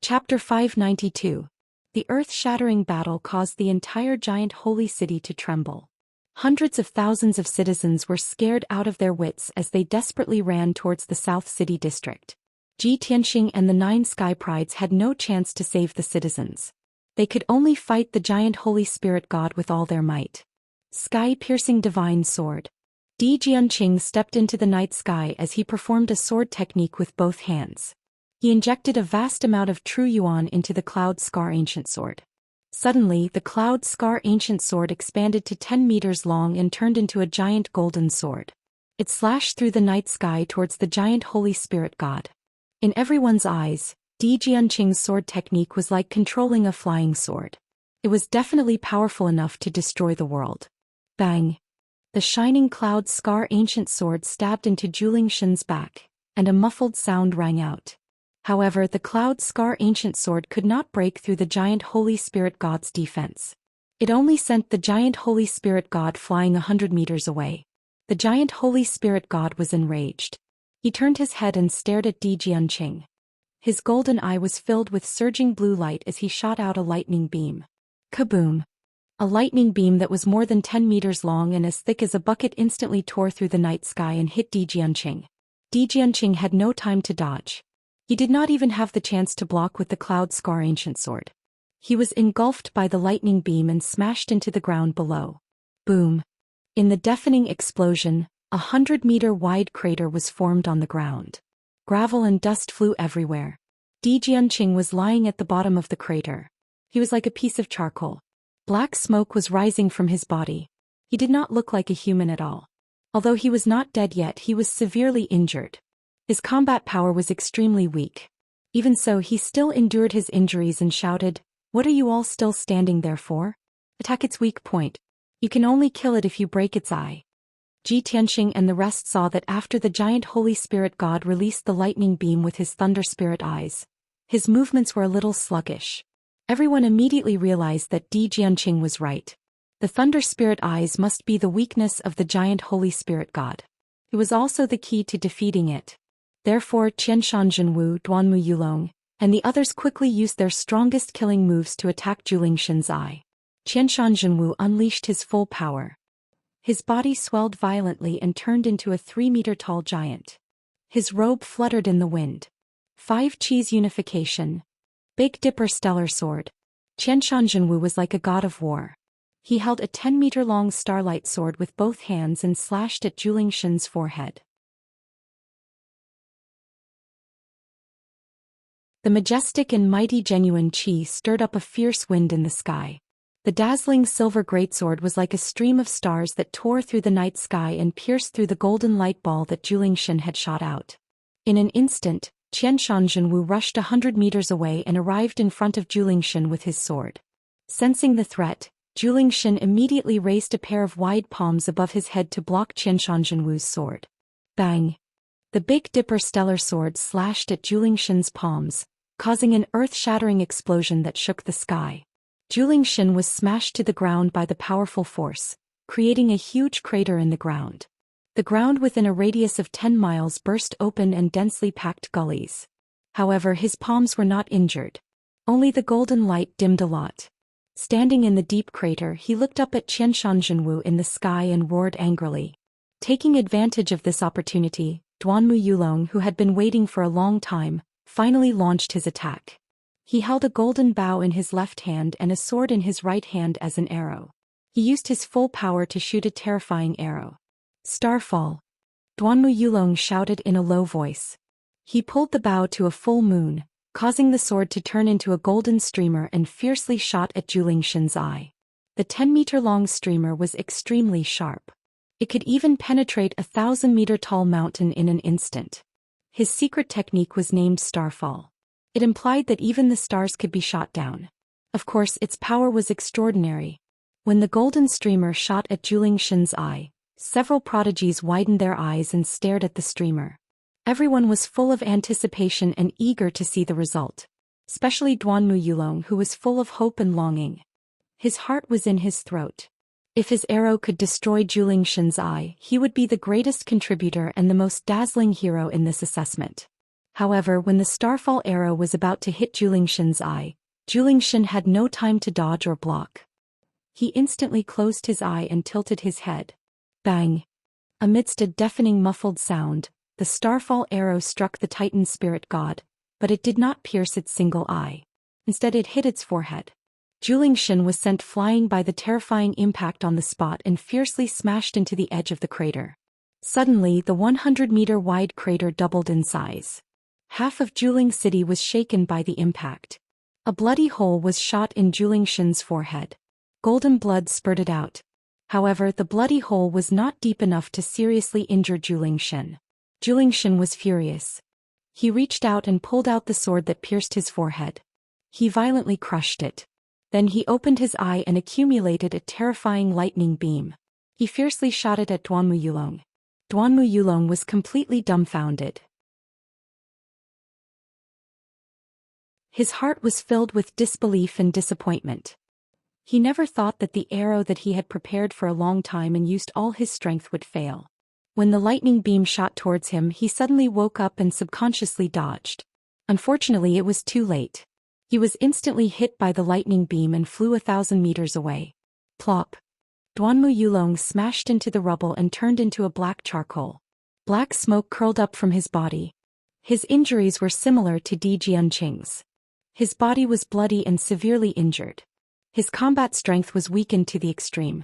Chapter 592. The earth-shattering battle caused the entire giant holy city to tremble. Hundreds of thousands of citizens were scared out of their wits as they desperately ran towards the South City district. Ji Tianxing and the 9 Sky Prides had no chance to save the citizens. They could only fight the giant holy spirit god with all their might. Sky-piercing divine sword. Di Jianqing stepped into the night sky as he performed a sword technique with both hands. He injected a vast amount of true yuan into the Cloud Scar Ancient Sword. Suddenly, the Cloud Scar Ancient Sword expanded to 10 meters long and turned into a giant golden sword. It slashed through the night sky towards the giant Holy Spirit God. In everyone's eyes, Di Jianqing's sword technique was like controlling a flying sword. It was definitely powerful enough to destroy the world. Bang! The shining Cloud Scar Ancient Sword stabbed into Zhou Xian's back, and a muffled sound rang out. However, the Cloud Scar Ancient Sword could not break through the giant Holy Spirit God's defense. It only sent the giant Holy Spirit God flying 100 meters away. The giant Holy Spirit God was enraged. He turned his head and stared at Di Jianqing. His golden eye was filled with surging blue light as he shot out a lightning beam. Kaboom! A lightning beam that was more than 10 meters long and as thick as a bucket instantly tore through the night sky and hit Di Jianqing. Di Jianqing had no time to dodge. He did not even have the chance to block with the Cloud Scar Ancient Sword. He was engulfed by the lightning beam and smashed into the ground below. Boom! In the deafening explosion, 100-meter-wide crater was formed on the ground. Gravel and dust flew everywhere. Di Jianqing was lying at the bottom of the crater. He was like a piece of charcoal. Black smoke was rising from his body. He did not look like a human at all. Although he was not dead yet, he was severely injured. His combat power was extremely weak. Even so, he still endured his injuries and shouted, "What are you all still standing there for? Attack its weak point. You can only kill it if you break its eye." Ji Tianxing and the rest saw that after the giant Holy Spirit God released the lightning beam with his thunder spirit eyes, his movements were a little sluggish. Everyone immediately realized that Di Jianqing was right. The thunder spirit eyes must be the weakness of the giant Holy Spirit God. It was also the key to defeating it. Therefore Qianshan Zhenwu, Duanmu Yulong, and the others quickly used their strongest killing moves to attack Julingshan's eye. Qianshan Zhenwu unleashed his full power. His body swelled violently and turned into a 3-meter-tall giant. His robe fluttered in the wind. 5 Qis unification. Big Dipper stellar sword. Qianshan Zhenwu was like a god of war. He held a 10-meter-long starlight sword with both hands and slashed at Julingshan's forehead. The majestic and mighty genuine qi stirred up a fierce wind in the sky. The dazzling silver greatsword was like a stream of stars that tore through the night sky and pierced through the golden light ball that Julingshan had shot out. In an instant, Qianshan Zhenwu rushed 100 meters away and arrived in front of Julingshan with his sword. Sensing the threat, Julingshan immediately raised a pair of wide palms above his head to block Qianshan Zhenwu's sword. Bang! The Big Dipper stellar sword slashed at Julingshan's palms, causing an earth-shattering explosion that shook the sky. Julingshan was smashed to the ground by the powerful force, creating a huge crater in the ground. The ground within a radius of 10 miles burst open and densely packed gullies. However, his palms were not injured. Only the golden light dimmed a lot. Standing in the deep crater, he looked up at Qianshan Zhenwu in the sky and roared angrily. Taking advantage of this opportunity, Duanmu Yulong, who had been waiting for a long time, finally launched his attack. He held a golden bow in his left hand and a sword in his right hand as an arrow. He used his full power to shoot a terrifying arrow. Starfall! Duanmu Yulong shouted in a low voice. He pulled the bow to a full moon, causing the sword to turn into a golden streamer and fiercely shot at Julingshan's eye. The 10-meter-long streamer was extremely sharp. It could even penetrate a 1,000-meter-tall mountain in an instant. His secret technique was named Starfall. It implied that even the stars could be shot down. Of course, its power was extraordinary. When the golden streamer shot at Julingshan's eye, several prodigies widened their eyes and stared at the streamer. Everyone was full of anticipation and eager to see the result. Especially Duanmu Yulong, who was full of hope and longing. His heart was in his throat. If his arrow could destroy Julingshan's eye, he would be the greatest contributor and the most dazzling hero in this assessment. However, when the Starfall arrow was about to hit Julingshan's eye, Julingshan had no time to dodge or block. He instantly closed his eye and tilted his head. Bang! Amidst a deafening muffled sound, the Starfall arrow struck the Titan spirit god, but it did not pierce its single eye. Instead, it hit its forehead. Julingshan was sent flying by the terrifying impact on the spot and fiercely smashed into the edge of the crater. Suddenly, the 100-meter-wide crater doubled in size. Half of Juling City was shaken by the impact. A bloody hole was shot in Julingshan's forehead. Golden blood spurted out. However, the bloody hole was not deep enough to seriously injure Julingshan. Julingshan was furious. He reached out and pulled out the sword that pierced his forehead. He violently crushed it. Then he opened his eye and accumulated a terrifying lightning beam. He fiercely shot it at Duanmu Yulong. Duanmu Yulong was completely dumbfounded. His heart was filled with disbelief and disappointment. He never thought that the arrow that he had prepared for a long time and used all his strength would fail. When the lightning beam shot towards him, he suddenly woke up and subconsciously dodged. Unfortunately, it was too late. He was instantly hit by the lightning beam and flew 1,000 meters away. Plop! Duanmu Yulong smashed into the rubble and turned into a black charcoal. Black smoke curled up from his body. His injuries were similar to Di Jianqing's. His body was bloody and severely injured. His combat strength was weakened to the extreme.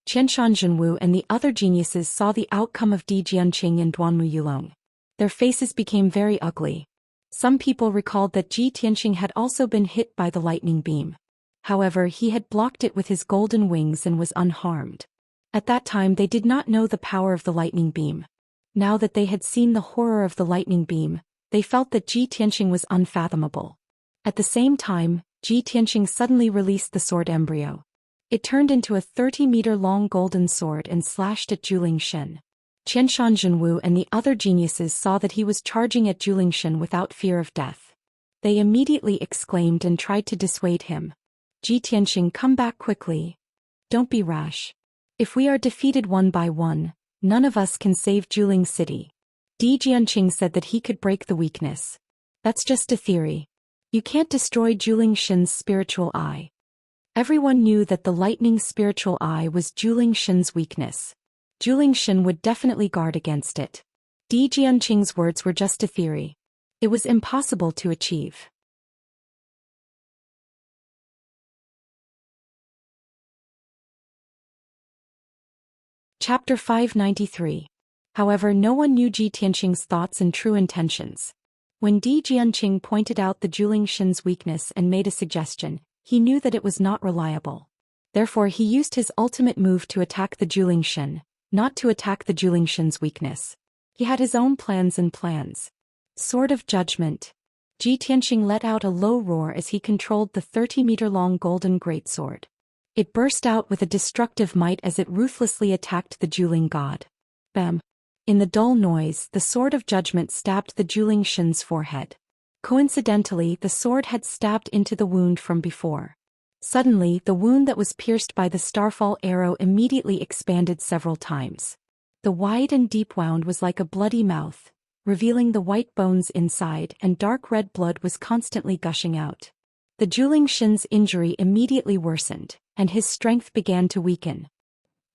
Qianshan Zhenwu and the other geniuses saw the outcome of Di Jianqing and Duanmu Yulong. Their faces became very ugly. Some people recalled that Ji Tianqing had also been hit by the lightning beam. However, he had blocked it with his golden wings and was unharmed. At that time they did not know the power of the lightning beam. Now that they had seen the horror of the lightning beam, they felt that Ji Tianqing was unfathomable. At the same time, Ji Tianqing suddenly released the sword embryo. It turned into a 30-meter-long golden sword and slashed at Zhou Xian. Qianshan Zhenwu and the other geniuses saw that he was charging at Zhou Xian without fear of death. They immediately exclaimed and tried to dissuade him. Ji Tianqing, come back quickly. Don't be rash. If we are defeated one by one, none of us can save Zhuling City. Di Jianqing said that he could break the weakness. That's just a theory. You can't destroy Zhuling Xian's spiritual eye. Everyone knew that the lightning spiritual eye was Zhuling Xian's weakness. Zhuling Xian would definitely guard against it. Di Jianqing's words were just a theory. It was impossible to achieve. Chapter 593. However, no one knew Ji Tianqing's thoughts and true intentions. When Di Jianqing pointed out the Zhuling Xian's weakness and made a suggestion, he knew that it was not reliable. Therefore he used his ultimate move to attack the Zhuling Xian, not to attack the Zhuling Xian's weakness. He had his own plans. Sword of Judgment. Ji Tianqing let out a low roar as he controlled the 30-meter-long golden greatsword. It burst out with a destructive might as it ruthlessly attacked the Zhuling god. Bam! In the dull noise, the Sword of Judgment stabbed the Zhuling Xian's forehead. Coincidentally, the sword had stabbed into the wound from before. Suddenly, the wound that was pierced by the starfall arrow immediately expanded several times. The wide and deep wound was like a bloody mouth, revealing the white bones inside, and dark red blood was constantly gushing out. The Zhuling Xian's injury immediately worsened, and his strength began to weaken.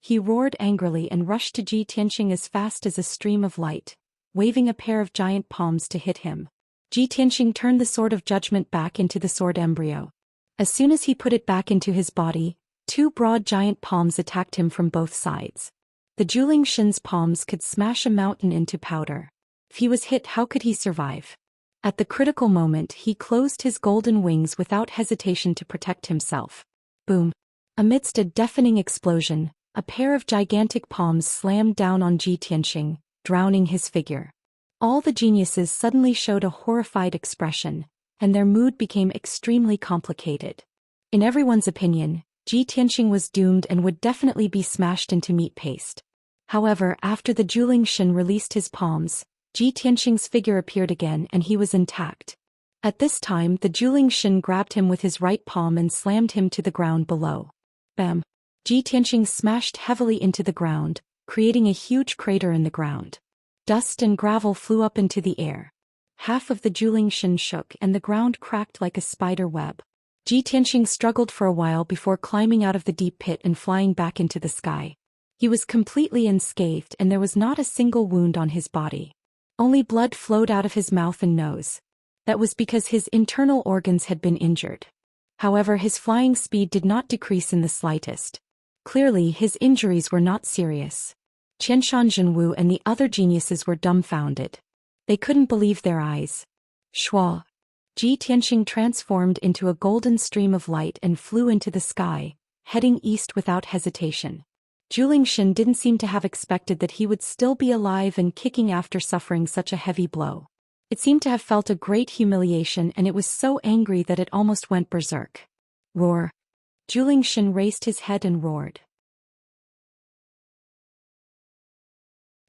He roared angrily and rushed to Ji Tianqing as fast as a stream of light, waving a pair of giant palms to hit him. Ji Tianqing turned the Sword of Judgment back into the sword embryo. As soon as he put it back into his body, two broad giant palms attacked him from both sides. The Zhuling Xian's palms could smash a mountain into powder. If he was hit, how could he survive? At the critical moment, he closed his golden wings without hesitation to protect himself. Boom! Amidst a deafening explosion, a pair of gigantic palms slammed down on Ji Tianqing, drowning his figure. All the geniuses suddenly showed a horrified expression, and their mood became extremely complicated. In everyone's opinion, Ji Tianqing was doomed and would definitely be smashed into meat paste. However, after the Zhuling Xian released his palms, Ji Tianqing's figure appeared again and he was intact. At this time, the Zhuling Xian grabbed him with his right palm and slammed him to the ground below. Bam! Ji Tianqing smashed heavily into the ground, creating a huge crater in the ground. Dust and gravel flew up into the air. Half of the Zhuling Xian shook and the ground cracked like a spider web. Ji Tianqing struggled for a while before climbing out of the deep pit and flying back into the sky. He was completely unscathed and there was not a single wound on his body. Only blood flowed out of his mouth and nose. That was because his internal organs had been injured. However, his flying speed did not decrease in the slightest. Clearly, his injuries were not serious. Qianshan Zhenwu and the other geniuses were dumbfounded. They couldn't believe their eyes. Shwa! Ji Tianqing transformed into a golden stream of light and flew into the sky, heading east without hesitation. Zhuling Xian didn't seem to have expected that he would still be alive and kicking after suffering such a heavy blow. It seemed to have felt a great humiliation and it was so angry that it almost went berserk. Roar! Zhuling Xian raised his head and roared.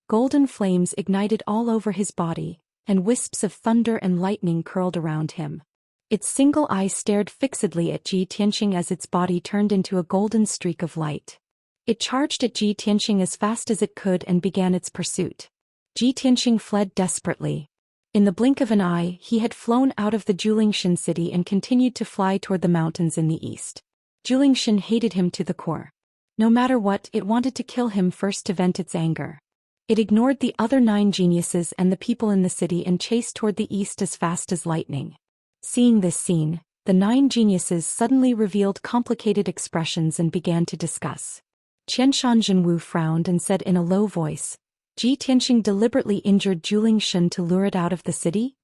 Golden flames ignited all over his body, and wisps of thunder and lightning curled around him. Its single eye stared fixedly at Ji Tianqing as its body turned into a golden streak of light. It charged at Ji Tianqing as fast as it could and began its pursuit. Ji Tianqing fled desperately. In the blink of an eye, he had flown out of the Zhuling Xian city and continued to fly toward the mountains in the east. Zhuling Xian hated him to the core. No matter what, it wanted to kill him first to vent its anger. It ignored the other 9 geniuses and the people in the city and chased toward the east as fast as lightning. Seeing this scene, the 9 geniuses suddenly revealed complicated expressions and began to discuss. Qianshan Zhenwu frowned and said in a low voice, "Ji Tianxing deliberately injured Zhou Xian to lure it out of the city?"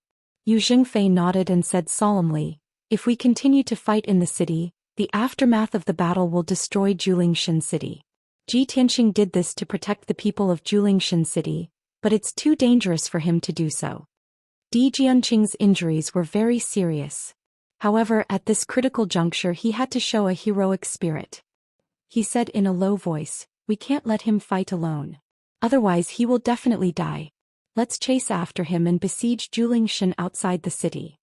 Yu Jingfei nodded and said solemnly, "If we continue to fight in the city, the aftermath of the battle will destroy Julingshan City. Ji Tianxing did this to protect the people of Julingshan City, but it's too dangerous for him to do so." Di Jianqing's injuries were very serious. However, at this critical juncture he had to show a heroic spirit. He said in a low voice, "We can't let him fight alone. Otherwise he will definitely die. Let's chase after him and besiege Julingshan outside the city."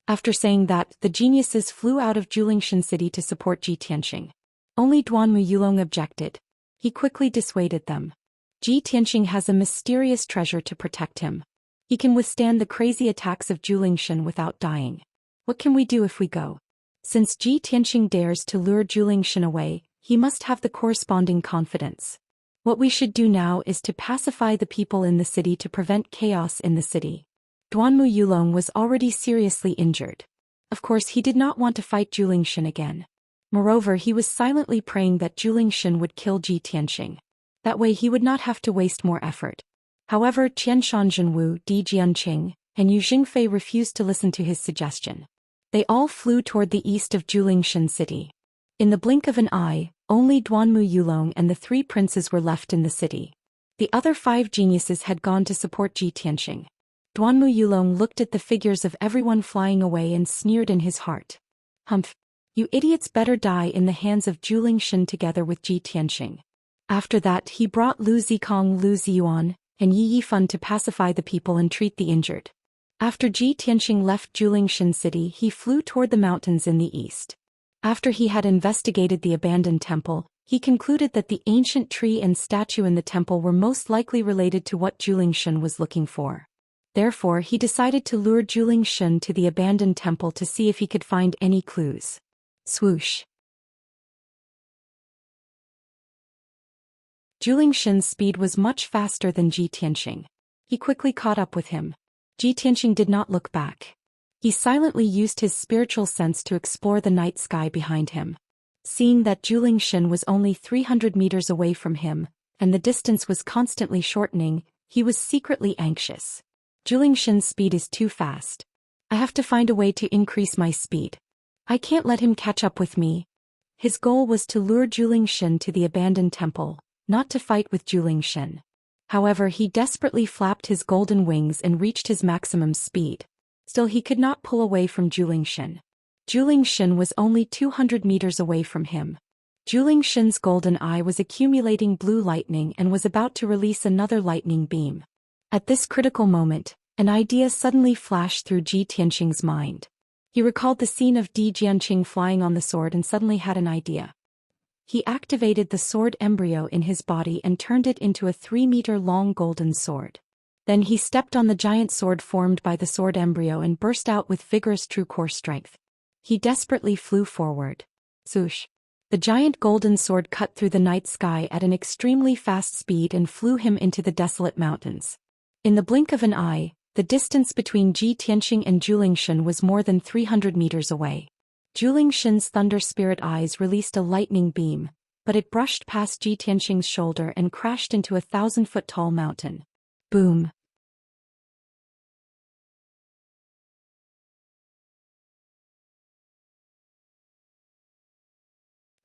After saying that, the geniuses flew out of Julingshan City to support Ji Tianxing. Only Duanmu Yulong objected. He quickly dissuaded them. Ji Tianxing has a mysterious treasure to protect him. He can withstand the crazy attacks of Julingshan without dying. What can we do if we go? Since Ji Tianxing dares to lure Julingshan away, he must have the corresponding confidence. What we should do now is to pacify the people in the city to prevent chaos in the city. Duanmu Yulong was already seriously injured. Of course he did not want to fight Julingshan again. Moreover, he was silently praying that Julingshan would kill Ji Tianxing. That way he would not have to waste more effort. However, Qianshan Zhenwu, Di Jianqing, and Yu Jingfei refused to listen to his suggestion. They all flew toward the east of Julingshan City. In the blink of an eye, only Duanmu Yulong and the 3 princes were left in the city. The other 5 geniuses had gone to support Ji Tianxing. Duanmu Yulong looked at the figures of everyone flying away and sneered in his heart. "Humph! You idiots better die in the hands of Julingshan together with Ji Tianxing." After that he brought Lu Zikong, Lu Ziyuan, and Yi Yifan to pacify the people and treat the injured. After Ji Tianxing left Julingshan City he flew toward the mountains in the east. After he had investigated the abandoned temple, he concluded that the ancient tree and statue in the temple were most likely related to what Julingshan was looking for. Therefore he decided to lure Julingshan to the abandoned temple to see if he could find any clues. Swoosh! Julingshan's speed was much faster than Ji Tianxing. He quickly caught up with him. Ji Tianxing did not look back. He silently used his spiritual sense to explore the night sky behind him. Seeing that Julingshan was only 300 meters away from him, and the distance was constantly shortening, he was secretly anxious. Julingshan's speed is too fast. I have to find a way to increase my speed. I can't let him catch up with me. His goal was to lure Julingshan to the abandoned temple, not to fight with Julingshan. However, he desperately flapped his golden wings and reached his maximum speed. Still he could not pull away from Julingshan. Julingshan was only 200 meters away from him. Julingshan's golden eye was accumulating blue lightning and was about to release another lightning beam. At this critical moment, an idea suddenly flashed through Ji Tianxing's mind. He recalled the scene of Di Jianqing flying on the sword and suddenly had an idea. He activated the sword embryo in his body and turned it into a 3-meter-long golden sword. Then he stepped on the giant sword formed by the sword embryo and burst out with vigorous true core strength. He desperately flew forward. Swoosh! The giant golden sword cut through the night sky at an extremely fast speed and flew him into the desolate mountains. In the blink of an eye, the distance between Ji Tianxing and Julingshan was more than 300 meters away. Julingshan's thunder spirit eyes released a lightning beam, but it brushed past Ji Tianxing's shoulder and crashed into a 1,000-foot-tall mountain. Boom!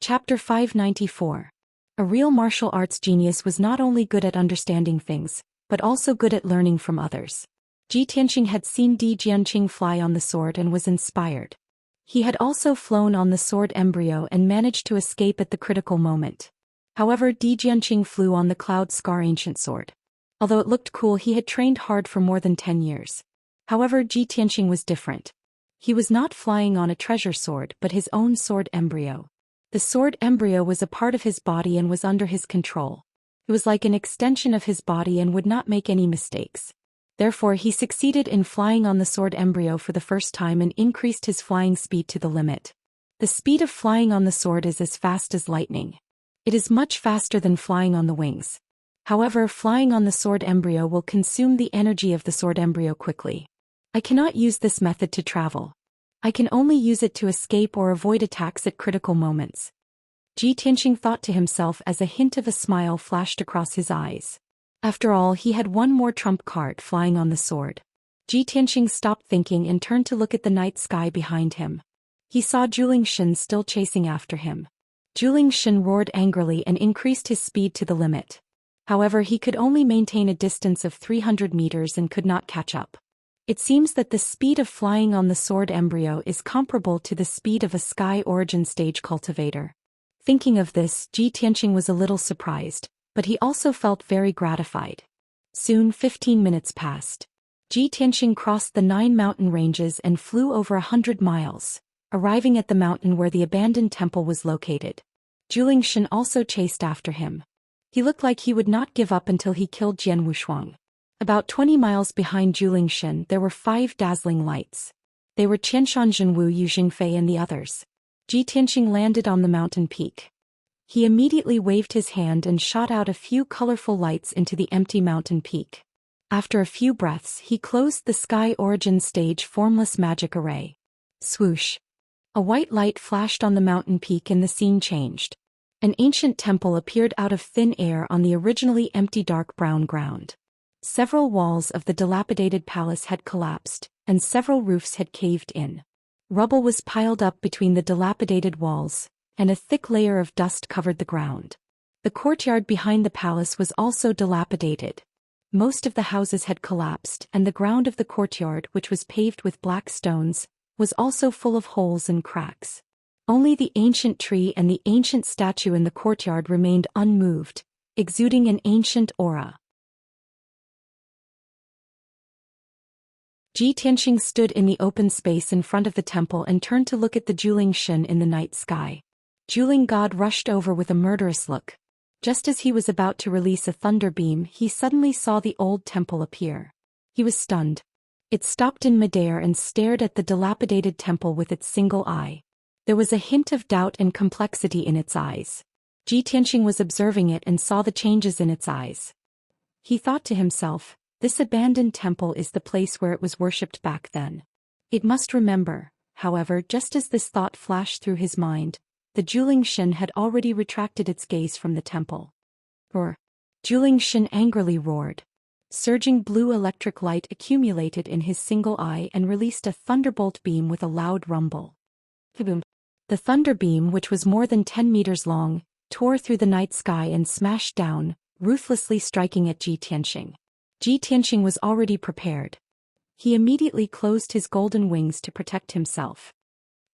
Chapter 594. A real martial arts genius was not only good at understanding things, but also good at learning from others. Ji Tianxing had seen Di Jianqing fly on the sword and was inspired. He had also flown on the sword embryo and managed to escape at the critical moment. However, Di Jianqing flew on the Cloud Scar ancient sword. Although it looked cool, he had trained hard for more than 10 years. However, Ji Tianxing was different. He was not flying on a treasure sword but his own sword embryo. The sword embryo was a part of his body and was under his control. It was like an extension of his body and would not make any mistakes. Therefore, he succeeded in flying on the sword embryo for the first time and increased his flying speed to the limit. The speed of flying on the sword is as fast as lightning. It is much faster than flying on the wings. However, flying on the sword embryo will consume the energy of the sword embryo quickly. I cannot use this method to travel. I can only use it to escape or avoid attacks at critical moments. Ji Tianxing thought to himself as a hint of a smile flashed across his eyes. After all, he had one more trump card flying on the sword. Ji Tianxing stopped thinking and turned to look at the night sky behind him. He saw Zhou Xian still chasing after him. Zhou Xian roared angrily and increased his speed to the limit. However, he could only maintain a distance of 300 meters and could not catch up. It seems that the speed of flying on the sword embryo is comparable to the speed of a sky origin stage cultivator. Thinking of this, Ji Tianxing was a little surprised, but he also felt very gratified. Soon 15 minutes passed. Ji Tianxing crossed the 9 mountain ranges and flew over 100 miles, arriving at the mountain where the abandoned temple was located. Zhou Xian also chased after him. He looked like he would not give up until he killed Jian Wushuang. About 20 miles behind Zhou Xian there were 5 dazzling lights. They were Qianshan Zhenwu Yu Jingfei and the others. Ji Tianxing landed on the mountain peak. He immediately waved his hand and shot out a few colorful lights into the empty mountain peak. After a few breaths, he closed the sky origin stage formless magic array. Swoosh! A white light flashed on the mountain peak and the scene changed. An ancient temple appeared out of thin air on the originally empty dark brown ground. Several walls of the dilapidated palace had collapsed, and several roofs had caved in. Rubble was piled up between the dilapidated walls, and a thick layer of dust covered the ground. The courtyard behind the palace was also dilapidated. Most of the houses had collapsed, and the ground of the courtyard, which was paved with black stones, was also full of holes and cracks. Only the ancient tree and the ancient statue in the courtyard remained unmoved, exuding an ancient aura. Ji Tianxing stood in the open space in front of the temple and turned to look at the Zhou Xian in the night sky. Zhou God rushed over with a murderous look. Just as he was about to release a thunder beam, he suddenly saw the old temple appear. He was stunned. It stopped in midair and stared at the dilapidated temple with its single eye. There was a hint of doubt and complexity in its eyes. Ji Tianxing was observing it and saw the changes in its eyes. He thought to himself, this abandoned temple is the place where it was worshipped back then. It must remember. However, just as this thought flashed through his mind, the Zhou Xian had already retracted its gaze from the temple. Roar! Zhou Xian angrily roared. Surging blue electric light accumulated in his single eye and released a thunderbolt beam with a loud rumble. Kaboom! The thunder beam, which was more than 10 meters long, tore through the night sky and smashed down, ruthlessly striking at Ji Tianxing. Ji Tianxing was already prepared. He immediately closed his golden wings to protect himself.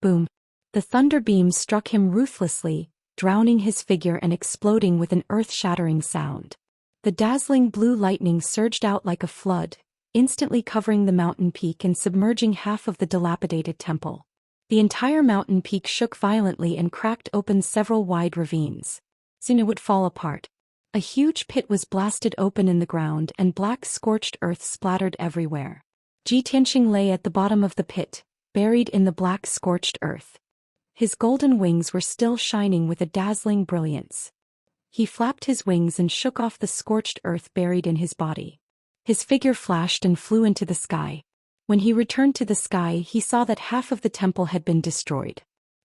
Boom! The thunder beam struck him ruthlessly, drowning his figure and exploding with an earth-shattering sound. The dazzling blue lightning surged out like a flood, instantly covering the mountain peak and submerging half of the dilapidated temple. The entire mountain peak shook violently and cracked open several wide ravines. Soon it would fall apart. A huge pit was blasted open in the ground and black scorched earth splattered everywhere. Ji Tianxing lay at the bottom of the pit, buried in the black scorched earth. His golden wings were still shining with a dazzling brilliance. He flapped his wings and shook off the scorched earth buried in his body. His figure flashed and flew into the sky. When he returned to the sky, he saw that half of the temple had been destroyed.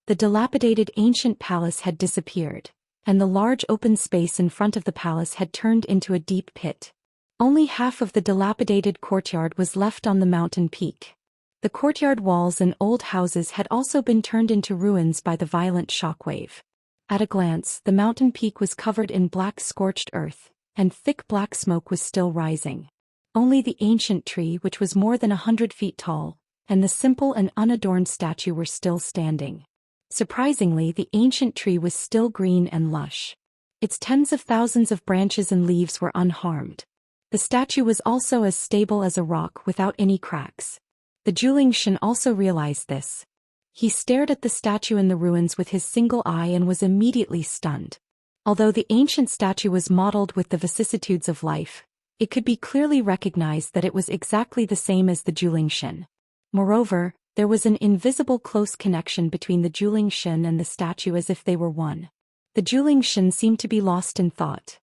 The dilapidated ancient palace had disappeared, and the large open space in front of the palace had turned into a deep pit. Only half of the dilapidated courtyard was left on the mountain peak. The courtyard walls and old houses had also been turned into ruins by the violent shockwave. At a glance, the mountain peak was covered in black scorched earth, and thick black smoke was still rising. Only the ancient tree, which was more than 100 feet tall, and the simple and unadorned statue were still standing. Surprisingly, the ancient tree was still green and lush. Its tens of thousands of branches and leaves were unharmed. The statue was also as stable as a rock without any cracks. The Zhou Xian also realized this. He stared at the statue in the ruins with his single eye and was immediately stunned. Although the ancient statue was modeled with the vicissitudes of life, it could be clearly recognized that it was exactly the same as the Zhou Xian. Moreover, there was an invisible close connection between the Zhou Xian and the statue as if they were one. The Zhou Xian seemed to be lost in thought.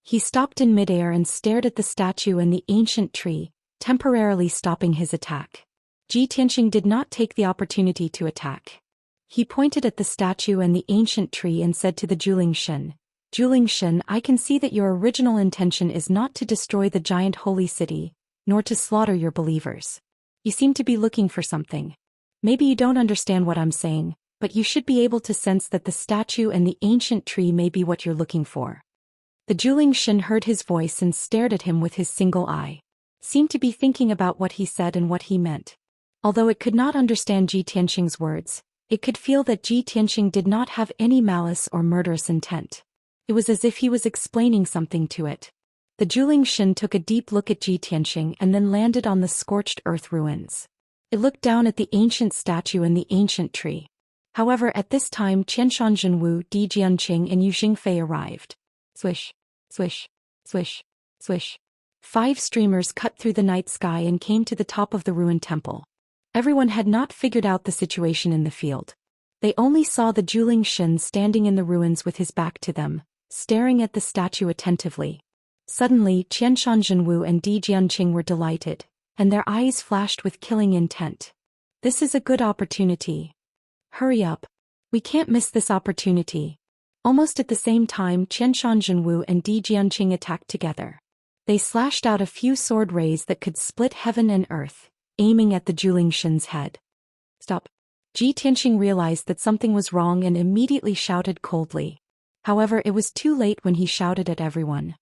He stopped in midair and stared at the statue and the ancient tree, temporarily stopping his attack. Ji Tianqing did not take the opportunity to attack. He pointed at the statue and the ancient tree and said to the Zhou Xian, "Zhou Xian, I can see that your original intention is not to destroy the giant holy city, nor to slaughter your believers. You seem to be looking for something. Maybe you don't understand what I'm saying, but you should be able to sense that the statue and the ancient tree may be what you're looking for." The Zhou Xian heard his voice and stared at him with his single eye. Seemed to be thinking about what he said and what he meant. Although it could not understand Ji Tianqing's words, it could feel that Ji Tianqing did not have any malice or murderous intent. It was as if he was explaining something to it. The Zhou Xian took a deep look at Ji Tianqing and then landed on the scorched earth ruins. It looked down at the ancient statue and the ancient tree. However, at this time Qianshan Zhenwu, Di Jianqing and Yu Xingfei arrived. Swish, swish, swish, swish. 5 streamers cut through the night sky and came to the top of the ruined temple. Everyone had not figured out the situation in the field. They only saw the Zhou Xian standing in the ruins with his back to them, staring at the statue attentively. Suddenly Qianshan Zhenwu and Di Jianqing were delighted, and their eyes flashed with killing intent. "This is a good opportunity. Hurry up. We can't miss this opportunity." Almost at the same time Qianshan Zhenwu and Di Jianqing attacked together. They slashed out a few sword rays that could split heaven and earth, aiming at the Zhou Xian's head. "Stop." Ji Tianqing realized that something was wrong and immediately shouted coldly. However, it was too late when he shouted at everyone.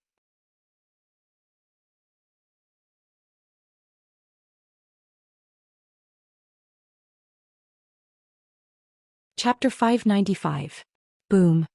Chapter 595. Boom.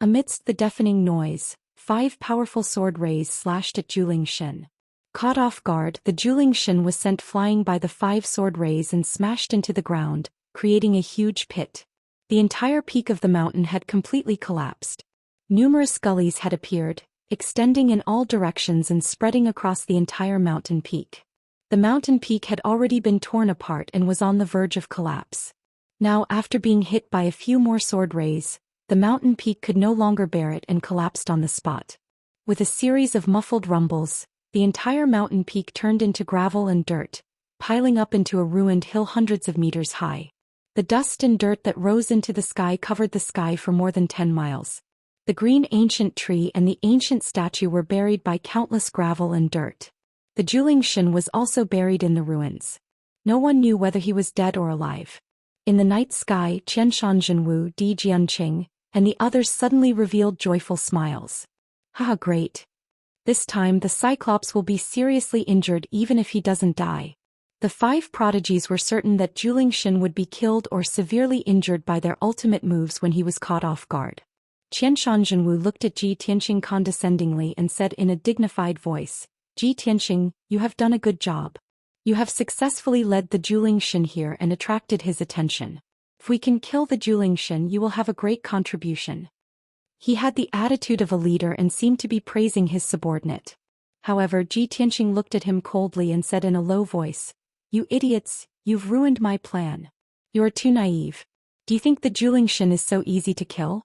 Amidst the deafening noise, 5 powerful sword rays slashed at Zhou Xian. Caught off guard, the Zhou Xian was sent flying by the 5 sword rays and smashed into the ground, creating a huge pit. The entire peak of the mountain had completely collapsed. Numerous gullies had appeared, extending in all directions and spreading across the entire mountain peak. The mountain peak had already been torn apart and was on the verge of collapse. Now, after being hit by a few more sword rays, the mountain peak could no longer bear it and collapsed on the spot. With a series of muffled rumbles, the entire mountain peak turned into gravel and dirt, piling up into a ruined hill hundreds of meters high. The dust and dirt that rose into the sky covered the sky for more than 10 miles. The green ancient tree and the ancient statue were buried by countless gravel and dirt. The Zhou Xian was also buried in the ruins. No one knew whether he was dead or alive. In the night sky, Qianshan Zhenwu, Di Jianqing, and the others suddenly revealed joyful smiles. "Haha, great. This time the Cyclops will be seriously injured even if he doesn't die." The 5 prodigies were certain that Zhou Xian would be killed or severely injured by their ultimate moves when he was caught off guard. Qianshan Zhenwu looked at Ji Tianqing condescendingly and said in a dignified voice, "Ji Tianqing, you have done a good job. You have successfully led the Zhou Xian here and attracted his attention. If we can kill the Zhou Xian, you will have a great contribution." He had the attitude of a leader and seemed to be praising his subordinate. However, Ji Tianqing looked at him coldly and said in a low voice, "You idiots, you've ruined my plan. You are too naive. Do you think the Zhou Xian is so easy to kill?"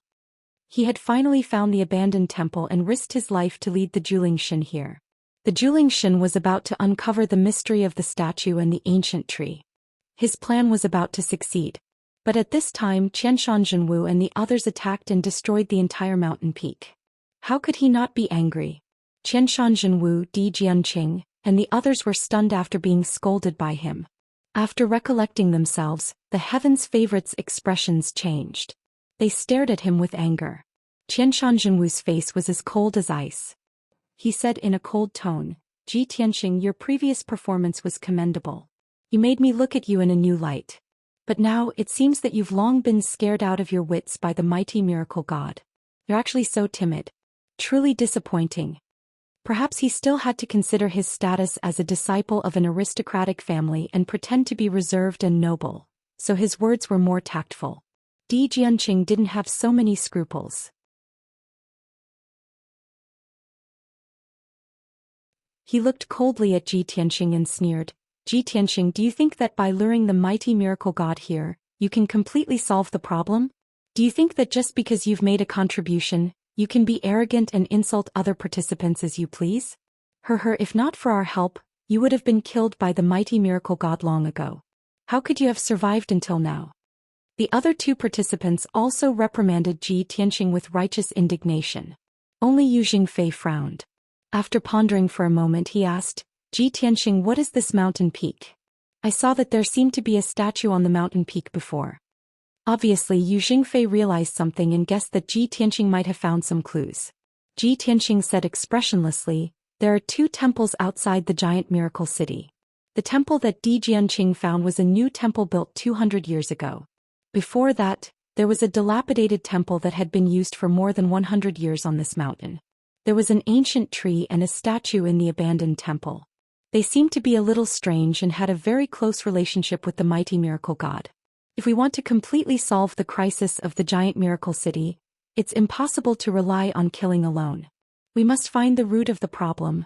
He had finally found the abandoned temple and risked his life to lead the Zhou Xian here. The Zhou Xian was about to uncover the mystery of the statue and the ancient tree. His plan was about to succeed. But at this time Qianshan Zhenwu and the others attacked and destroyed the entire mountain peak. How could he not be angry? Qianshan Zhenwu, Di Jianqing, and the others were stunned after being scolded by him. After recollecting themselves, the heavens' favorites' expressions changed. They stared at him with anger. Qianshan Zhenwu's face was as cold as ice. He said in a cold tone, "Ji Tianqing, your previous performance was commendable. You made me look at you in a new light. But now it seems that you've long been scared out of your wits by the mighty miracle god. You're actually so timid. Truly disappointing." Perhaps he still had to consider his status as a disciple of an aristocratic family and pretend to be reserved and noble, so his words were more tactful. Di Jianqing didn't have so many scruples. He looked coldly at Ji Tianqing and sneered, "Ji Tianqing, do you think that by luring the mighty miracle god here, you can completely solve the problem? Do you think that just because you've made a contribution, you can be arrogant and insult other participants as you please? If not for our help, You would have been killed by the mighty miracle god long ago. How could you have survived until now? The other two participants also reprimanded Ji Tianqing with righteous indignation. Only Yu Jingfei frowned. After pondering for a moment he asked, Ji Tianqing, what is this mountain peak? I saw that there seemed to be a statue on the mountain peak before. Obviously Yu Jingfei realized something and guessed that Ji Tianqing might have found some clues. Ji Tianqing said expressionlessly, there are two temples outside the giant miracle city. The temple that Di Jianqing found was a new temple built 200 years ago. Before that, there was a dilapidated temple that had been used for more than 100 years on this mountain. There was an ancient tree and a statue in the abandoned temple. They seemed to be a little strange and had a very close relationship with the mighty miracle god. If we want to completely solve the crisis of the giant miracle city, it's impossible to rely on killing alone. We must find the root of the problem.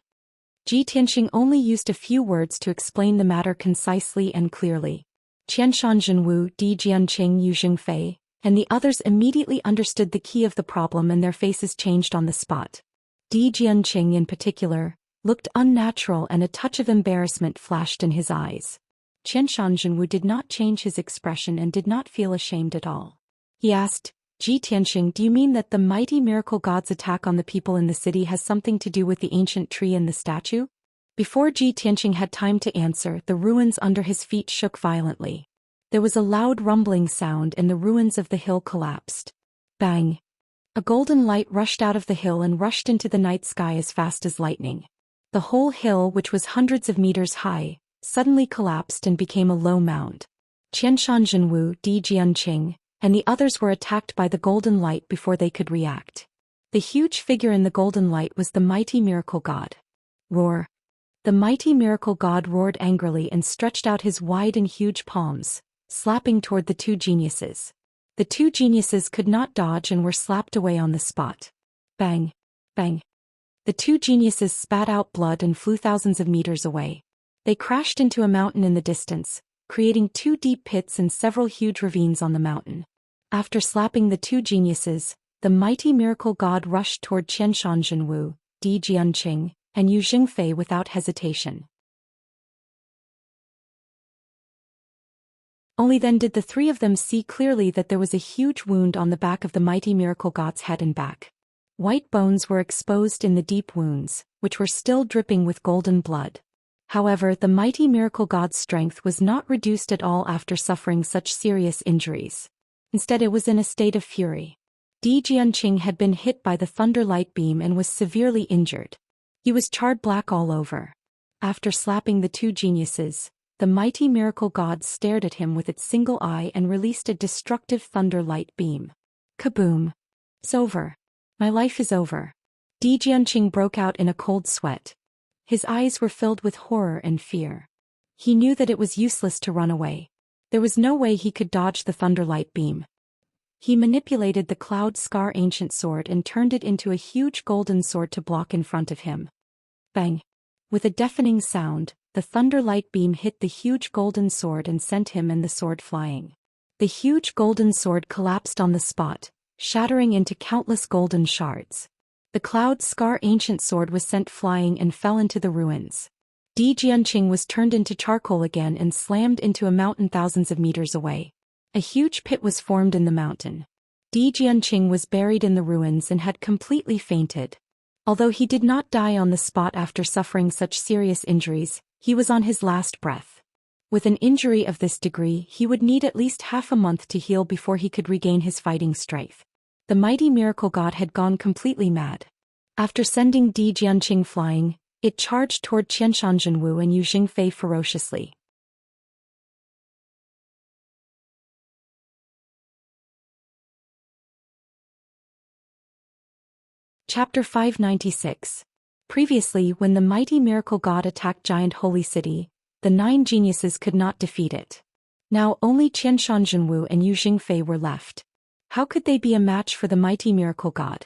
Ji Tianqing only used a few words to explain the matter concisely and clearly. Qianshan Zhenwu, Di Jianqing, Yu Jingfei, and the others immediately understood the key of the problem and their faces changed on the spot. Di Jianqing in particular looked unnatural and a touch of embarrassment flashed in his eyes. Qianshan Zhenwu did not change his expression and did not feel ashamed at all. He asked, Ji Tianqing, do you mean that the mighty miracle god's attack on the people in the city has something to do with the ancient tree and the statue? Before Ji Tianqing had time to answer, the ruins under his feet shook violently. There was a loud rumbling sound and the ruins of the hill collapsed. Bang! A golden light rushed out of the hill and rushed into the night sky as fast as lightning. The whole hill, which was hundreds of meters high, suddenly collapsed and became a low mound. Qianshan Zhenwu, Di Jianqing, and the others were attacked by the golden light before they could react. The huge figure in the golden light was the mighty miracle god. Roar! The mighty miracle god roared angrily and stretched out his wide and huge palms, slapping toward the two geniuses. The two geniuses could not dodge and were slapped away on the spot. Bang! Bang! The two geniuses spat out blood and flew thousands of meters away. They crashed into a mountain in the distance, creating two deep pits and several huge ravines on the mountain. After slapping the two geniuses, the mighty miracle god rushed toward Qianshan Zhenwu, Di Jianqing, and Yu Jingfei without hesitation. Only then did the three of them see clearly that there was a huge wound on the back of the mighty miracle god's head and back. White bones were exposed in the deep wounds, which were still dripping with golden blood. However, the mighty miracle god's strength was not reduced at all after suffering such serious injuries. Instead, it was in a state of fury. Di Jianqing had been hit by the thunder light beam and was severely injured. He was charred black all over. After slapping the two geniuses, the mighty miracle god stared at him with its single eye and released a destructive thunder light beam. Kaboom! It's over. My life is over. Di Jianqing broke out in a cold sweat. His eyes were filled with horror and fear. He knew that it was useless to run away. There was no way he could dodge the thunder light beam. He manipulated the Cloud Scar ancient sword and turned it into a huge golden sword to block in front of him. Bang! With a deafening sound, the thunder light beam hit the huge golden sword and sent him and the sword flying. The huge golden sword collapsed on the spot, shattering into countless golden shards. The Cloud Scar ancient sword was sent flying and fell into the ruins. Di Jianqing was turned into charcoal again and slammed into a mountain thousands of meters away. A huge pit was formed in the mountain. Di Jianqing was buried in the ruins and had completely fainted. Although he did not die on the spot after suffering such serious injuries, he was on his last breath. With an injury of this degree, he would need at least half a month to heal before he could regain his fighting strength. The mighty miracle god had gone completely mad. After sending Di Jianqing flying, it charged toward Qianshan Zhenwu and Yu Jingfei ferociously. Chapter 596. Previously, when the mighty miracle god attacked Giant Holy City, the 9 geniuses could not defeat it. Now only Qianshan Zhenwu and Yu Jingfei were left. How could they be a match for the mighty miracle god?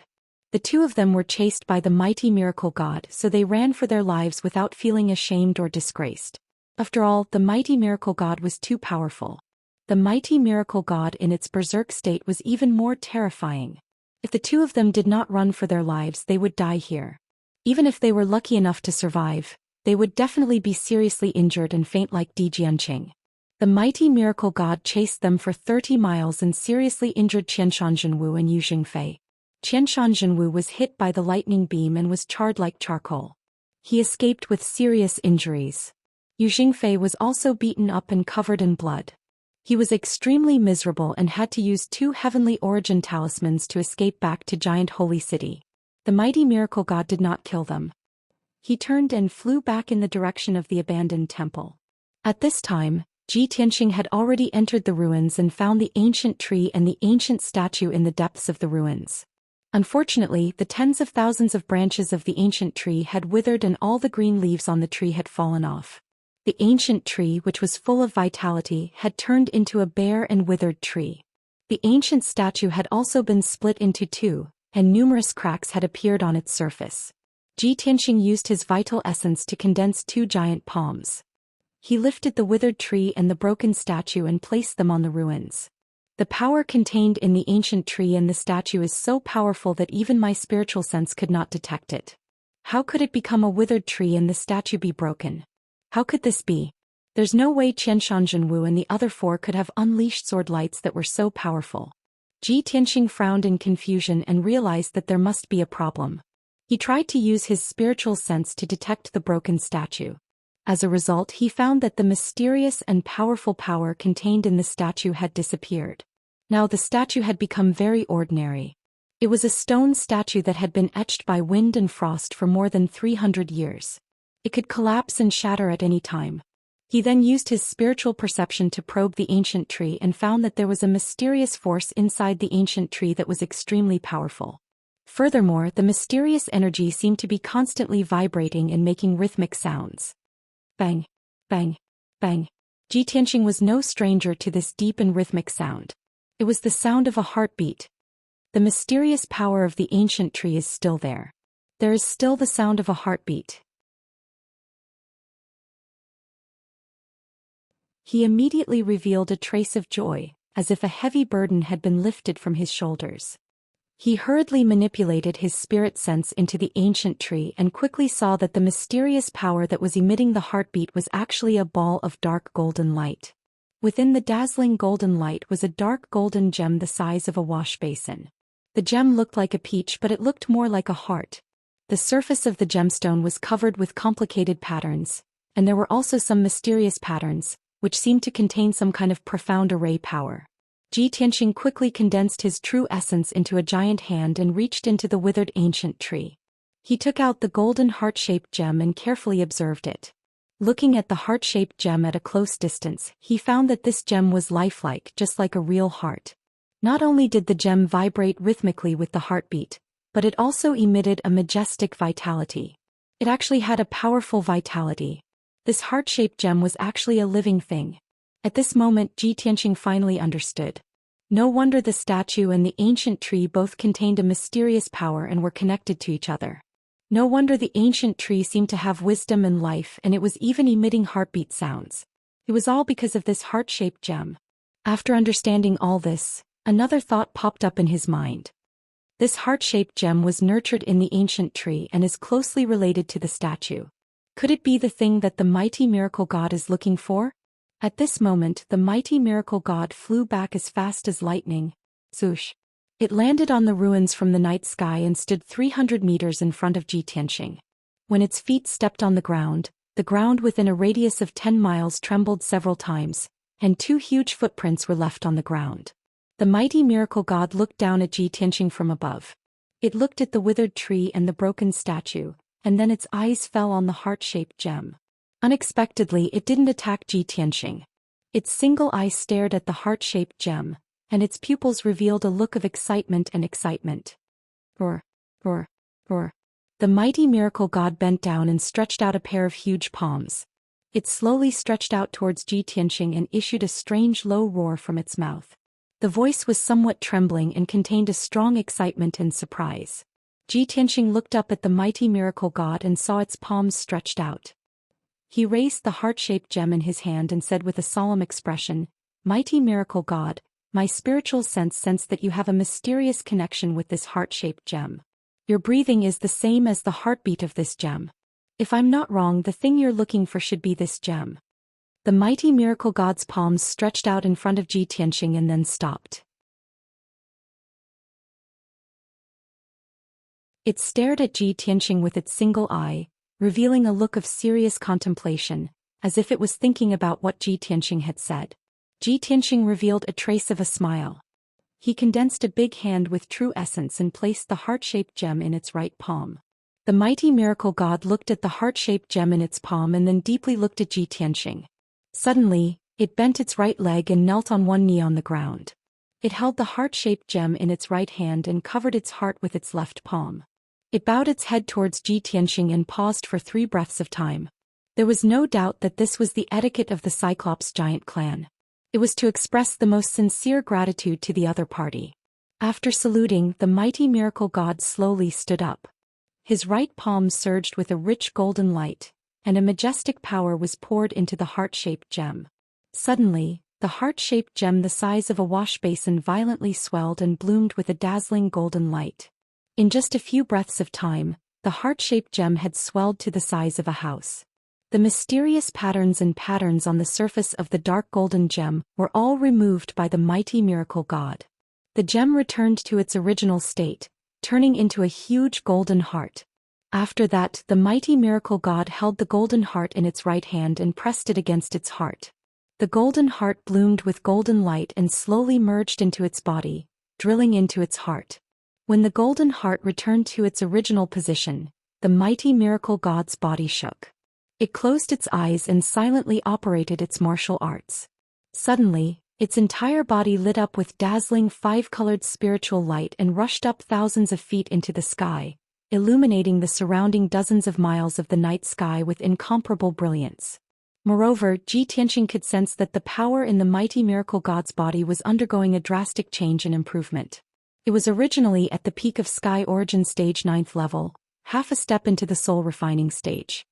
The two of them were chased by the mighty miracle god, so they ran for their lives without feeling ashamed or disgraced. After all, the mighty miracle god was too powerful. The mighty miracle god in its berserk state was even more terrifying. If the two of them did not run for their lives, they would die here. Even if they were lucky enough to survive, they would definitely be seriously injured and faint like Di Jianqing. The mighty miracle god chased them for 30 miles and seriously injured Qianshanzhenwu and Yu Jingfei. Qianshanzhenwu was hit by the lightning beam and was charred like charcoal. He escaped with serious injuries. Yu Jingfei was also beaten up and covered in blood. He was extremely miserable and had to use 2 heavenly origin talismans to escape back to Giant Holy City. The mighty miracle god did not kill them. He turned and flew back in the direction of the abandoned temple. At this time, Ji Tianxing had already entered the ruins and found the ancient tree and the ancient statue in the depths of the ruins. Unfortunately, the tens of thousands of branches of the ancient tree had withered and all the green leaves on the tree had fallen off. The ancient tree, which was full of vitality, had turned into a bare and withered tree. The ancient statue had also been split into 2, and numerous cracks had appeared on its surface. Ji Tianxing used his vital essence to condense 2 giant palms. He lifted the withered tree and the broken statue and placed them on the ruins. The power contained in the ancient tree and the statue is so powerful that even my spiritual sense could not detect it. How could it become a withered tree and the statue be broken? How could this be? There's no way Qianshanzhenwu and the other 4 could have unleashed sword lights that were so powerful. Ji Tianxing frowned in confusion and realized that there must be a problem. He tried to use his spiritual sense to detect the broken statue. As a result, he found that the mysterious and powerful power contained in the statue had disappeared. Now the statue had become very ordinary. It was a stone statue that had been etched by wind and frost for more than 300 years. It could collapse and shatter at any time. He then used his spiritual perception to probe the ancient tree and found that there was a mysterious force inside the ancient tree that was extremely powerful. Furthermore, the mysterious energy seemed to be constantly vibrating and making rhythmic sounds. Bang, bang, bang. Ji Tianxing was no stranger to this deep and rhythmic sound. It was the sound of a heartbeat. The mysterious power of the ancient tree is still there. There is still the sound of a heartbeat. He immediately revealed a trace of joy, as if a heavy burden had been lifted from his shoulders. He hurriedly manipulated his spirit sense into the ancient tree and quickly saw that the mysterious power that was emitting the heartbeat was actually a ball of dark golden light. Within the dazzling golden light was a dark golden gem the size of a wash basin. The gem looked like a peach, but it looked more like a heart. The surface of the gemstone was covered with complicated patterns, and there were also some mysterious patterns, which seemed to contain some kind of profound array power. Ji Tianxing quickly condensed his true essence into a giant hand and reached into the withered ancient tree. He took out the golden heart-shaped gem and carefully observed it. Looking at the heart-shaped gem at a close distance, he found that this gem was lifelike, just like a real heart. Not only did the gem vibrate rhythmically with the heartbeat, but it also emitted a majestic vitality. It actually had a powerful vitality. This heart-shaped gem was actually a living thing. At this moment, Ji Tianxing finally understood. No wonder the statue and the ancient tree both contained a mysterious power and were connected to each other. No wonder the ancient tree seemed to have wisdom and life, and it was even emitting heartbeat sounds. It was all because of this heart-shaped gem. After understanding all this, another thought popped up in his mind. This heart-shaped gem was nurtured in the ancient tree and is closely related to the statue. Could it be the thing that the mighty miracle god is looking for? At this moment, the mighty miracle god flew back as fast as lightning. Zhoosh! It landed on the ruins from the night sky and stood 300 meters in front of Ji Tianxing. When its feet stepped on the ground within a radius of 10 miles trembled several times, and 2 huge footprints were left on the ground. The mighty miracle god looked down at Ji Tianxing from above. It looked at the withered tree and the broken statue, and then its eyes fell on the heart-shaped gem. Unexpectedly, it didn't attack Ji Tianxing. Its single eye stared at the heart-shaped gem, and its pupils revealed a look of excitement and excitement. Roar, roar, roar. The mighty miracle god bent down and stretched out a pair of huge palms. It slowly stretched out towards Ji Tianxing and issued a strange low roar from its mouth. The voice was somewhat trembling and contained a strong excitement and surprise. Ji Tianxing looked up at the mighty miracle god and saw its palms stretched out. He raised the heart-shaped gem in his hand and said with a solemn expression, "Mighty miracle god, my spiritual sense sensed that you have a mysterious connection with this heart-shaped gem. Your breathing is the same as the heartbeat of this gem. If I'm not wrong, the thing you're looking for should be this gem. The mighty miracle god's palms stretched out in front of Ji Tianxing and then stopped. It stared at Ji Tianxing with its single eye, revealing a look of serious contemplation, as if it was thinking about what Ji Tianxing had said. Ji Tianxing revealed a trace of a smile. He condensed a big hand with true essence and placed the heart-shaped gem in its right palm. The mighty miracle god looked at the heart-shaped gem in its palm and then deeply looked at Ji Tianxing. Suddenly, it bent its right leg and knelt on one knee on the ground. It held the heart-shaped gem in its right hand and covered its heart with its left palm. It bowed its head towards Ji Tianxing and paused for 3 breaths of time. There was no doubt that this was the etiquette of the Cyclops giant clan. It was to express the most sincere gratitude to the other party. After saluting, the mighty miracle god slowly stood up. His right palm surged with a rich golden light, and a majestic power was poured into the heart-shaped gem. Suddenly, the heart-shaped gem the size of a wash basin violently swelled and bloomed with a dazzling golden light. In just a few breaths of time, the heart-shaped gem had swelled to the size of a house. The mysterious patterns on the surface of the dark golden gem were all removed by the mighty miracle god. The gem returned to its original state, turning into a huge golden heart. After that, the mighty miracle god held the golden heart in its right hand and pressed it against its heart. The golden heart bloomed with golden light and slowly merged into its body, drilling into its heart. When the golden heart returned to its original position, the mighty miracle god's body shook. It closed its eyes and silently operated its martial arts. Suddenly, its entire body lit up with dazzling 5-colored spiritual light and rushed up thousands of feet into the sky, illuminating the surrounding dozens of miles of the night sky with incomparable brilliance. Moreover, Ji Tianxing could sense that the power in the mighty miracle god's body was undergoing a drastic change and improvement. It was originally at the peak of sky origin stage 9th level, half a step into the soul refining stage.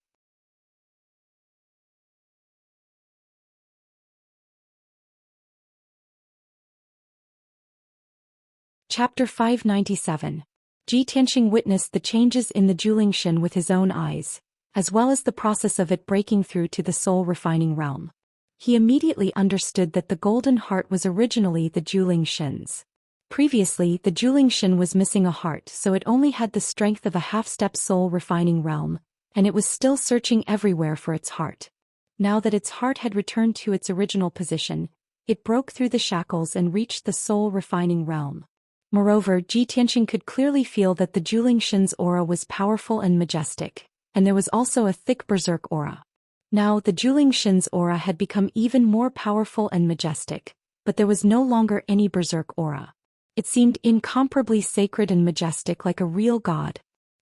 Chapter 597. Ji Tianxing witnessed the changes in the Zhou Xian with his own eyes, as well as the process of it breaking through to the soul refining realm. He immediately understood that the golden heart was originally the Zhou Xian's. Previously, the Zhou Xian was missing a heart, so it only had the strength of a half-step soul refining realm, and it was still searching everywhere for its heart. Now that its heart had returned to its original position, it broke through the shackles and reached the soul refining realm. Moreover, Ji Tianxing could clearly feel that the Zhou Xian's aura was powerful and majestic, and there was also a thick berserk aura. Now the Zhou Xian's aura had become even more powerful and majestic, but there was no longer any berserk aura. It seemed incomparably sacred and majestic, like a real god.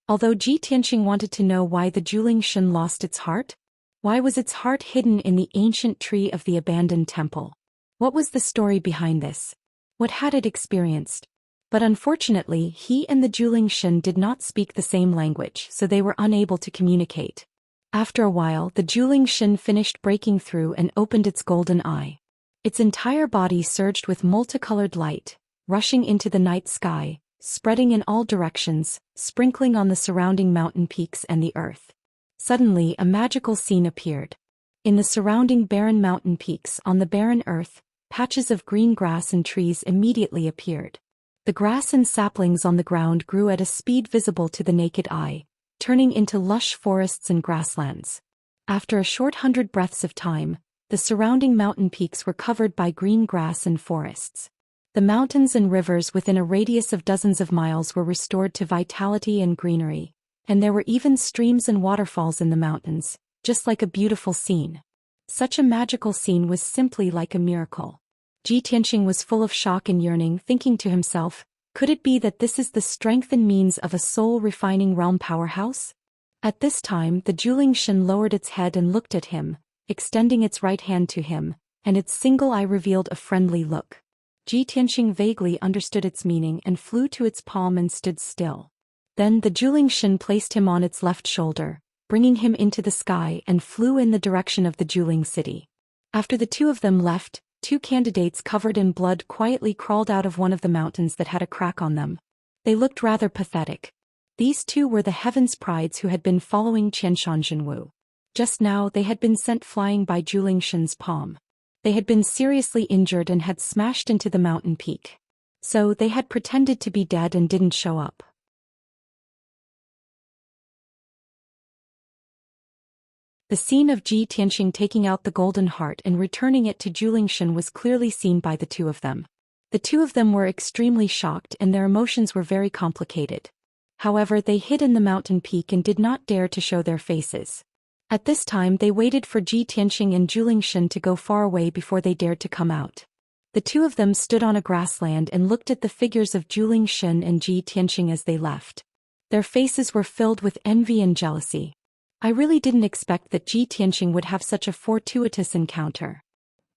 Although Ji Tianxing wanted to know why the Zhou Xian lost its heart, why was its heart hidden in the ancient tree of the abandoned temple? What was the story behind this? What had it experienced? But unfortunately, he and the Zhou Xian did not speak the same language, so they were unable to communicate. After a while, the Zhou Xian finished breaking through and opened its golden eye. Its entire body surged with multicolored light, rushing into the night sky, spreading in all directions, sprinkling on the surrounding mountain peaks and the earth. Suddenly, a magical scene appeared. In the surrounding barren mountain peaks on the barren earth, patches of green grass and trees immediately appeared. The grass and saplings on the ground grew at a speed visible to the naked eye, turning into lush forests and grasslands. After a short 100 breaths of time, the surrounding mountain peaks were covered by green grass and forests. The mountains and rivers within a radius of dozens of miles were restored to vitality and greenery, and there were even streams and waterfalls in the mountains, just like a beautiful scene. Such a magical scene was simply like a miracle. Ji Tianxing was full of shock and yearning, thinking to himself, could it be that this is the strength and means of a soul-refining realm powerhouse? At this time, the Zhou Xian lowered its head and looked at him, extending its right hand to him, and its single eye revealed a friendly look. Ji Tianxing vaguely understood its meaning and flew to its palm and stood still. Then the Zhou Xian placed him on its left shoulder, bringing him into the sky, and flew in the direction of the Zhuling city. After the two of them left, 2 candidates covered in blood quietly crawled out of one of the mountains that had a crack on them. They looked rather pathetic. These two were the heaven's prides who had been following Qianshan. Just now they had been sent flying by Zhou Xian's palm. They had been seriously injured and had smashed into the mountain peak. So they had pretended to be dead and didn't show up. The scene of Ji Tianxing taking out the golden heart and returning it to Zhou Xian was clearly seen by the two of them. The two of them were extremely shocked and their emotions were very complicated. However, they hid in the mountain peak and did not dare to show their faces. At this time they waited for Ji Tianxing and Zhou Xian to go far away before they dared to come out. The two of them stood on a grassland and looked at the figures of Zhou Xian and Ji Tianxing as they left. Their faces were filled with envy and jealousy. I really didn't expect that Ji Tianxing would have such a fortuitous encounter.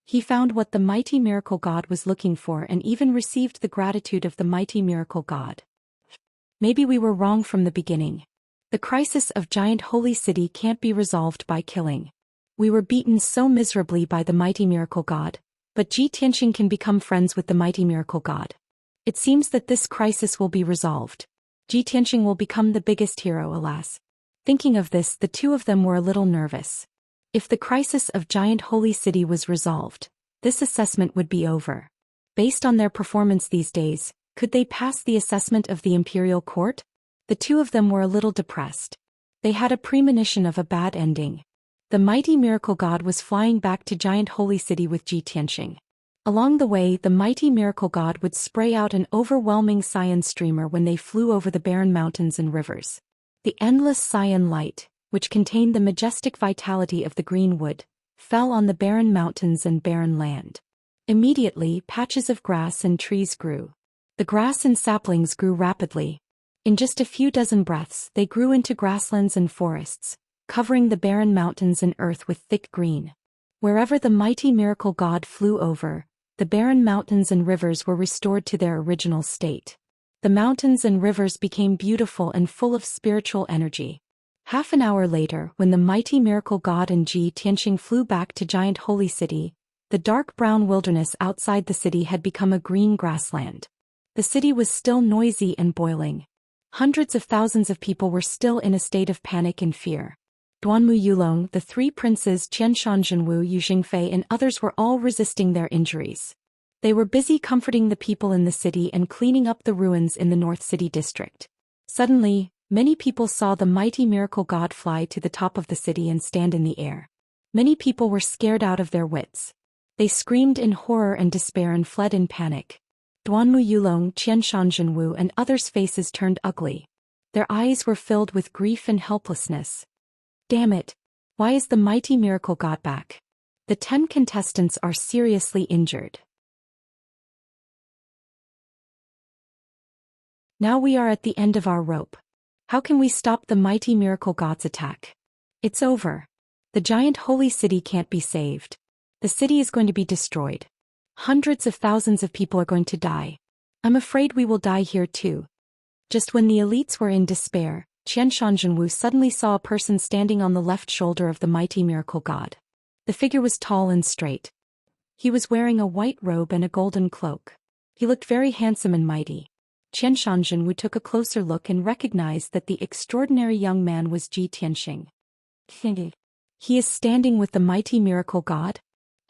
He found what the mighty miracle god was looking for and even received the gratitude of the mighty miracle god. Maybe we were wrong from the beginning. The crisis of giant holy city can't be resolved by killing. We were beaten so miserably by the mighty miracle god, but Ji Tianxing can become friends with the mighty miracle god. It seems that this crisis will be resolved. Ji Tianxing will become the biggest hero, alas. Thinking of this, the two of them were a little nervous. If the crisis of giant holy city was resolved, this assessment would be over. Based on their performance these days, could they pass the assessment of the imperial court? The two of them were a little depressed. They had a premonition of a bad ending. The mighty miracle god was flying back to giant holy city with Ji Tianxing. Along the way, the mighty miracle god would spray out an overwhelming cyan streamer when they flew over the barren mountains and rivers. The endless cyan light, which contained the majestic vitality of the green wood, fell on the barren mountains and barren land. Immediately, patches of grass and trees grew. The grass and saplings grew rapidly. In just a few dozen breaths, they grew into grasslands and forests, covering the barren mountains and earth with thick green. Wherever the mighty miracle god flew over, the barren mountains and rivers were restored to their original state. The mountains and rivers became beautiful and full of spiritual energy. Half an hour later, when the mighty miracle god and Ji Tianxing flew back to giant holy city, the dark brown wilderness outside the city had become a green grassland. The city was still noisy and boiling. Hundreds of thousands of people were still in a state of panic and fear. Duanmu Yulong, the three princes Qianshan Zhenwu, Yu Jingfei and others were all resisting their injuries. They were busy comforting the people in the city and cleaning up the ruins in the North City district. Suddenly, many people saw the mighty miracle god fly to the top of the city and stand in the air. Many people were scared out of their wits. They screamed in horror and despair and fled in panic. Duanmu Yulong, Qianshan Zhenwu and others' faces turned ugly. Their eyes were filled with grief and helplessness. Damn it! Why is the mighty miracle god back? The 10 contestants are seriously injured. Now we are at the end of our rope. How can we stop the mighty miracle god's attack? It's over. The giant holy city can't be saved. The city is going to be destroyed. Hundreds of thousands of people are going to die. I'm afraid we will die here too. Just when the elites were in despair, Qianshan Zhenwu suddenly saw a person standing on the left shoulder of the mighty miracle god. The figure was tall and straight. He was wearing a white robe and a golden cloak. He looked very handsome and mighty. Qianshan Zhenwu took a closer look and recognized that the extraordinary young man was Ji Tianxing. He is standing with the mighty miracle god?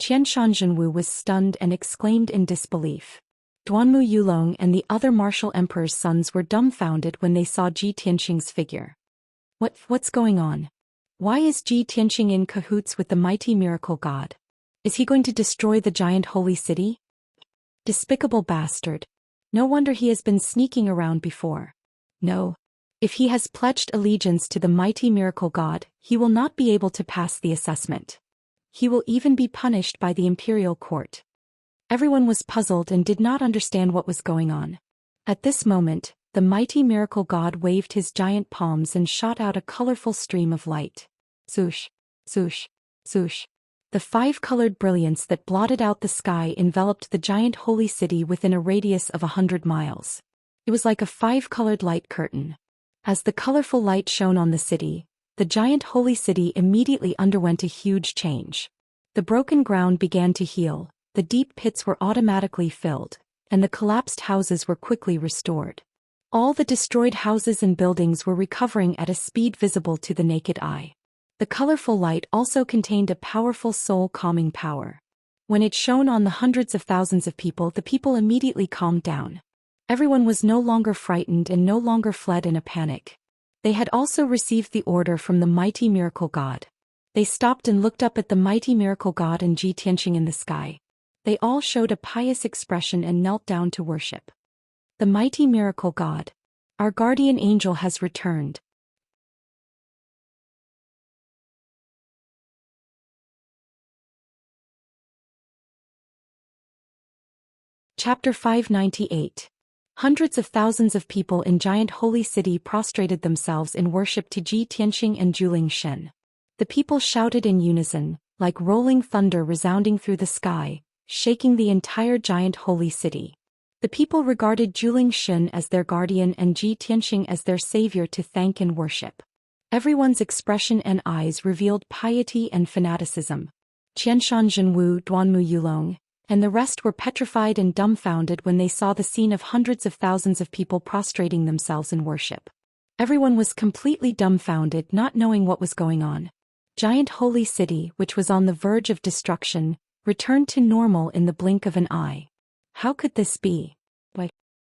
Qianshan Zhenwu was stunned and exclaimed in disbelief. Duanmu Yulong and the other martial emperor's sons were dumbfounded when they saw Ji Tianxing's figure. What's going on? Why is Ji Tianxing in cahoots with the mighty miracle god? Is he going to destroy the giant holy city? Despicable bastard. No wonder he has been sneaking around before. No. If he has pledged allegiance to the mighty miracle god, he will not be able to pass the assessment. He will even be punished by the imperial court. Everyone was puzzled and did not understand what was going on. At this moment, the mighty miracle god waved his giant palms and shot out a colorful stream of light. Swoosh, swoosh, swoosh. The 5-colored brilliance that blotted out the sky enveloped the giant holy city within a radius of 100 miles. It was like a 5-colored light curtain. As the colorful light shone on the city, the giant holy city immediately underwent a huge change. The broken ground began to heal, the deep pits were automatically filled, and the collapsed houses were quickly restored. All the destroyed houses and buildings were recovering at a speed visible to the naked eye. The colorful light also contained a powerful soul-calming power. When it shone on the hundreds of thousands of people, the people immediately calmed down. Everyone was no longer frightened and no longer fled in a panic. They had also received the order from the mighty miracle god. They stopped and looked up at the mighty miracle god and Ji Tianxing in the sky. They all showed a pious expression and knelt down to worship. The mighty miracle god. Our guardian angel has returned. Chapter 598. Hundreds of thousands of people in giant holy city prostrated themselves in worship to Ji Tianxing and Zhou Xian. The people shouted in unison, like rolling thunder resounding through the sky, shaking the entire giant holy city. The people regarded Zhou Xian as their guardian and Ji Tianxing as their savior to thank and worship. Everyone's expression and eyes revealed piety and fanaticism. Qianshan Zhenwu Duanmu Yulong, and the rest were petrified and dumbfounded when they saw the scene of hundreds of thousands of people prostrating themselves in worship. Everyone was completely dumbfounded, not knowing what was going on. Giant holy city, which was on the verge of destruction, returned to normal in the blink of an eye. How could this be?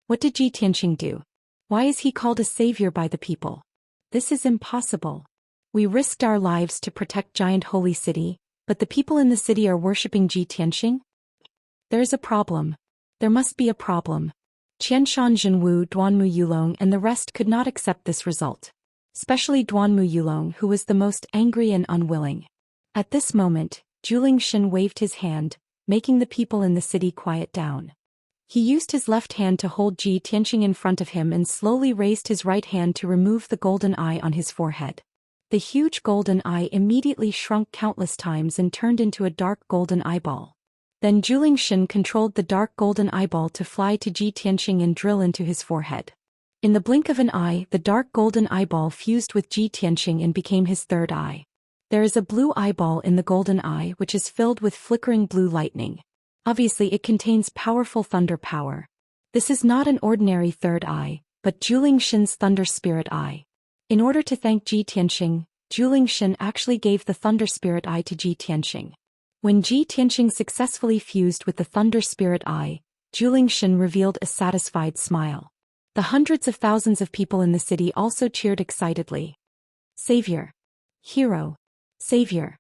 What did Ji Tianxing do? Why is he called a savior by the people? This is impossible. We risked our lives to protect giant holy city, but the people in the city are worshipping Ji Tianxing? There's a problem. There must be a problem. Qianshan Zhenwu Duanmu Yulong and the rest could not accept this result. Especially Duanmu Yulong, who was the most angry and unwilling. At this moment, Zhou Xian waved his hand, making the people in the city quiet down. He used his left hand to hold Ji Tianxing in front of him and slowly raised his right hand to remove the golden eye on his forehead. The huge golden eye immediately shrunk countless times and turned into a dark golden eyeball. Then Zhou Xian controlled the dark golden eyeball to fly to Ji Tianxing and drill into his forehead. In the blink of an eye, the dark golden eyeball fused with Ji Tianxing and became his third eye. There is a blue eyeball in the golden eye which is filled with flickering blue lightning. Obviously it contains powerful thunder power. This is not an ordinary third eye, but Zhou Xian's thunder spirit eye. In order to thank Ji Tianxing, Zhou Xian actually gave the thunder spirit eye to Ji Tianxing. When Ji Tianxing successfully fused with the thunder spirit eye, Zhou Xian revealed a satisfied smile. The hundreds of thousands of people in the city also cheered excitedly. Savior. Hero. Savior.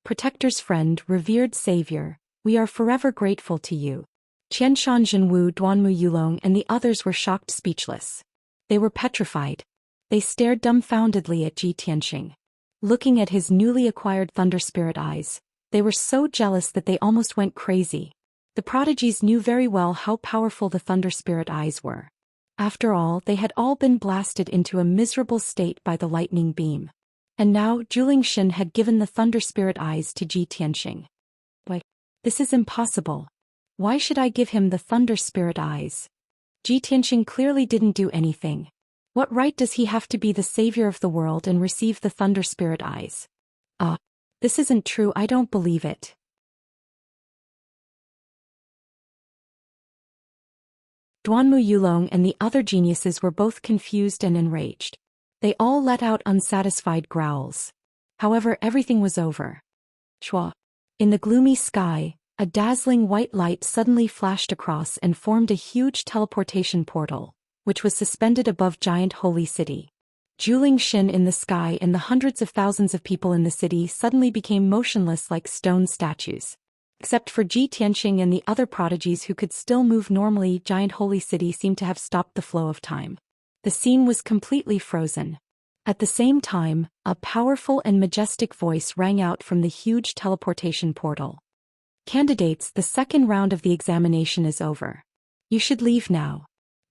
Protector's friend, revered savior, we are forever grateful to you. Qianshan Zhenwu Duanmu Yulong and the others were shocked speechless. They were petrified. They stared dumbfoundedly at Ji Tianxing. Looking at his newly acquired thunder spirit eyes, they were so jealous that they almost went crazy. The prodigies knew very well how powerful the thunder spirit eyes were. After all, they had all been blasted into a miserable state by the lightning beam. And now Zhou Xian had given the thunder spirit eyes to Ji Tianxing. This is impossible. Why should I give him the thunder spirit eyes? Ji Tianxing clearly didn't do anything. What right does he have to be the savior of the world and receive the thunder spirit eyes? This isn't true, I don't believe it. Duanmu Yulong and the other geniuses were both confused and enraged. They all let out unsatisfied growls. However, everything was over. Chua. In the gloomy sky, a dazzling white light suddenly flashed across and formed a huge teleportation portal, which was suspended above giant holy city. Zhou Xian in the sky and the hundreds of thousands of people in the city suddenly became motionless like stone statues. Except for Ji Tianxing and the other prodigies who could still move normally, giant holy city seemed to have stopped the flow of time. The scene was completely frozen. At the same time, a powerful and majestic voice rang out from the huge teleportation portal. Candidates, the second round of the examination is over. You should leave now.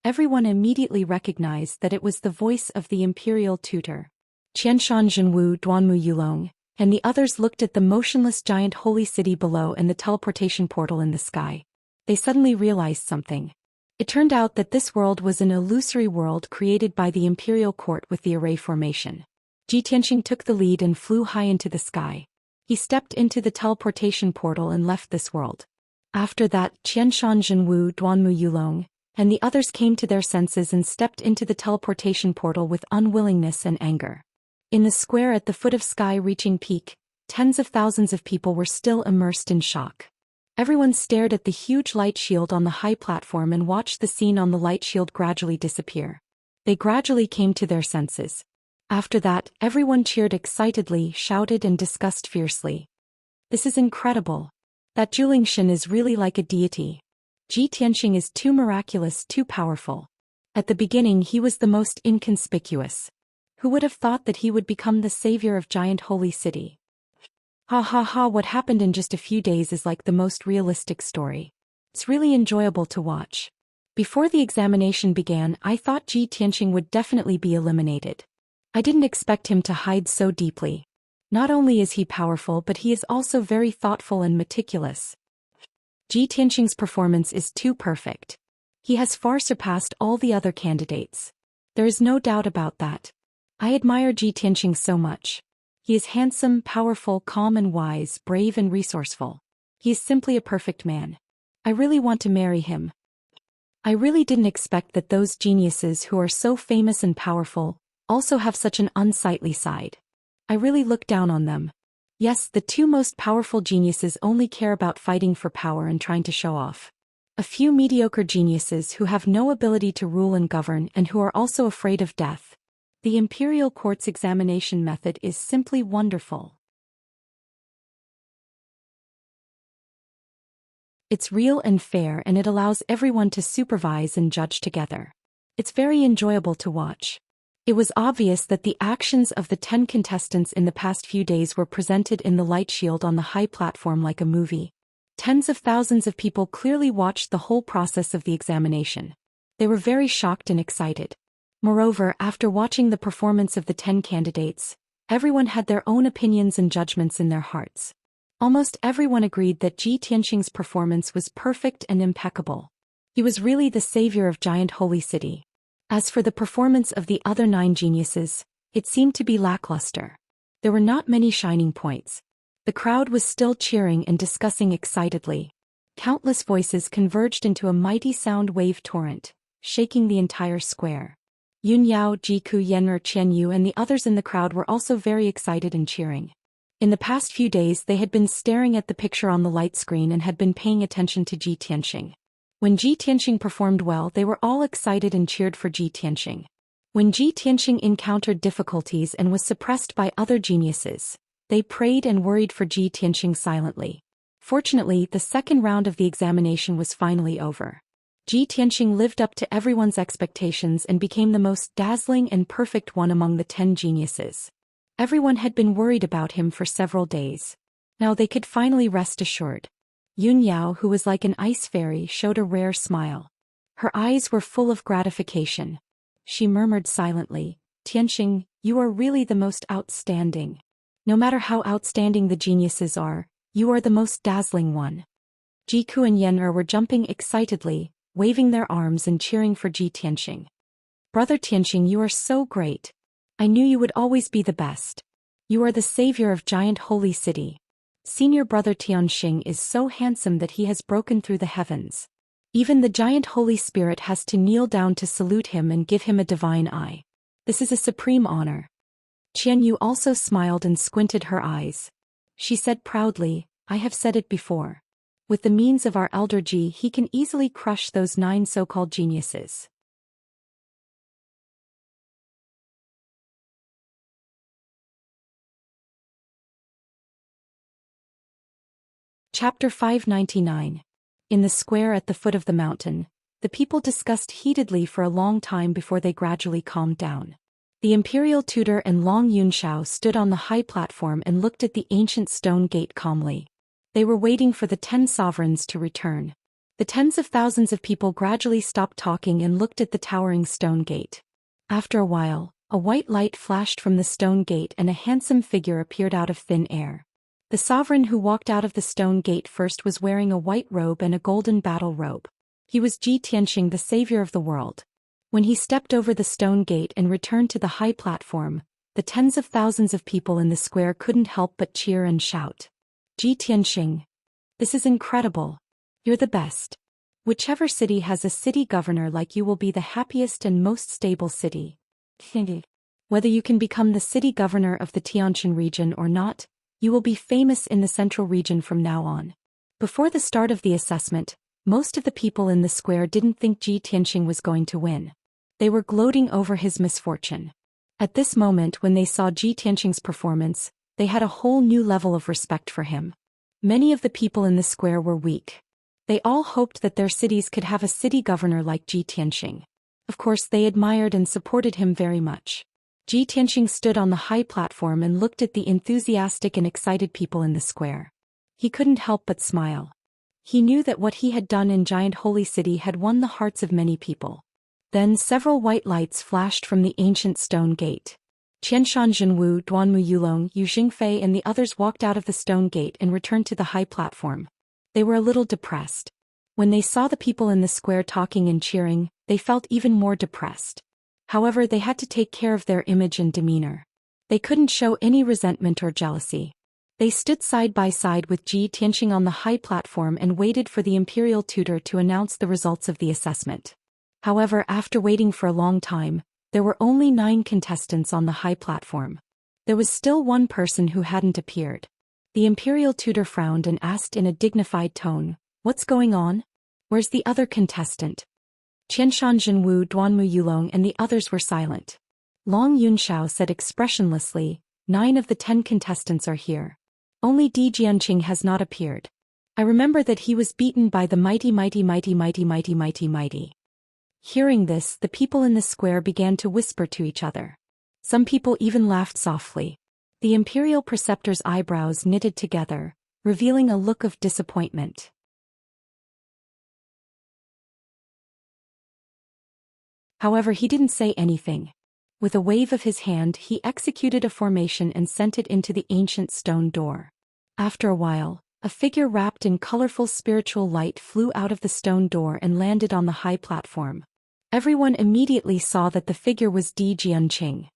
Everyone immediately recognized that it was the voice of the imperial tutor. Qianshan Zhenwu Duanmu Yulong, and the others looked at the motionless giant holy city below and the teleportation portal in the sky. They suddenly realized something. It turned out that this world was an illusory world created by the imperial court with the array formation. Ji Tianxing took the lead and flew high into the sky. He stepped into the teleportation portal and left this world. After that, Qianshan Zhenwu Duanmu Yulong, and the others came to their senses and stepped into the teleportation portal with unwillingness and anger. In the square at the foot of sky-reaching peak, tens of thousands of people were still immersed in shock. Everyone stared at the huge light shield on the high platform and watched the scene on the light shield gradually disappear. They gradually came to their senses. After that, everyone cheered excitedly, shouted and discussed fiercely. This is incredible. That Zhou Xian is really like a deity. Ji Tianxing is too miraculous, too powerful. At the beginning he was the most inconspicuous. Who would have thought that he would become the savior of giant holy city? Ha ha ha, what happened in just a few days is like the most realistic story. It's really enjoyable to watch. Before the examination began, I thought Ji Tianxing would definitely be eliminated. I didn't expect him to hide so deeply. Not only is he powerful, but he is also very thoughtful and meticulous. Ji Tianxing's performance is too perfect. He has far surpassed all the other candidates. There is no doubt about that. I admire Ji Tianxing so much. He is handsome, powerful, calm and wise, brave and resourceful. He is simply a perfect man. I really want to marry him. I really didn't expect that those geniuses who are so famous and powerful also have such an unsightly side. I really look down on them. Yes, the two most powerful geniuses only care about fighting for power and trying to show off. A few mediocre geniuses who have no ability to rule and govern and who are also afraid of death. The imperial court's examination method is simply wonderful. It's real and fair, and it allows everyone to supervise and judge together. It's very enjoyable to watch. It was obvious that the actions of the 10 contestants in the past few days were presented in the light shield on the high platform like a movie. Tens of thousands of people clearly watched the whole process of the examination. They were very shocked and excited. Moreover, after watching the performance of the 10 candidates, everyone had their own opinions and judgments in their hearts. Almost everyone agreed that Ji Tianxing's performance was perfect and impeccable. He was really the savior of giant holy city. As for the performance of the other 9 geniuses, it seemed to be lackluster. There were not many shining points. The crowd was still cheering and discussing excitedly. Countless voices converged into a mighty sound wave torrent, shaking the entire square. Yun Yao, Jiku, Yen'er, Qian Yu and the others in the crowd were also very excited and cheering. In the past few days they had been staring at the picture on the light screen and had been paying attention to Ji Tianxing. When Ji Tianxing performed well, they were all excited and cheered for Ji Tianxing. When Ji Tianxing encountered difficulties and was suppressed by other geniuses, they prayed and worried for Ji Tianxing silently. Fortunately, the second round of the examination was finally over. Ji Tianxing lived up to everyone's expectations and became the most dazzling and perfect one among the 10 geniuses. Everyone had been worried about him for several days. Now they could finally rest assured. Yun Yao, who was like an ice fairy, showed a rare smile. Her eyes were full of gratification. She murmured silently, "Tianxing, you are really the most outstanding. No matter how outstanding the geniuses are, you are the most dazzling one." Jiku and Yen'er were jumping excitedly, waving their arms and cheering for Ji Tianxing. "Brother Tianxing, you are so great. I knew you would always be the best. You are the savior of giant holy city. Senior brother Tianxing is so handsome that he has broken through the heavens. Even the giant Holy Spirit has to kneel down to salute him and give him a divine eye. This is a supreme honor." Qian Yu also smiled and squinted her eyes. She said proudly, "I have said it before. With the means of our elder Ji, he can easily crush those 9 so-called geniuses." Chapter 599. In the square at the foot of the mountain, the people discussed heatedly for a long time before they gradually calmed down. The imperial tutor and Long Yunshao stood on the high platform and looked at the ancient stone gate calmly. They were waiting for the 10 sovereigns to return. The tens of thousands of people gradually stopped talking and looked at the towering stone gate. After a while, a white light flashed from the stone gate and a handsome figure appeared out of thin air. The sovereign who walked out of the stone gate first was wearing a white robe and a golden battle robe. He was Ji Tianxing, the savior of the world. When he stepped over the stone gate and returned to the high platform, the tens of thousands of people in the square couldn't help but cheer and shout. "Ji Tianxing! This is incredible. You're the best. Whichever city has a city governor like you will be the happiest and most stable city. Whether you can become the city governor of the Tianjin region or not, you will be famous in the central region from now on. Before the start of the assessment, most of the people in the square didn't think Ji Tianxing was going to win. They were gloating over his misfortune. At this moment when they saw Ji Tianxing's performance, they had a whole new level of respect for him. Many of the people in the square were weak. They all hoped that their cities could have a city governor like Ji Tianxing. Of course they admired and supported him very much. Ji Tianxing stood on the high platform and looked at the enthusiastic and excited people in the square. He couldn't help but smile. He knew that what he had done in Giant Holy City had won the hearts of many people. Then several white lights flashed from the ancient stone gate. Qianshan Zhenwu, Duanmu Yulong, Yu Jingfei and the others walked out of the stone gate and returned to the high platform. They were a little depressed. When they saw the people in the square talking and cheering, they felt even more depressed. However, they had to take care of their image and demeanor. They couldn't show any resentment or jealousy. They stood side by side with Ji Tianxing on the high platform and waited for the imperial tutor to announce the results of the assessment. However, after waiting for a long time, there were only 9 contestants on the high platform. There was still one person who hadn't appeared. The imperial tutor frowned and asked in a dignified tone, "What's going on? Where's the other contestant?" Qianshan Zhenwu, Duanmu Yulong and the others were silent. Long Yunxiao said expressionlessly, 9 of the 10 contestants are here. Only Di Jianqing has not appeared. I remember that he was beaten by the mighty. Hearing this, the people in the square began to whisper to each other. Some people even laughed softly. The imperial preceptor's eyebrows knitted together, revealing a look of disappointment. However, he didn't say anything. With a wave of his hand, he executed a formation and sent it into the ancient stone door. After a while, a figure wrapped in colorful spiritual light flew out of the stone door and landed on the high platform. Everyone immediately saw that the figure was Di Jianqing.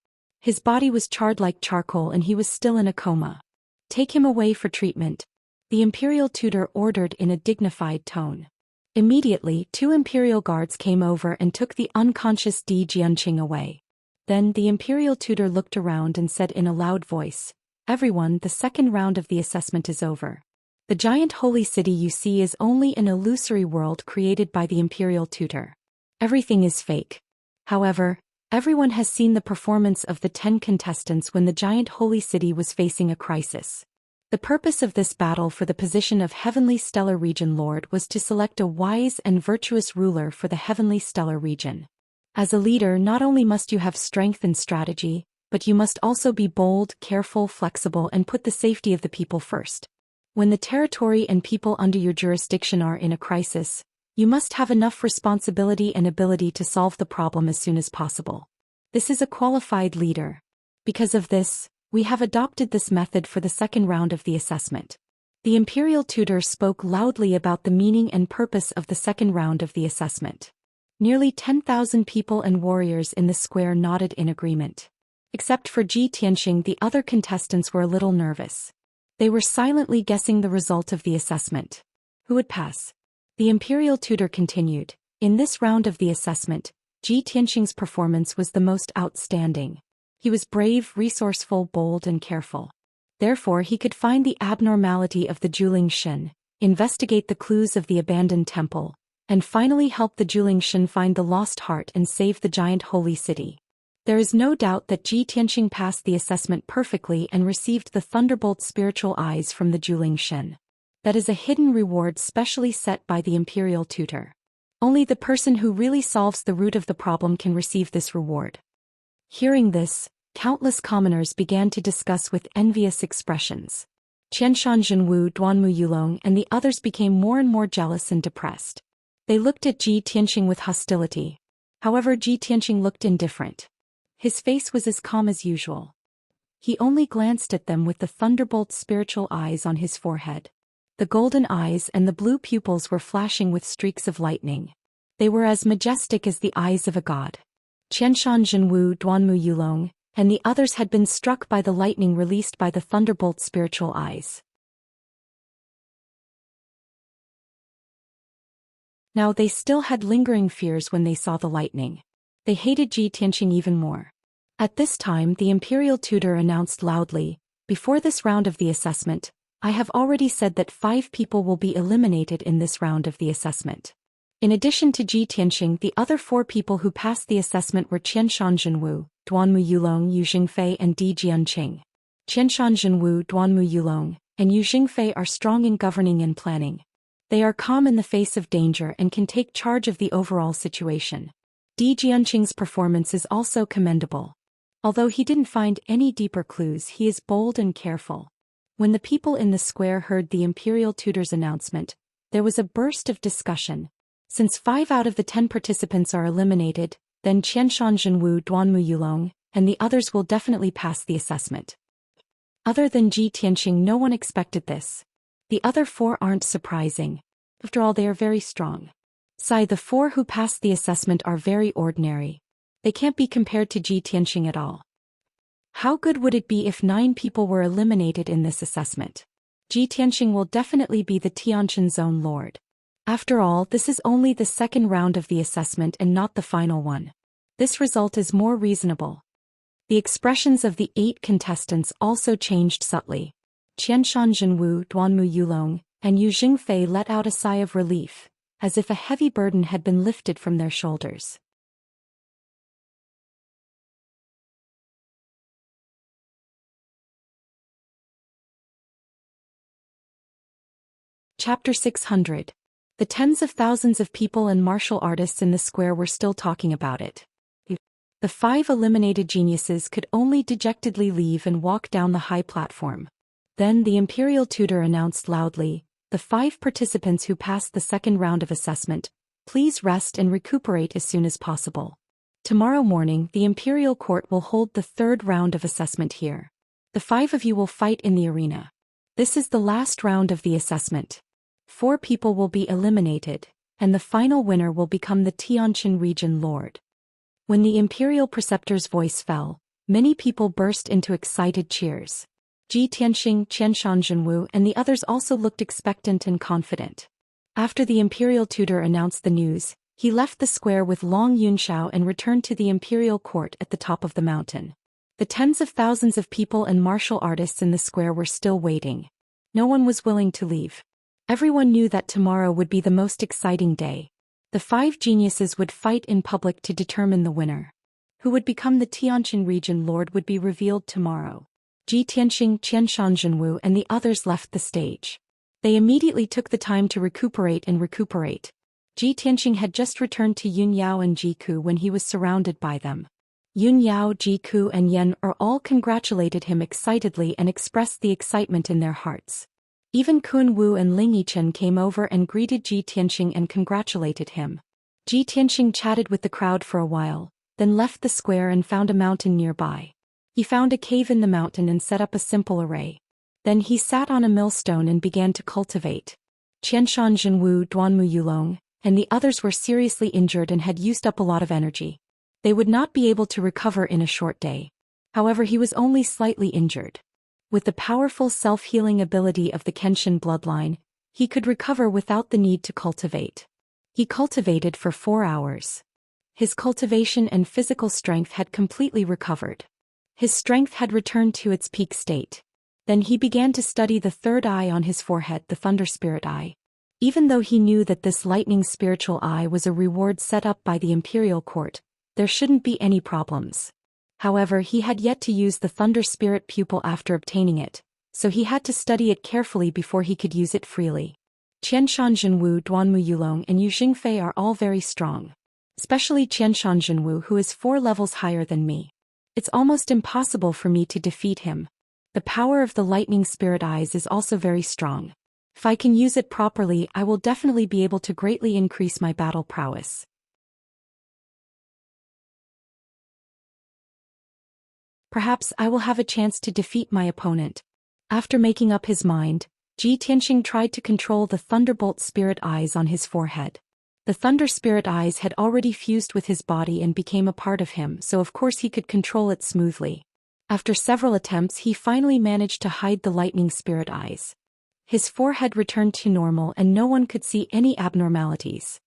His body was charred like charcoal and he was still in a coma. "Take him away for treatment," the imperial tutor ordered in a dignified tone. Immediately, 2 imperial guards came over and took the unconscious Di Jianqing away. Then the imperial tutor looked around and said in a loud voice, "Everyone, the second round of the assessment is over. The giant holy city you see is only an illusory world created by the imperial tutor. Everything is fake. However, everyone has seen the performance of the 10 contestants when the giant holy city was facing a crisis. The purpose of this battle for the position of Heavenly Stellar Region Lord was to select a wise and virtuous ruler for the Heavenly Stellar Region. As a leader, not only must you have strength and strategy, but you must also be bold, careful, flexible and put the safety of the people first. When the territory and people under your jurisdiction are in a crisis, you must have enough responsibility and ability to solve the problem as soon as possible. This is a qualified leader. Because of this, we have adopted this method for the second round of the assessment." The imperial tutor spoke loudly about the meaning and purpose of the second round of the assessment. Nearly 10,000 people and warriors in the square nodded in agreement. Except for Ji Tianxing, the other contestants were a little nervous. They were silently guessing the result of the assessment. Who would pass? The imperial tutor continued, "In this round of the assessment, Ji Tianxing's performance was the most outstanding. He was brave, resourceful, bold and careful. Therefore he could find the abnormality of the Zhuling Shen, investigate the clues of the abandoned temple, and finally help the Zhuling Shen find the lost heart and save the giant holy city. There is no doubt that Ji Tianxing passed the assessment perfectly and received the thunderbolt spiritual eyes from the Zhuling Shen. That is a hidden reward specially set by the imperial tutor. Only the person who really solves the root of the problem can receive this reward." Hearing this, countless commoners began to discuss with envious expressions. Qianshan Zhenwu, Duanmu Yulong and the others became more and more jealous and depressed. They looked at Ji Tianxing with hostility. However, Ji Tianxing looked indifferent. His face was as calm as usual. He only glanced at them with the thunderbolt spiritual eyes on his forehead. The golden eyes and the blue pupils were flashing with streaks of lightning. They were as majestic as the eyes of a god. Qianshan Zhenwu, Duanmu Yulong, and the others had been struck by the lightning released by the thunderbolt spiritual eyes. Now they still had lingering fears when they saw the lightning. They hated Ji Tianqing even more. At this time the imperial tutor announced loudly, "Before this round of the assessment, I have already said that 5 people will be eliminated in this round of the assessment." In addition to Ji Tianqing, the other 4 people who passed the assessment were Qianshan Zhenwu, Duanmu Yulong, Yu Jingfei and Di Jianqing. Qianshan Zhenwu, Duanmu Yulong, and Yu Jingfei are strong in governing and planning. They are calm in the face of danger and can take charge of the overall situation. Di Jianqing's performance is also commendable. Although he didn't find any deeper clues, he is bold and careful. When the people in the square heard the imperial tutor's announcement, there was a burst of discussion. Since 5 out of the 10 participants are eliminated, then Qianshan Zhenwu, Duanmu Yulong, and the others will definitely pass the assessment. Other than Ji Tianqing, no one expected this. The other 4 aren't surprising. After all, they are very strong. The 4 who passed the assessment are very ordinary. They can't be compared to Ji Tianqing at all. How good would it be if 9 people were eliminated in this assessment? Ji Tianqing will definitely be the Tianqin Zone Lord. After all, this is only the second round of the assessment and not the final one. This result is more reasonable. The expressions of the 8 contestants also changed subtly. Qianshan Zhenwu, Duanmu Yulong, and Yu Jingfei let out a sigh of relief, as if a heavy burden had been lifted from their shoulders. Chapter 600. The tens of thousands of people and martial artists in the square were still talking about it. The 5 eliminated geniuses could only dejectedly leave and walk down the high platform. Then the imperial tutor announced loudly, "The 5 participants who passed the second round of assessment, please rest and recuperate as soon as possible. Tomorrow morning the imperial court will hold the 3rd round of assessment here. The 5 of you will fight in the arena. This is the last round of the assessment. 4 people will be eliminated, and the final winner will become the Tianqin region lord." When the imperial preceptor's voice fell, many people burst into excited cheers. Ji Tianqing, Qianshan Zhenwu, and the others also looked expectant and confident. After the imperial tutor announced the news, he left the square with Long Yunxiao and returned to the imperial court at the top of the mountain. The tens of thousands of people and martial artists in the square were still waiting. No one was willing to leave. Everyone knew that tomorrow would be the most exciting day. The 5 geniuses would fight in public to determine the winner. Who would become the Tianqin region lord would be revealed tomorrow. Ji Tianqing, Qianshan Zhenwu, and the others left the stage. They immediately took the time to recuperate. Ji Tianqing had just returned to Yun Yao and Ji Ku when he was surrounded by them. Yun Yao, Ji Ku, and Yan Er all congratulated him excitedly and expressed the excitement in their hearts. Even Kun Wu and Ling Yichen came over and greeted Ji Tianqing and congratulated him. Ji Tianqing chatted with the crowd for a while, then left the square and found a mountain nearby. He found a cave in the mountain and set up a simple array. Then he sat on a millstone and began to cultivate. Qianshan Zhenwu, Duanmu Yulong, and the others were seriously injured and had used up a lot of energy. They would not be able to recover in a short day. However, he was only slightly injured. With the powerful self-healing ability of the Kenshin bloodline, he could recover without the need to cultivate. He cultivated for 4 hours. His cultivation and physical strength had completely recovered. His strength had returned to its peak state. Then he began to study the 3rd eye on his forehead, the Thunder Spirit Eye. Even though he knew that this lightning spiritual eye was a reward set up by the imperial court, there shouldn't be any problems. However, he had yet to use the Thunder Spirit pupil after obtaining it, so he had to study it carefully before he could use it freely. Qianshan Zhenwu, Duanmu Yulong, and Yu Jingfei are all very strong. Especially Qianshan Zhenwu, who is 4 levels higher than me. It's almost impossible for me to defeat him. The power of the lightning spirit eyes is also very strong. If I can use it properly, I will definitely be able to greatly increase my battle prowess. Perhaps I will have a chance to defeat my opponent. After making up his mind, Ji Tianqing tried to control the Thunderbolt Spirit Eyes on his forehead. The Thunder Spirit Eyes had already fused with his body and became a part of him, so of course he could control it smoothly. After several attempts, he finally managed to hide the Lightning Spirit Eyes. His forehead returned to normal and no one could see any abnormalities.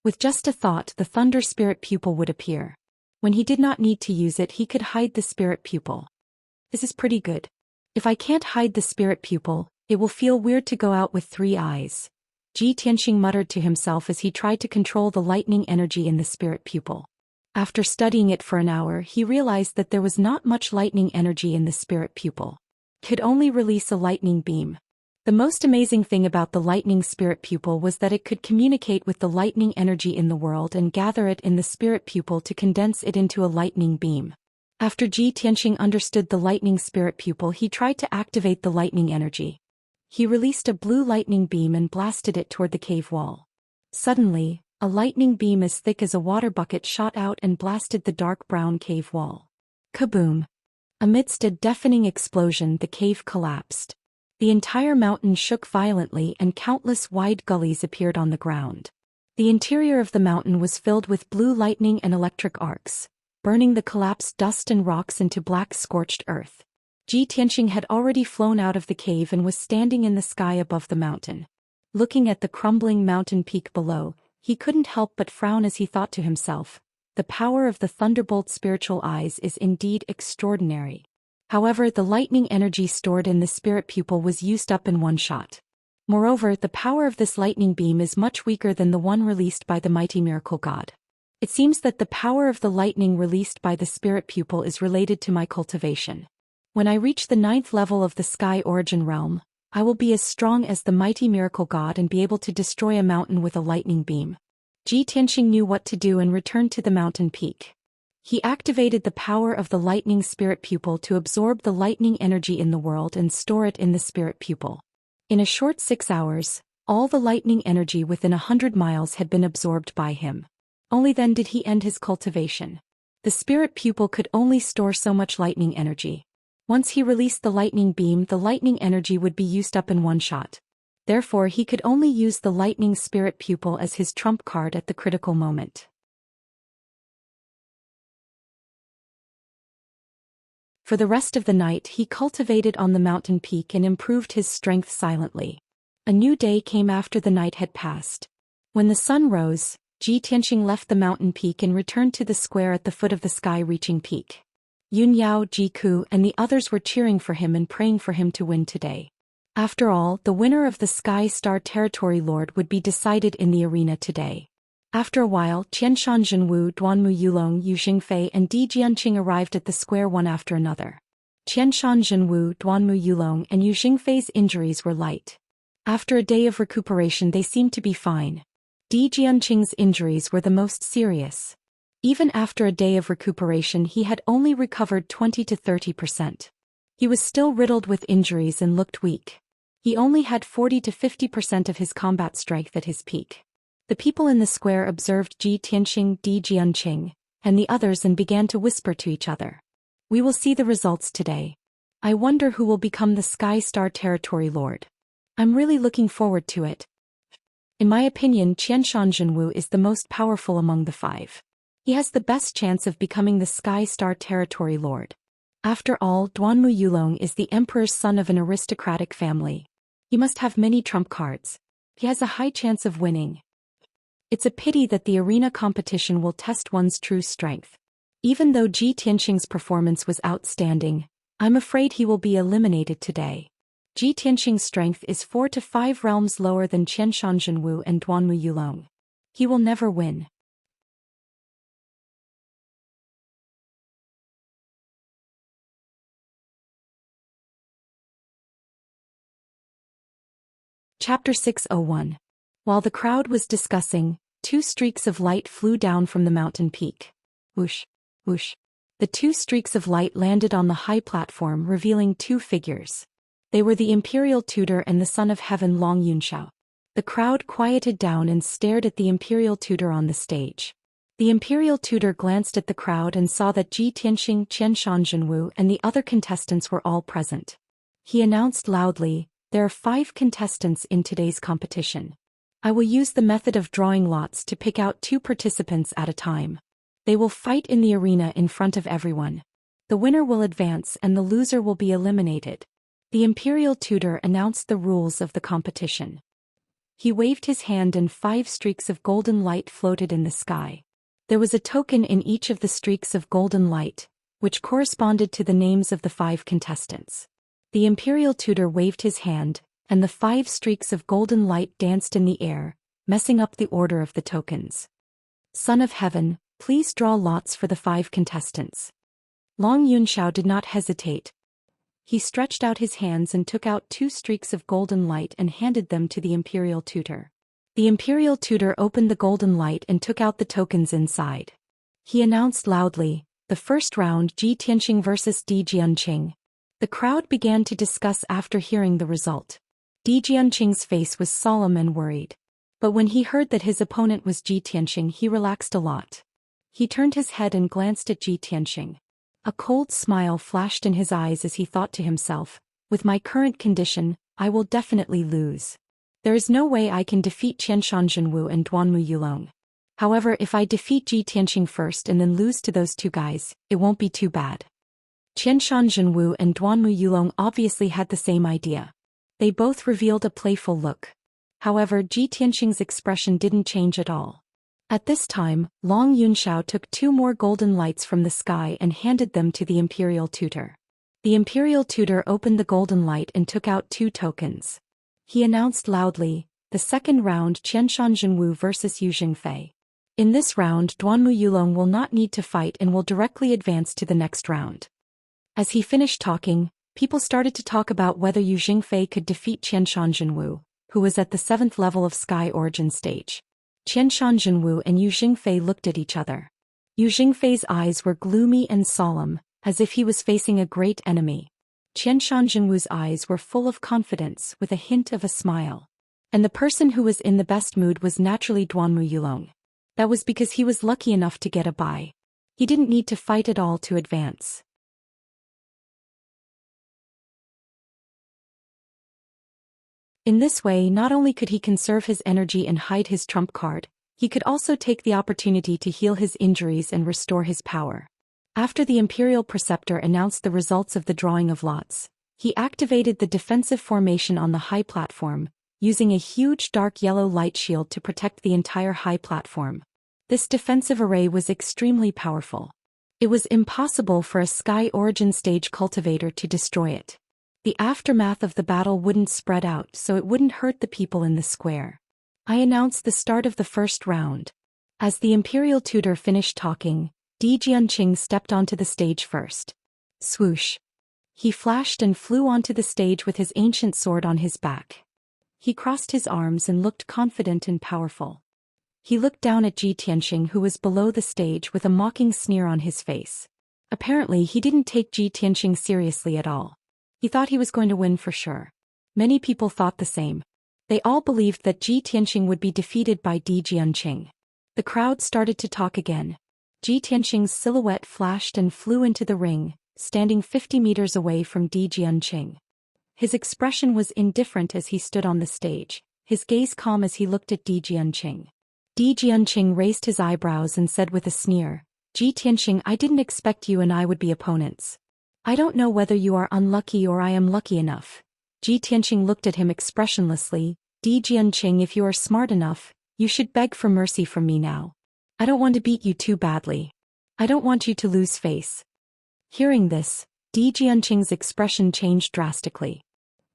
With just a thought, the thunder spirit pupil would appear. When he did not need to use it, he could hide the spirit pupil. This is pretty good. If I can't hide the spirit pupil, it will feel weird to go out with 3 eyes. Ji Tianxing muttered to himself as he tried to control the lightning energy in the spirit pupil. After studying it for an hour, he realized that there was not much lightning energy in the spirit pupil. It could only release a lightning beam. The most amazing thing about the lightning spirit pupil was that it could communicate with the lightning energy in the world and gather it in the spirit pupil to condense it into a lightning beam. After Ji Tianxing understood the lightning spirit pupil, he tried to activate the lightning energy. He released a blue lightning beam and blasted it toward the cave wall. Suddenly, a lightning beam as thick as a water bucket shot out and blasted the dark brown cave wall. Kaboom! Amidst a deafening explosion, the cave collapsed. The entire mountain shook violently and countless wide gullies appeared on the ground. The interior of the mountain was filled with blue lightning and electric arcs, burning the collapsed dust and rocks into black scorched earth. Ji Tianxing had already flown out of the cave and was standing in the sky above the mountain. Looking at the crumbling mountain peak below, he couldn't help but frown as he thought to himself, the power of the Thunderbolt spiritual eyes is indeed extraordinary. However, the lightning energy stored in the spirit pupil was used up in one shot. Moreover, the power of this lightning beam is much weaker than the one released by the mighty miracle god. It seems that the power of the lightning released by the spirit pupil is related to my cultivation. When I reach the 9th level of the sky origin realm, I will be as strong as the mighty miracle god and be able to destroy a mountain with a lightning beam. Ji Tianxing knew what to do and returned to the mountain peak. He activated the power of the lightning spirit pupil to absorb the lightning energy in the world and store it in the spirit pupil. In a short 6 hours, all the lightning energy within 100 miles had been absorbed by him. Only then did he end his cultivation. The spirit pupil could only store so much lightning energy. Once he released the lightning beam, the lightning energy would be used up in one shot. Therefore, he could only use the lightning spirit pupil as his trump card at the critical moment. For the rest of the night, he cultivated on the mountain peak and improved his strength silently. A new day came after the night had passed. When the sun rose, Ji Tianxing left the mountain peak and returned to the square at the foot of the sky-reaching peak. Yun Yao, Ji Ku, and the others were cheering for him and praying for him to win today. After all, the winner of the Sky Star Territory Lord would be decided in the arena today. After a while, Qianshan Zhenwu, Duanmu Yulong, Yu Xingfei, and Di Jianqing arrived at the square one after another. Qianshan Zhenwu, Duanmu Yulong, and Yu Xingfei's injuries were light. After a day of recuperation, they seemed to be fine. Di Jianqing's injuries were the most serious. Even after a day of recuperation, he had only recovered 20 to 30%. He was still riddled with injuries and looked weak. He only had 40 to 50% of his combat strength at his peak. The people in the square observed Ji Tianxing, Di Jianqing, and the others and began to whisper to each other. We will see the results today. I wonder who will become the Sky Star Territory Lord. I'm really looking forward to it. In my opinion, Qianshan Zhenwu is the most powerful among the 5. He has the best chance of becoming the Sky Star Territory Lord. After all, Duanmu Yulong is the emperor's son of an aristocratic family. He must have many trump cards. He has a high chance of winning. It's a pity that the arena competition will test one's true strength. Even though Ji Tianxing's performance was outstanding, I'm afraid he will be eliminated today. Ji Tianxing's strength is 4 to 5 realms lower than Qianshan Zhenwu and Duanmu Yulong. He will never win. Chapter 601. While the crowd was discussing, 2 streaks of light flew down from the mountain peak. Whoosh, whoosh. The 2 streaks of light landed on the high platform, revealing 2 figures. They were the Imperial Tutor and the Son of Heaven Long Yunxiao. The crowd quieted down and stared at the Imperial Tutor on the stage. The Imperial Tutor glanced at the crowd and saw that Ji Tianxing, Qianshan Zhenwu, and the other contestants were all present. He announced loudly, there are 5 contestants in today's competition. I will use the method of drawing lots to pick out 2 participants at a time. They will fight in the arena in front of everyone. The winner will advance and the loser will be eliminated. The Imperial Tutor announced the rules of the competition. He waved his hand and 5 streaks of golden light floated in the sky. There was a token in each of the streaks of golden light, which corresponded to the names of the 5 contestants. The imperial tutor waved his hand, and the 5 streaks of golden light danced in the air, messing up the order of the tokens. Son of Heaven, please draw lots for the 5 contestants. Long Yunxiao did not hesitate. He stretched out his hands and took out 2 streaks of golden light and handed them to the imperial tutor. The imperial tutor opened the golden light and took out the tokens inside. He announced loudly, "The first round, Ji Tianxing versus Di Jianqing." The crowd began to discuss after hearing the result. Di Jianqing's face was solemn and worried. But when he heard that his opponent was Ji Tianxing, he relaxed a lot. He turned his head and glanced at Ji Tianxing. A cold smile flashed in his eyes as he thought to himself, "With my current condition, I will definitely lose. There is no way I can defeat Qianshan Zhenwu and Duanmu Yulong. However, if I defeat Ji Tianxing first and then lose to those 2 guys, it won't be too bad." Qianshan Zhenwu and Duanmu Yulong obviously had the same idea. They both revealed a playful look. However, Ji Tianxing's expression didn't change at all. At this time, Long Yunxiao took 2 more golden lights from the sky and handed them to the imperial tutor. The imperial tutor opened the golden light and took out 2 tokens. He announced loudly, "The second round, Qianshan Zhenwu versus Yu Jingfei. In this round, Duanmu Yulong will not need to fight and will directly advance to the next round." As he finished talking, people started to talk about whether Yu Jingfei could defeat Qianshan Zhenwu, who was at the 7th level of Sky Origin stage. Qianshan Zhenwu and Yu Jingfei looked at each other. Yu Jingfei's eyes were gloomy and solemn, as if he was facing a great enemy. Qianshan Zhenwu's eyes were full of confidence with a hint of a smile. And the person who was in the best mood was naturally Duanmu Yulong. That was because he was lucky enough to get a bye. He didn't need to fight at all to advance. In this way, not only could he conserve his energy and hide his trump card, he could also take the opportunity to heal his injuries and restore his power. After the Imperial Preceptor announced the results of the drawing of lots, he activated the defensive formation on the high platform, using a huge dark yellow light shield to protect the entire high platform. This defensive array was extremely powerful. It was impossible for a Sky Origin stage cultivator to destroy it. The aftermath of the battle wouldn't spread out, so it wouldn't hurt the people in the square. I announced the start of the first round. As the imperial tutor finished talking, Di Jianqing stepped onto the stage first. Swoosh! He flashed and flew onto the stage with his ancient sword on his back. He crossed his arms and looked confident and powerful. He looked down at Ji Tianxing, who was below the stage, with a mocking sneer on his face. Apparently he didn't take Ji Tianxing seriously at all. He thought he was going to win for sure. Many people thought the same. They all believed that Ji Tianxing would be defeated by Di Jianqing. The crowd started to talk again. Ji Tianxing's silhouette flashed and flew into the ring, standing 50 meters away from Di Jianqing. His expression was indifferent as he stood on the stage, his gaze calm as he looked at Di Jianqing. Di Jianqing raised his eyebrows and said with a sneer, "Ji Tianxing, I didn't expect you and I would be opponents. I don't know whether you are unlucky or I am lucky enough." Ji Tianxing looked at him expressionlessly. "Di Jianqing, if you are smart enough, you should beg for mercy from me now. I don't want to beat you too badly. I don't want you to lose face." Hearing this, Di Jianqing's expression changed drastically.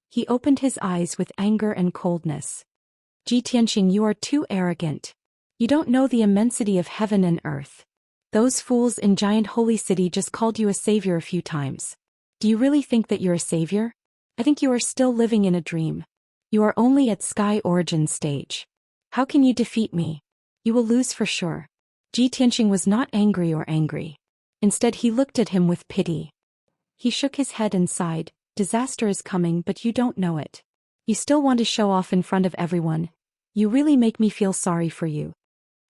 He opened his eyes with anger and coldness. "Ji Tianxing, you are too arrogant. You don't know the immensity of heaven and earth. Those fools in Giant Holy City just called you a savior a few times. Do you really think that you're a savior? I think you are still living in a dream. You are only at Sky Origin stage. How can you defeat me? You will lose for sure." Ji Tianxing was not angry. Instead, he looked at him with pity. He shook his head and sighed, "Disaster is coming, but you don't know it. You still want to show off in front of everyone. You really make me feel sorry for you."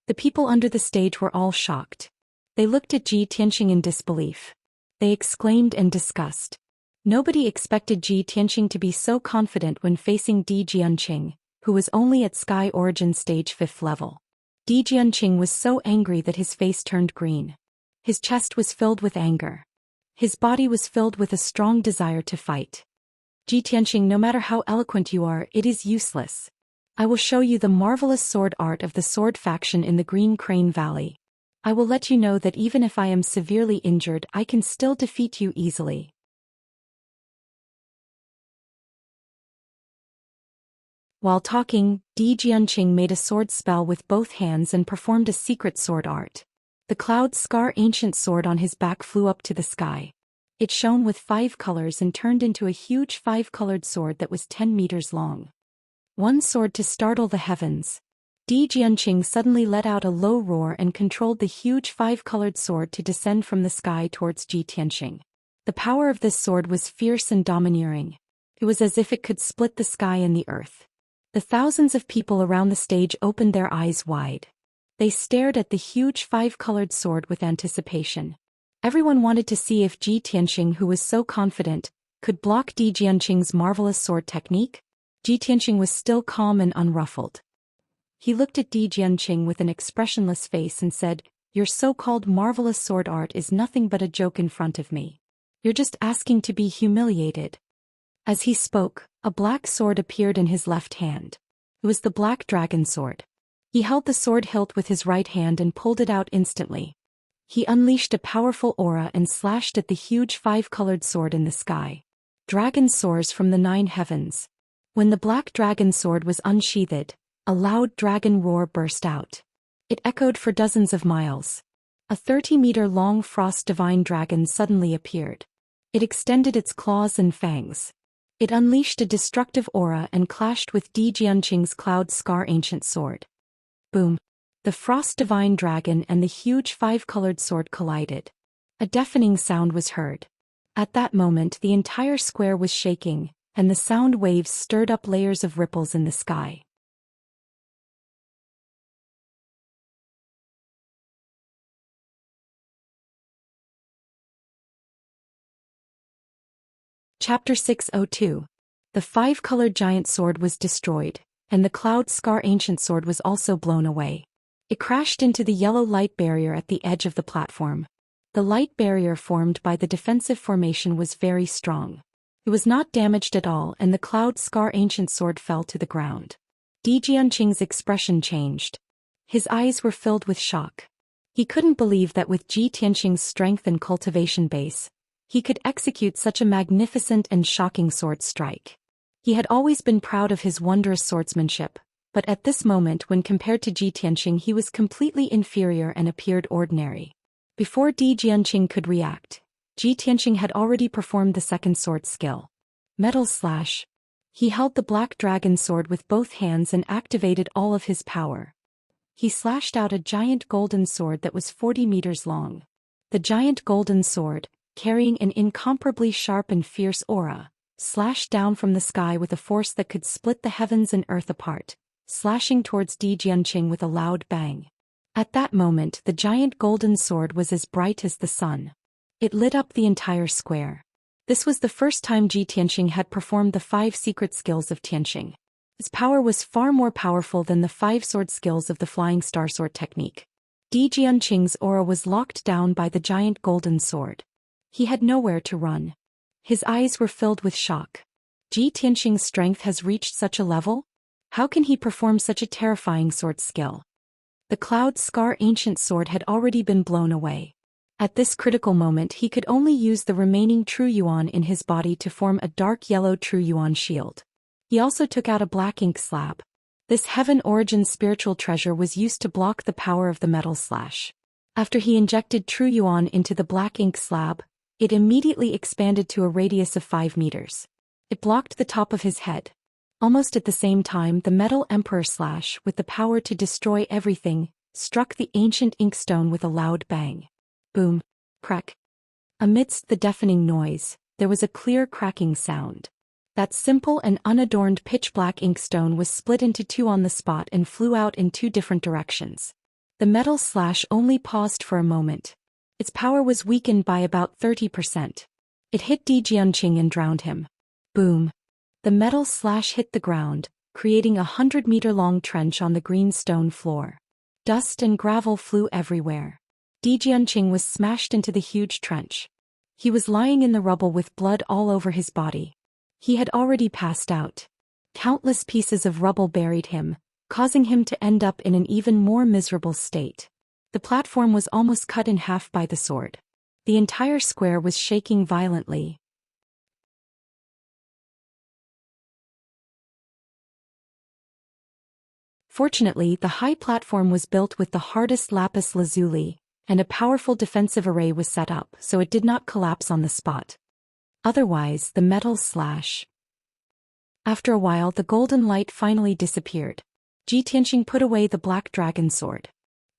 The people under the stage were all shocked. They looked at Ji Tianxing in disbelief. They exclaimed in disgust. Nobody expected Ji Tianxing to be so confident when facing Di Jianqing, who was only at Sky Origin stage 5th level. Di Jianqing was so angry that his face turned green. His chest was filled with anger. His body was filled with a strong desire to fight. "Ji Tianxing, no matter how eloquent you are, it is useless. I will show you the marvelous sword art of the sword faction in the Green Crane Valley. I will let you know that even if I am severely injured, I can still defeat you easily. While talking, Di Jianqing made a sword spell with both hands and performed a secret sword art. The cloud scar ancient sword on his back flew up to the sky. It shone with 5 colors and turned into a huge 5-colored sword that was 10 meters long. One sword to startle the heavens. Di Jianqing suddenly let out a low roar and controlled the huge 5-colored sword to descend from the sky towards Ji Tianqing. The power of this sword was fierce and domineering. It was as if it could split the sky and the earth. The thousands of people around the stage opened their eyes wide. They stared at the huge 5-colored sword with anticipation. Everyone wanted to see if Ji Tianqing, who was so confident, could block Di Jianqing's marvelous sword technique. Ji Tianqing was still calm and unruffled. He looked at Di Jianqing with an expressionless face and said, "Your so-called marvelous sword art is nothing but a joke in front of me. You're just asking to be humiliated." As he spoke, a black sword appeared in his left hand. It was the Black Dragon Sword. He held the sword hilt with his right hand and pulled it out instantly. He unleashed a powerful aura and slashed at the huge 5-colored sword in the sky. Dragon soars from the 9 heavens. When the Black Dragon Sword was unsheathed, a loud dragon roar burst out. It echoed for dozens of miles. A 30-meter-long frost divine dragon suddenly appeared. It extended its claws and fangs. It unleashed a destructive aura and clashed with Di Jianqing's cloud scar ancient sword. Boom! The frost divine dragon and the huge 5-colored sword collided. A deafening sound was heard. At that moment the entire square was shaking, and the sound waves stirred up layers of ripples in the sky. Chapter 602. The 5-colored giant sword was destroyed, and the cloud scar ancient sword was also blown away. It crashed into the yellow light barrier at the edge of the platform. The light barrier formed by the defensive formation was very strong. It was not damaged at all, and the cloud scar ancient sword fell to the ground. Di Jianqing's expression changed. His eyes were filled with shock. He couldn't believe that with Ji Tianqing's strength and cultivation base, he could execute such a magnificent and shocking sword strike. He had always been proud of his wondrous swordsmanship, but at this moment when compared to Ji Tianqing he was completely inferior and appeared ordinary. Before Di Jianqing could react, Ji Tianqing had already performed the second sword skill. Metal Slash. He held the Black Dragon Sword with both hands and activated all of his power. He slashed out a giant golden sword that was 40 meters long. The giant golden sword, carrying an incomparably sharp and fierce aura, slashed down from the sky with a force that could split the heavens and earth apart, slashing towards Di Jianqing with a loud bang. At that moment the giant golden sword was as bright as the sun. It lit up the entire square. This was the first time Ji Tianqing had performed the 5 secret skills of Tianqing. Its power was far more powerful than the 5 sword skills of the Flying Star Sword technique. Di Jianqing's aura was locked down by the giant golden sword. He had nowhere to run. His eyes were filled with shock. Ji Tianqing's strength has reached such a level? How can he perform such a terrifying sword skill? The cloud scar ancient sword had already been blown away. At this critical moment he could only use the remaining true yuan in his body to form a dark yellow true yuan shield. He also took out a black ink slab. This heaven origin spiritual treasure was used to block the power of the metal slash. After he injected true yuan into the black ink slab, it immediately expanded to a radius of 5 meters. It blocked the top of his head. Almost at the same time the metal emperor slash, with the power to destroy everything, struck the ancient inkstone with a loud bang. Boom. Crack. Amidst the deafening noise, there was a clear cracking sound. That simple and unadorned pitch-black inkstone was split into 2 on the spot and flew out in 2 different directions. The metal slash only paused for a moment. Its power was weakened by about 30%. It hit Di Jianqing and drowned him. Boom. The metal slash hit the ground, creating a 100-meter-long trench on the green stone floor. Dust and gravel flew everywhere. Di Jianqing was smashed into the huge trench. He was lying in the rubble with blood all over his body. He had already passed out. Countless pieces of rubble buried him, causing him to end up in an even more miserable state. The platform was almost cut in half by the sword. The entire square was shaking violently. Fortunately, the high platform was built with the hardest lapis lazuli, and a powerful defensive array was set up so it did not collapse on the spot. Otherwise, the metal slash. After a while, the golden light finally disappeared. Ji Tianxing put away the black dragon sword.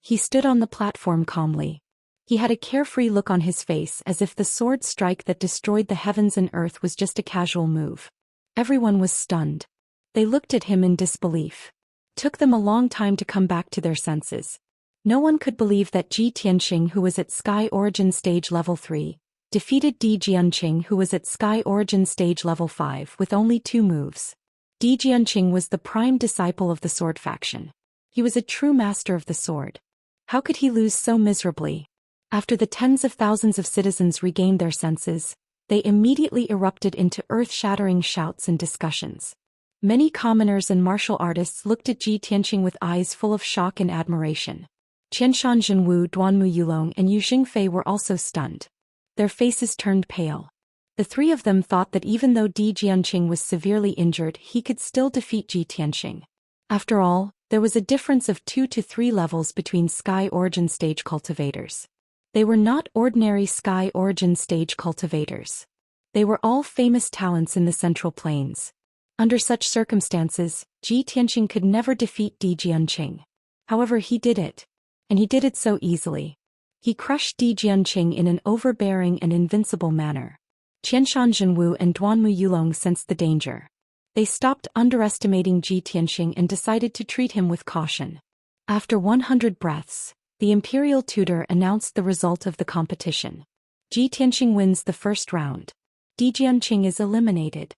He stood on the platform calmly. He had a carefree look on his face, as if the sword strike that destroyed the heavens and earth was just a casual move. Everyone was stunned. They looked at him in disbelief. Took them a long time to come back to their senses. No one could believe that Ji Tianxing, who was at Sky Origin Stage Level 3, defeated Di Jianqing, who was at Sky Origin Stage Level 5 with only 2 moves. Di Jianqing was the prime disciple of the sword faction. He was a true master of the sword. How could he lose so miserably? After the tens of thousands of citizens regained their senses, they immediately erupted into earth-shattering shouts and discussions. Many commoners and martial artists looked at Ji Tianxing with eyes full of shock and admiration. Qianshan Zhenwu, Duanmu Yulong, and Yu Xingfei were also stunned. Their faces turned pale. The 3 of them thought that even though Di Jianqing was severely injured, he could still defeat Ji Tianxing. After all, there was a difference of 2 to 3 levels between Sky Origin Stage cultivators. They were not ordinary Sky Origin Stage cultivators. They were all famous talents in the Central Plains. Under such circumstances, Ji Tianxing could never defeat Di Jianqing. However, he did it. And he did it so easily. He crushed Di Jianqing in an overbearing and invincible manner. Qianshan Zhenwu and Duanmu Yulong sensed the danger. They stopped underestimating Ji Tianxing and decided to treat him with caution. After 100 breaths, the imperial tutor announced the result of the competition. Ji Tianxing wins the first round. Di Jianqing is eliminated.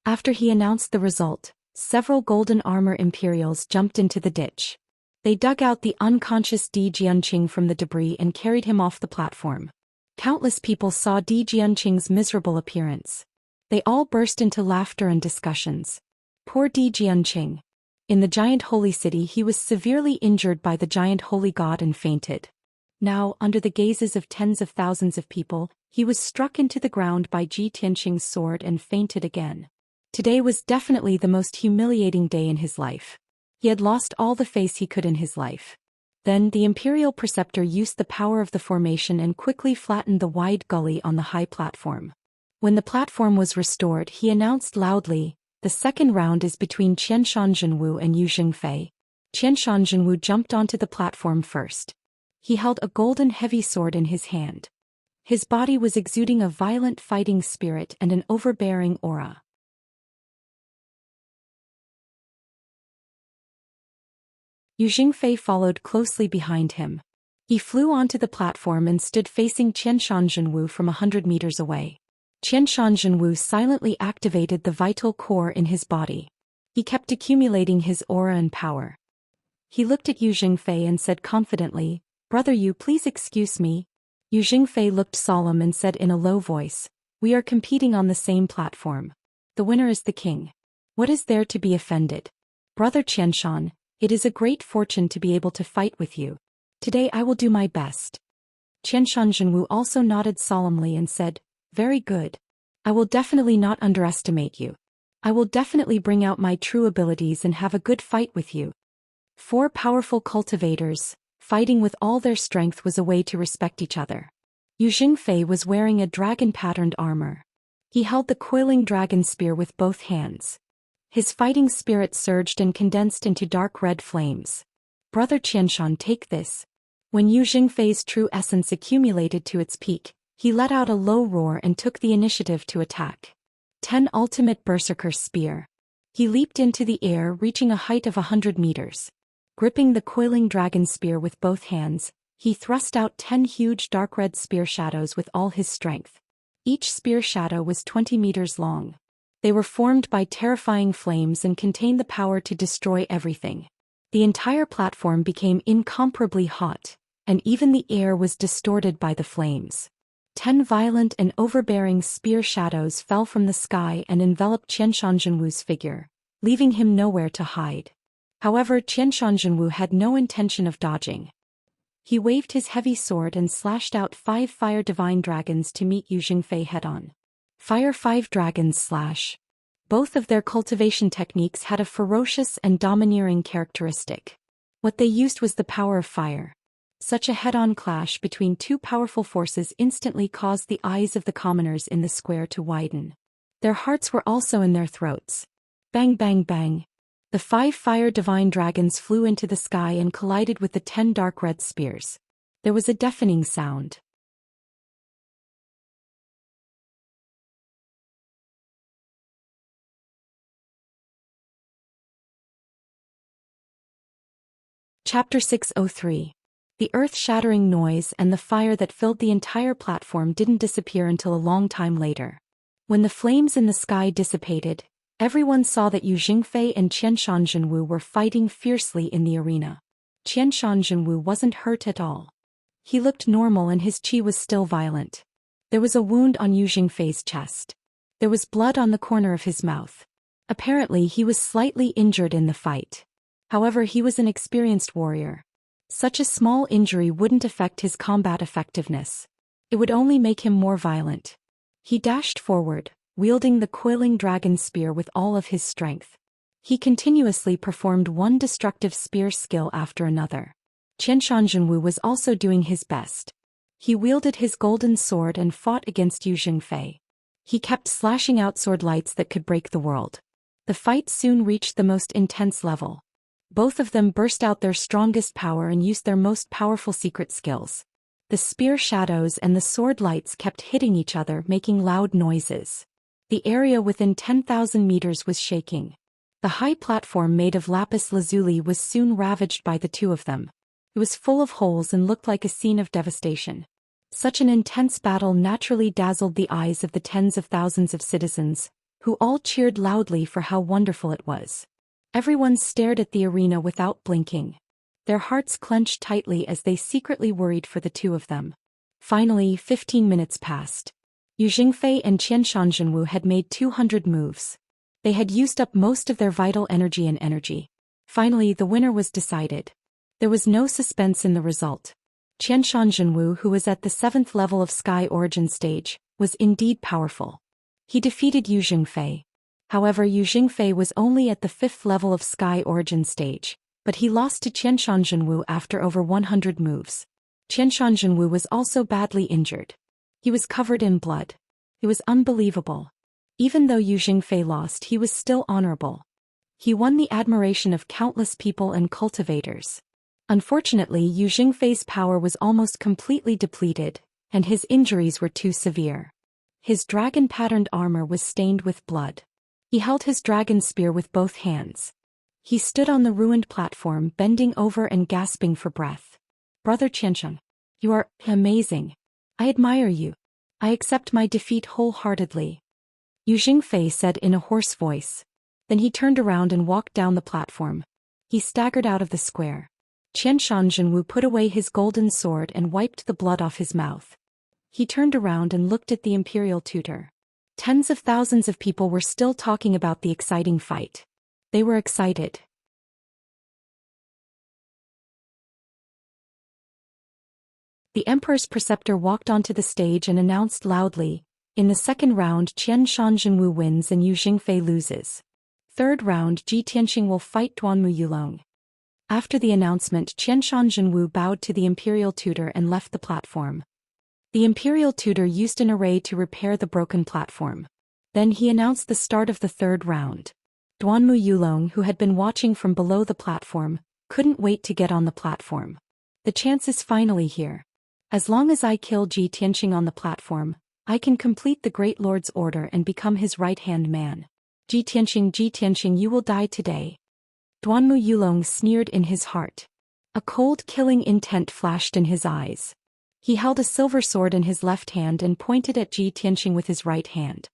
After he announced the result, several golden armor imperials jumped into the ditch. They dug out the unconscious Di Jianqing from the debris and carried him off the platform. Countless people saw Di Jianqing's miserable appearance. They all burst into laughter and discussions. Poor Di Jianqing. In the giant holy city, he was severely injured by the giant holy god and fainted. Now, under the gazes of tens of thousands of people, he was struck into the ground by Ji Tianxing's sword and fainted again. Today was definitely the most humiliating day in his life. He had lost all the face he could in his life. Then the imperial preceptor used the power of the formation and quickly flattened the wide gully on the high platform. When the platform was restored, he announced loudly, "The second round is between Qianshan Zhenwu and Yu Xingfei." Qianshan Zhenwu jumped onto the platform first. He held a golden heavy sword in his hand. His body was exuding a violent fighting spirit and an overbearing aura. Yu Xingfei followed closely behind him. He flew onto the platform and stood facing Qianshan Zhenwu from 100 meters away. Qianshan Zhenwu silently activated the vital core in his body. He kept accumulating his aura and power. He looked at Yu Xingfei and said confidently, "Brother Yu, please excuse me." Yu Xingfei looked solemn and said in a low voice, "We are competing on the same platform. The winner is the king. What is there to be offended? Brother Qianshan, it is a great fortune to be able to fight with you. Today I will do my best." Qianshan Zhenwu also nodded solemnly and said, "Very good. I will definitely not underestimate you. I will definitely bring out my true abilities and have a good fight with you." 4 powerful cultivators, fighting with all their strength was a way to respect each other. Yu Xingfei was wearing a dragon-patterned armor. He held the coiling dragon spear with both hands. His fighting spirit surged and condensed into dark red flames. "Brother Qianshan, take this." When Yu Xingfei's true essence accumulated to its peak, he let out a low roar and took the initiative to attack. 10 Ultimate Berserker Spear. He leaped into the air, reaching a height of 100 meters. Gripping the coiling dragon spear with both hands, he thrust out 10 huge dark red spear shadows with all his strength. Each spear shadow was 20 meters long. They were formed by terrifying flames and contained the power to destroy everything. The entire platform became incomparably hot, and even the air was distorted by the flames. 10 violent and overbearing spear shadows fell from the sky and enveloped Qianshan Zhenwu's figure. leaving him nowhere to hide. However, Qianshan had no intention of dodging. He waved his heavy sword and slashed out 5 fire divine dragons to meet Yu Jingfei head-on. Fire 5 dragons slash. Both of their cultivation techniques had a ferocious and domineering characteristic. What they used was the power of fire. Such a head-on clash between two powerful forces instantly caused the eyes of the commoners in the square to widen. Their hearts were also in their throats. Bang bang bang. The 5 fire divine dragons flew into the sky and collided with the 10 dark red spears. There was a deafening sound. Chapter 603. The earth-shattering noise and the fire that filled the entire platform didn't disappear until a long time later. When the flames in the sky dissipated, everyone saw that Yu Jingfei and Qianshan were fighting fiercely in the arena. Qianshan wasn't hurt at all. He looked normal and his qi was still violent. There was a wound on Yu Jingfei's chest. There was blood on the corner of his mouth. Apparently he was slightly injured in the fight. However, he was an experienced warrior. Such a small injury wouldn't affect his combat effectiveness. It would only make him more violent. He dashed forward, wielding the coiling dragon spear with all of his strength. He continuously performed one destructive spear skill after another. Qianshan was also doing his best. He wielded his golden sword and fought against Yu Jingfei. He kept slashing out sword lights that could break the world. The fight soon reached the most intense level. Both of them burst out their strongest power and used their most powerful secret skills. The spear shadows and the sword lights kept hitting each other, making loud noises. The area within 10,000 meters was shaking. The high platform made of lapis lazuli was soon ravaged by the two of them. It was full of holes and looked like a scene of devastation. Such an intense battle naturally dazzled the eyes of the tens of thousands of citizens, who all cheered loudly for how wonderful it was. Everyone stared at the arena without blinking. Their hearts clenched tightly as they secretly worried for the two of them. Finally, 15 minutes passed. Yu Jingfei and Qianshan had made 200 moves. They had used up most of their vital energy. Finally, the winner was decided. There was no suspense in the result. Qianshan, who was at the 7th level of Sky Origin stage, was indeed powerful. He defeated Yu Jingfei. However, Yu Jingfei was only at the 5th level of Sky Origin stage, but he lost to Qianshan after over 100 moves. Qianshan was also badly injured. He was covered in blood. It was unbelievable. Even though Yu Jingfei lost, he was still honorable. He won the admiration of countless people and cultivators. Unfortunately, Yu Jingfei's power was almost completely depleted, and his injuries were too severe. His dragon-patterned armor was stained with blood. He held his dragon spear with both hands. He stood on the ruined platform, bending over and gasping for breath. Brother Qianshan, you are amazing. I admire you. I accept my defeat wholeheartedly. Yu Jingfei said in a hoarse voice. Then he turned around and walked down the platform. He staggered out of the square. Qianshan put away his golden sword and wiped the blood off his mouth. He turned around and looked at the imperial tutor. Tens of thousands of people were still talking about the exciting fight. They were excited. The emperor's preceptor walked onto the stage and announced loudly, "In the second round, Qianshan wins and Yu Jingfei loses. Third round, Ji Tianxing will fight Duanmu Yulong." After the announcement, Qianshan bowed to the imperial tutor and left the platform. The imperial tutor used an array to repair the broken platform. Then he announced the start of the third round. Duanmu Yulong, who had been watching from below the platform, couldn't wait to get on the platform. The chance is finally here. As long as I kill Ji Tianxing on the platform, I can complete the Great Lord's order and become his right-hand man. Ji Tianxing, you will die today. Duanmu Yulong sneered in his heart. A cold, killing intent flashed in his eyes. He held a silver sword in his left hand and pointed at Ji Tianxing with his right hand.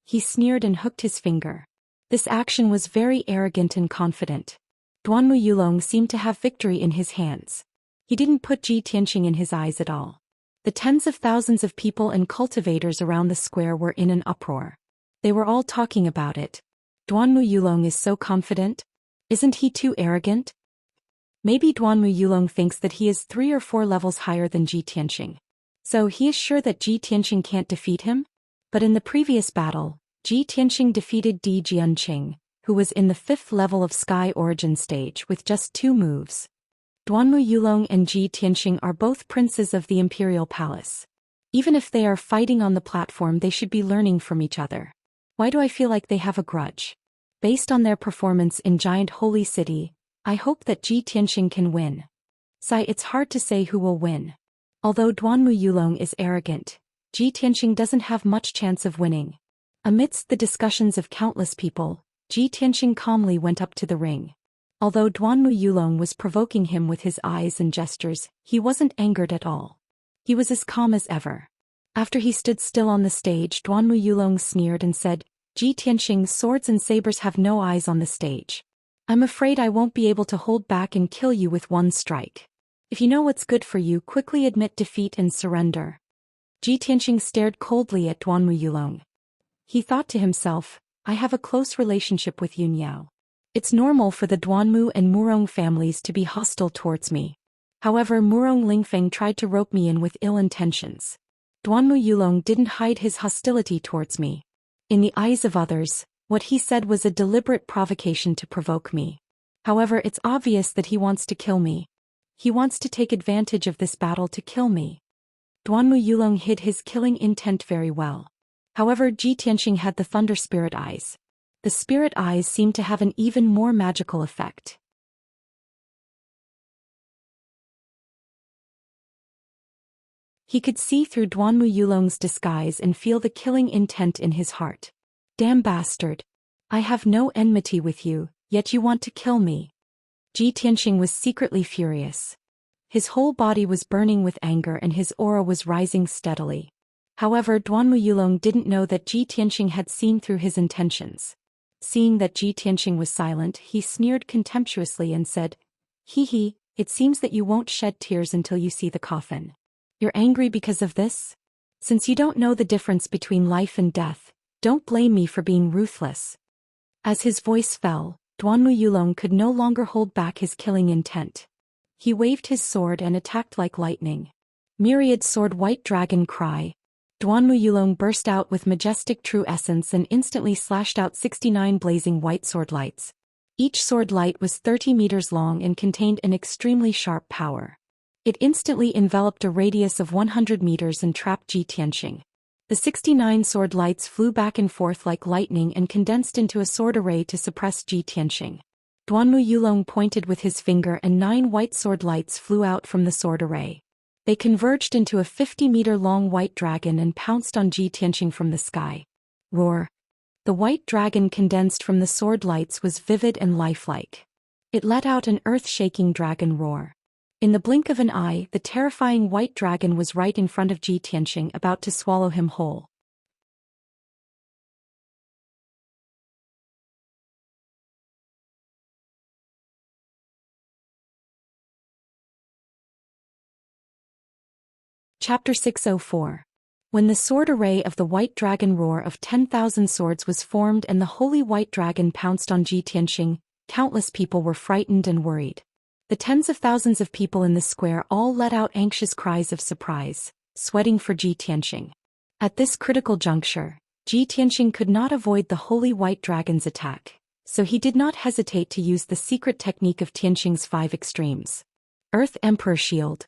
He sneered and hooked his finger. This action was very arrogant and confident. Duanmu Yulong seemed to have victory in his hands. He didn't put Ji Tianxing in his eyes at all. The tens of thousands of people and cultivators around the square were in an uproar. They were all talking about it. Duanmu Yulong is so confident? Isn't he too arrogant? Maybe Duanmu Yulong thinks that he is 3 or 4 levels higher than Ji Tianxing. So he is sure that Ji Tianxing can't defeat him? But in the previous battle, Ji Tianxing defeated Di Jianqing, who was in the 5th level of Sky Origin stage with just 2 moves. Duanmu Yulong and Ji Tianxing are both princes of the Imperial Palace. Even if they are fighting on the platform, they should be learning from each other. Why do I feel like they have a grudge? Based on their performance in Giant Holy City, I hope that Ji Tianxing can win. Sigh, it's hard to say who will win. Although Duanmu Yulong is arrogant, Ji Tianxing doesn't have much chance of winning. Amidst the discussions of countless people, Ji Tianxing calmly went up to the ring. Although Duanmu Yulong was provoking him with his eyes and gestures, he wasn't angered at all. He was as calm as ever. After he stood still on the stage, Duanmu Yulong sneered and said, Ji Tianxing, swords and sabers have no eyes on the stage. I'm afraid I won't be able to hold back and kill you with one strike. If you know what's good for you, quickly admit defeat and surrender. Ji Tianxing stared coldly at Duanmu Yulong. He thought to himself, I have a close relationship with Yun Yao. It's normal for the Duanmu and Murong families to be hostile towards me. However, Murong Lingfeng tried to rope me in with ill intentions. Duanmu Yulong didn't hide his hostility towards me. In the eyes of others, what he said was a deliberate provocation to provoke me. However, it's obvious that he wants to kill me. He wants to take advantage of this battle to kill me. Duanmu Yulong hid his killing intent very well. However, Ji Tianxing had the Thunder Spirit Eyes. The Spirit Eyes seemed to have an even more magical effect. He could see through Duanmu Yulong's disguise and feel the killing intent in his heart. Damn bastard. I have no enmity with you, yet you want to kill me. Ji Tianxing was secretly furious. His whole body was burning with anger and his aura was rising steadily. However, Duanmu Yulong didn't know that Ji Tianxing had seen through his intentions. Seeing that Ji Tianxing was silent, he sneered contemptuously and said, Hee hee, it seems that you won't shed tears until you see the coffin. You're angry because of this? Since you don't know the difference between life and death, don't blame me for being ruthless. As his voice fell, Duanmu Yulong could no longer hold back his killing intent. He waved his sword and attacked like lightning. Myriad Sword White Dragon Cry. Duanmu Yulong burst out with majestic true essence and instantly slashed out 69 blazing white sword lights. Each sword light was 30 meters long and contained an extremely sharp power. It instantly enveloped a radius of 100 meters and trapped Ji Tianxing. The 69 sword lights flew back and forth like lightning and condensed into a sword array to suppress Ji Tianxing. Duanmu Yulong pointed with his finger and 9 white sword lights flew out from the sword array. They converged into a 50-meter-long white dragon and pounced on Ji Tianxing from the sky. Roar! The white dragon condensed from the sword lights was vivid and lifelike. It let out an earth-shaking dragon roar. In the blink of an eye, the terrifying white dragon was right in front of Ji Tianxing, about to swallow him whole. Chapter 604. When the sword array of the white dragon roar of 10,000 swords was formed and the holy white dragon pounced on Ji Tianxing, countless people were frightened and worried. The tens of thousands of people in the square all let out anxious cries of surprise, sweating for Ji Tianxing. At this critical juncture, Ji Tianxing could not avoid the holy white dragon's attack, so he did not hesitate to use the secret technique of Tianxing's 5 extremes. Earth Emperor Shield.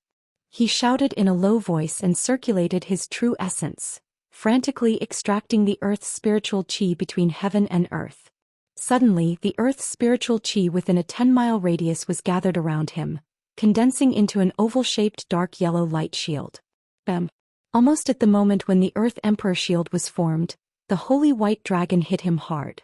He shouted in a low voice and circulated his true essence, frantically extracting the earth's spiritual qi between heaven and earth. Suddenly, the earth's spiritual qi within a 10-mile radius was gathered around him, condensing into an oval-shaped dark yellow light shield. Bam! Almost at the moment when the Earth Emperor shield was formed, the holy white dragon hit him hard.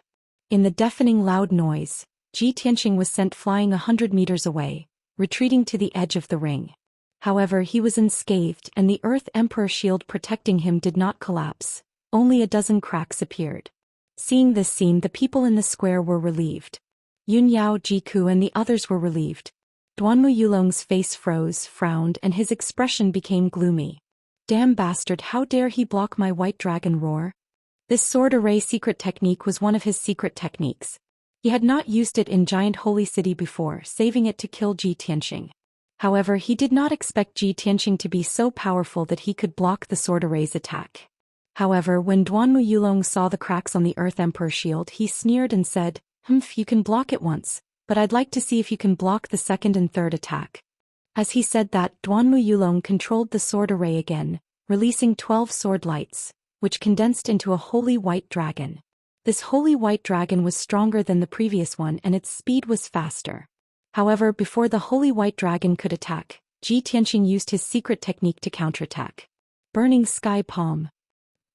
In the deafening loud noise, Ji Tianxing was sent flying 100 meters away, retreating to the edge of the ring. However, he was unscathed and the Earth Emperor shield protecting him did not collapse, only a dozen cracks appeared. Seeing this scene, the people in the square were relieved. Yun Yao, Jiku and the others were relieved. Duanmu Yulong's face froze, frowned and his expression became gloomy. Damn bastard, how dare he block my white dragon roar? This sword array secret technique was one of his secret techniques. He had not used it in Giant Holy City before, saving it to kill Ji Tianxing. However, he did not expect Ji Tianxing to be so powerful that he could block the sword array's attack. However, when Duanmu Yulong saw the cracks on the Earth Emperor shield, he sneered and said, You can block it once, but I'd like to see if you can block the second and third attack." As he said that, Duanmu Yulong controlled the sword array again, releasing 12 sword lights, which condensed into a holy white dragon. This holy white dragon was stronger than the previous one and its speed was faster. However, before the holy white dragon could attack, Ji Tianxing used his secret technique to counterattack. Burning Sky Palm.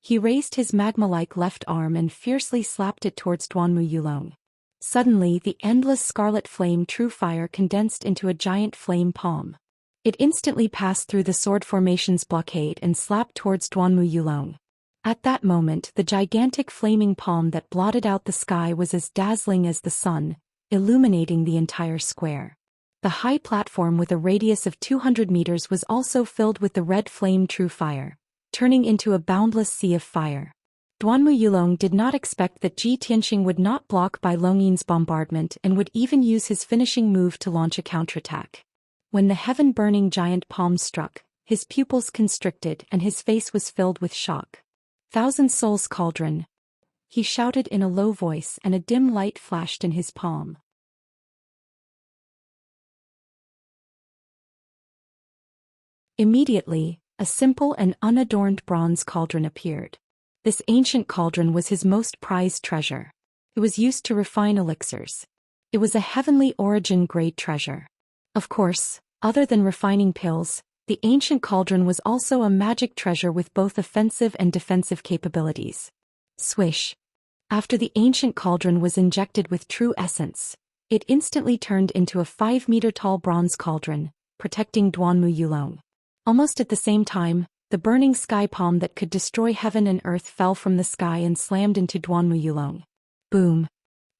He raised his magma-like left arm and fiercely slapped it towards Duanmu Yulong. Suddenly, the endless scarlet flame true fire condensed into a giant flame palm. It instantly passed through the sword formation's blockade and slapped towards Duanmu Yulong. At that moment, the gigantic flaming palm that blotted out the sky was as dazzling as the sun, illuminating the entire square. The high platform with a radius of 200 meters was also filled with the red flame true fire, turning into a boundless sea of fire. Duanmu Yulong did not expect that Ji Tianxing would not block Bai Longyin's bombardment and would even use his finishing move to launch a counterattack. When the heaven-burning giant palm struck, his pupils constricted and his face was filled with shock. "Thousand Souls Cauldron," he shouted in a low voice, and a dim light flashed in his palm. Immediately, a simple and unadorned bronze cauldron appeared. This ancient cauldron was his most prized treasure. It was used to refine elixirs. It was a heavenly origin grade treasure. Of course, other than refining pills, the ancient cauldron was also a magic treasure with both offensive and defensive capabilities. Swish. After the ancient cauldron was injected with true essence, it instantly turned into a 5-meter-tall bronze cauldron, protecting Duanmu Yulong. Almost at the same time, the burning sky palm that could destroy heaven and earth fell from the sky and slammed into Duanmu Yulong. Boom.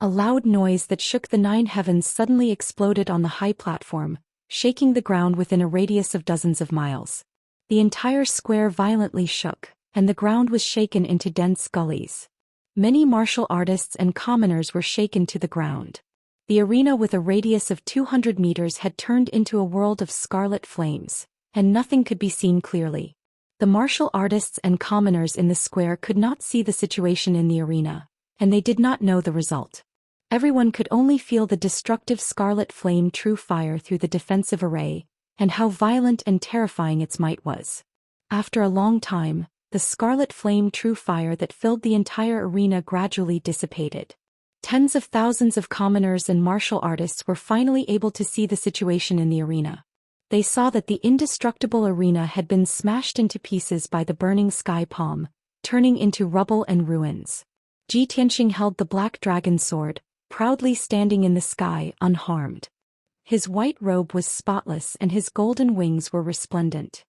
A loud noise that shook the 9 heavens suddenly exploded on the high platform, shaking the ground within a radius of dozens of miles. The entire square violently shook, and the ground was shaken into dense gullies. Many martial artists and commoners were shaken to the ground. The arena with a radius of 200 meters had turned into a world of scarlet flames, and nothing could be seen clearly. The martial artists and commoners in the square could not see the situation in the arena, and they did not know the result. Everyone could only feel the destructive scarlet flame true fire through the defensive array, and how violent and terrifying its might was. After a long time, the scarlet flame true fire that filled the entire arena gradually dissipated. Tens of thousands of commoners and martial artists were finally able to see the situation in the arena. They saw that the indestructible arena had been smashed into pieces by the burning sky palm, turning into rubble and ruins. Ji Tianxing held the black dragon sword, proudly standing in the sky unharmed. His white robe was spotless and his golden wings were resplendent.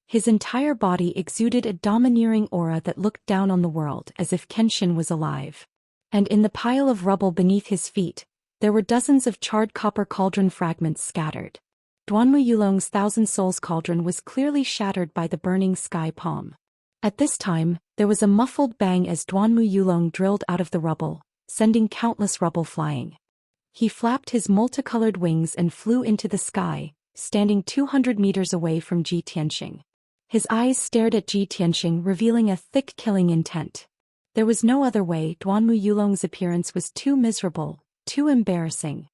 His entire body exuded a domineering aura that looked down on the world as if Kenshin was alive. And in the pile of rubble beneath his feet, there were dozens of charred copper cauldron fragments scattered. Duanmu Yulong's Thousand Souls cauldron was clearly shattered by the burning sky palm. At this time, there was a muffled bang as Duanmu Yulong drilled out of the rubble, sending countless rubble flying. He flapped his multicolored wings and flew into the sky, standing 200 meters away from Ji Tianxing. His eyes stared at Ji Tianxing, revealing a thick killing intent. There was no other way. Duanmu Yulong's appearance was too miserable, too embarrassing.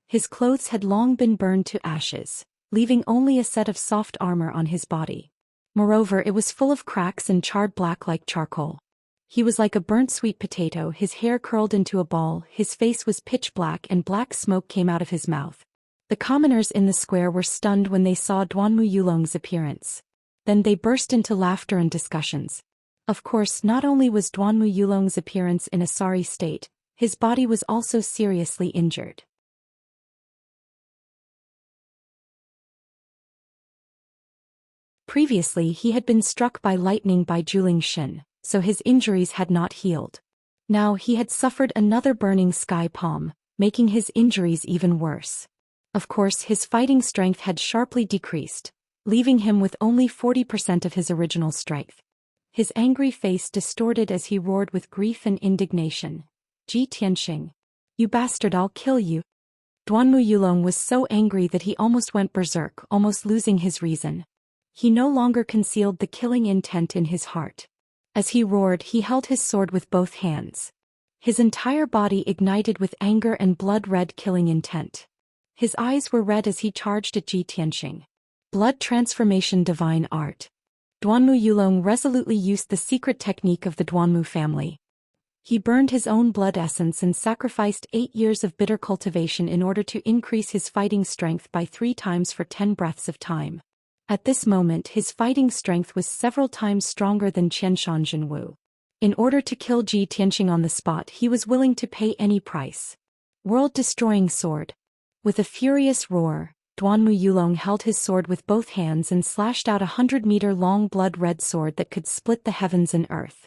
His clothes had long been burned to ashes, leaving only a set of soft armor on his body. Moreover, it was full of cracks and charred black like charcoal. He was like a burnt sweet potato, his hair curled into a ball, his face was pitch black and black smoke came out of his mouth. The commoners in the square were stunned when they saw Duanmu Yulong's appearance. Then they burst into laughter and discussions. Of course, not only was Duanmu Yulong's appearance in a sorry state, his body was also seriously injured. Previously he had been struck by lightning by Zhou Xian, so his injuries had not healed. Now he had suffered another burning sky palm, making his injuries even worse. Of course, his fighting strength had sharply decreased, leaving him with only 40% of his original strength. his angry face distorted as he roared with grief and indignation. Ji Tianxing. You bastard, I'll kill you. Duanmu Yulong was so angry that he almost went berserk, almost losing his reason. He no longer concealed the killing intent in his heart. As he roared, he held his sword with both hands. His entire body ignited with anger and blood-red killing intent. His eyes were red as he charged at Ji Tianxing. Blood transformation divine art. Duanmu Yulong resolutely used the secret technique of the Duanmu family. He burned his own blood essence and sacrificed 8 years of bitter cultivation in order to increase his fighting strength by 3 times for 10 breaths of time. At this moment his fighting strength was several times stronger than Qianshan Zhenwu. In order to kill Ji Tianxing on the spot, he was willing to pay any price. World-destroying sword. With a furious roar, Duanmu Yulong held his sword with both hands and slashed out 100-meter-long blood-red sword that could split the heavens and earth.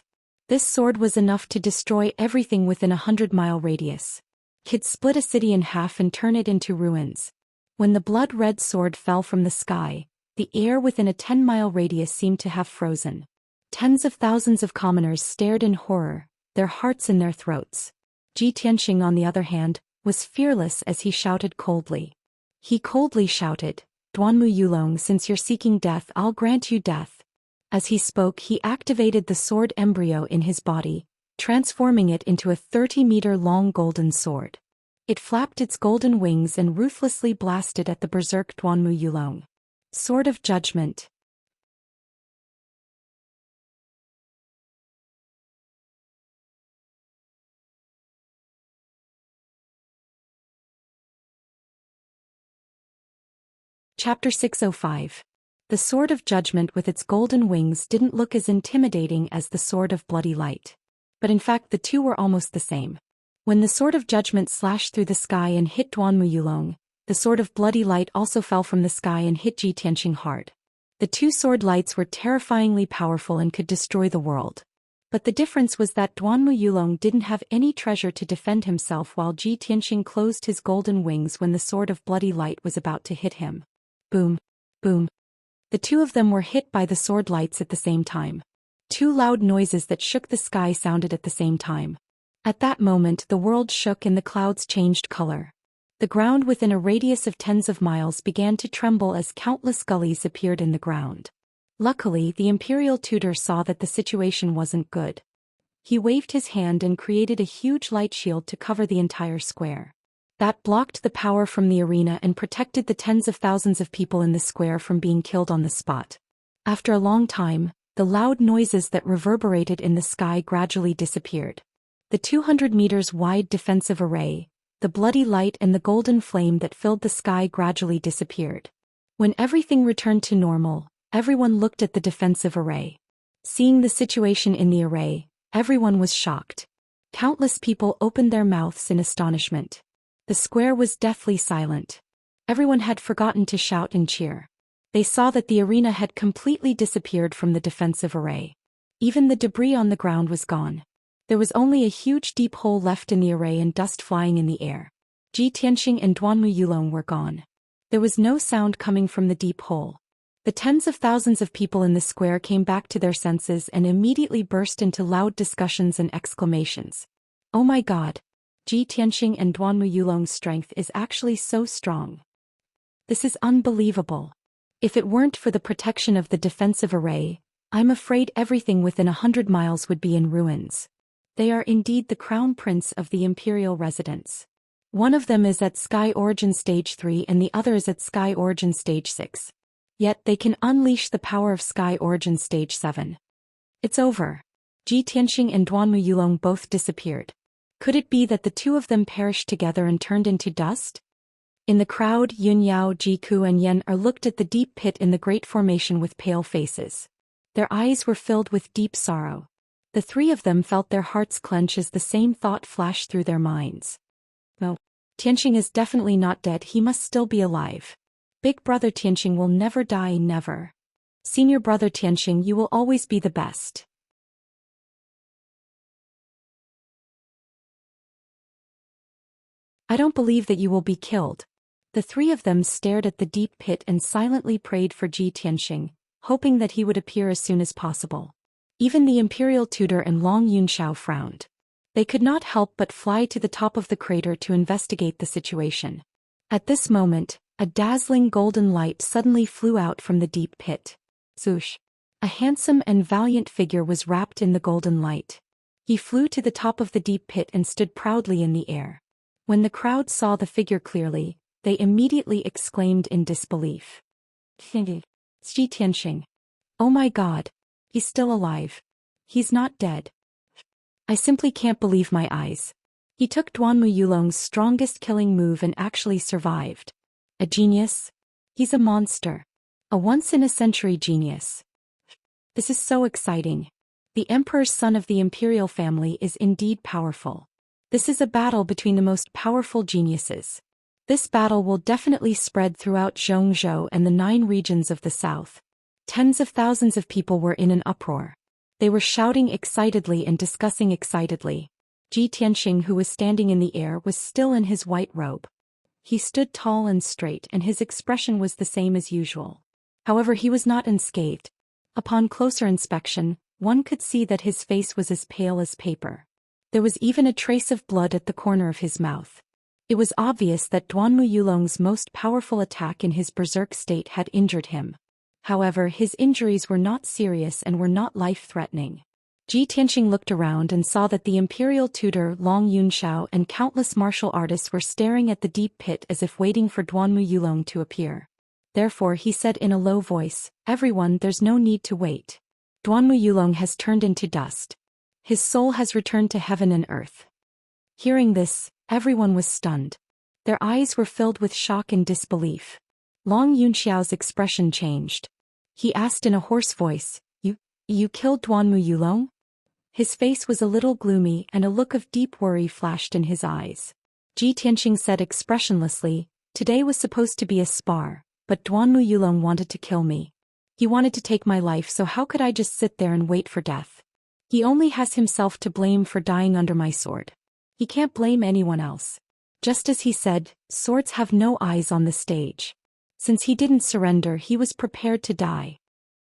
This sword was enough to destroy everything within a 100-mile radius. Could split a city in half and turn it into ruins. When the blood-red sword fell from the sky, the air within a 10-mile radius seemed to have frozen. Tens of thousands of commoners stared in horror, their hearts in their throats. Ji Tianxing, on the other hand, was fearless as he shouted coldly. He coldly shouted, Duanmu Yulong, since you're seeking death, I'll grant you death. As he spoke, he activated the sword embryo in his body, transforming it into a 30-meter-long golden sword. It flapped its golden wings and ruthlessly blasted at the berserk Duanmu Yulong. Sword of Judgment. Chapter 605. The Sword of Judgment with its golden wings didn't look as intimidating as the Sword of Bloody Light. But in fact the two were almost the same. When the Sword of Judgment slashed through the sky and hit Duanmu Yulong, the Sword of Bloody Light also fell from the sky and hit Ji Tianxing hard. The two sword lights were terrifyingly powerful and could destroy the world. But the difference was that Duanmu Yulong didn't have any treasure to defend himself, while Ji Tianxing closed his golden wings when the Sword of Bloody Light was about to hit him. Boom. Boom. The two of them were hit by the sword lights at the same time. Two loud noises that shook the sky sounded at the same time. At that moment the world shook and the clouds changed color. The ground within a radius of tens of miles began to tremble as countless gullies appeared in the ground. Luckily, the imperial tutor saw that the situation wasn't good. He waved his hand and created a huge light shield to cover the entire square. That blocked the power from the arena and protected the tens of thousands of people in the square from being killed on the spot. After a long time, the loud noises that reverberated in the sky gradually disappeared. The 200 meters wide defensive array, the bloody light and the golden flame that filled the sky gradually disappeared. When everything returned to normal, everyone looked at the defensive array. Seeing the situation in the array, everyone was shocked. Countless people opened their mouths in astonishment. The square was deathly silent. Everyone had forgotten to shout and cheer. They saw that the arena had completely disappeared from the defensive array. Even the debris on the ground was gone. There was only a huge deep hole left in the array and dust flying in the air. Ji Tianxing and Duanmu Yulong were gone. There was no sound coming from the deep hole. The tens of thousands of people in the square came back to their senses and immediately burst into loud discussions and exclamations. Oh my God! Ji Tianxing and Duanmu Yulong's strength is actually so strong. This is unbelievable. If it weren't for the protection of the defensive array, I'm afraid everything within 100 miles would be in ruins. They are indeed the crown prince of the imperial residence. One of them is at Sky Origin Stage 3 and the other is at Sky Origin Stage 6. Yet they can unleash the power of Sky Origin Stage 7. It's over. Ji Tianxing and Duanmu Yulong both disappeared. Could it be that the two of them perished together and turned into dust? In the crowd, Yun Yao, Jiku and Yen looked at the deep pit in the great formation with pale faces. Their eyes were filled with deep sorrow. The three of them felt their hearts clench as the same thought flashed through their minds. No, Tianxing is definitely not dead, he must still be alive. Big brother Tianxing will never die, never. Senior brother Tianxing, you will always be the best. I don't believe that you will be killed. The three of them stared at the deep pit and silently prayed for Ji Tianxing, hoping that he would appear as soon as possible. Even the imperial tutor and Long Yunxiao frowned. They could not help but fly to the top of the crater to investigate the situation. At this moment, a dazzling golden light suddenly flew out from the deep pit. Zhoush. A handsome and valiant figure was wrapped in the golden light. He flew to the top of the deep pit and stood proudly in the air. When the crowd saw the figure clearly, they immediately exclaimed in disbelief. Xi Tianxing. Oh my God. He's still alive. He's not dead. I simply can't believe my eyes. He took Duanmu Yulong's strongest killing move and actually survived. A genius? He's a monster. A once-in-a-century genius. This is so exciting. The emperor's son of the imperial family is indeed powerful. This is a battle between the most powerful geniuses. This battle will definitely spread throughout Zhongzhou and the 9 regions of the south. Tens of thousands of people were in an uproar. They were shouting excitedly and discussing excitedly. Ji Tianxing, who was standing in the air, was still in his white robe. He stood tall and straight, and his expression was the same as usual. However, he was not unscathed. Upon closer inspection, one could see that his face was as pale as paper. There was even a trace of blood at the corner of his mouth. It was obvious that Duanmu Yulong's most powerful attack in his berserk state had injured him. However, his injuries were not serious and were not life-threatening. Ji Tianxing looked around and saw that the imperial tutor Long Yunxiao and countless martial artists were staring at the deep pit as if waiting for Duanmu Yulong to appear. Therefore he said in a low voice, "Everyone, there's no need to wait. Duanmu Yulong has turned into dust. His soul has returned to heaven and earth." Hearing this, everyone was stunned. Their eyes were filled with shock and disbelief. Long Yunxiao's expression changed. He asked in a hoarse voice, You killed Duanmu Yulong?" His face was a little gloomy and a look of deep worry flashed in his eyes. Ji Tianxing said expressionlessly, "Today was supposed to be a spar, but Duanmu Yulong wanted to kill me. He wanted to take my life, so how could I just sit there and wait for death? He only has himself to blame for dying under my sword. He can't blame anyone else." Just as he said, swords have no eyes on the stage. Since he didn't surrender, he was prepared to die.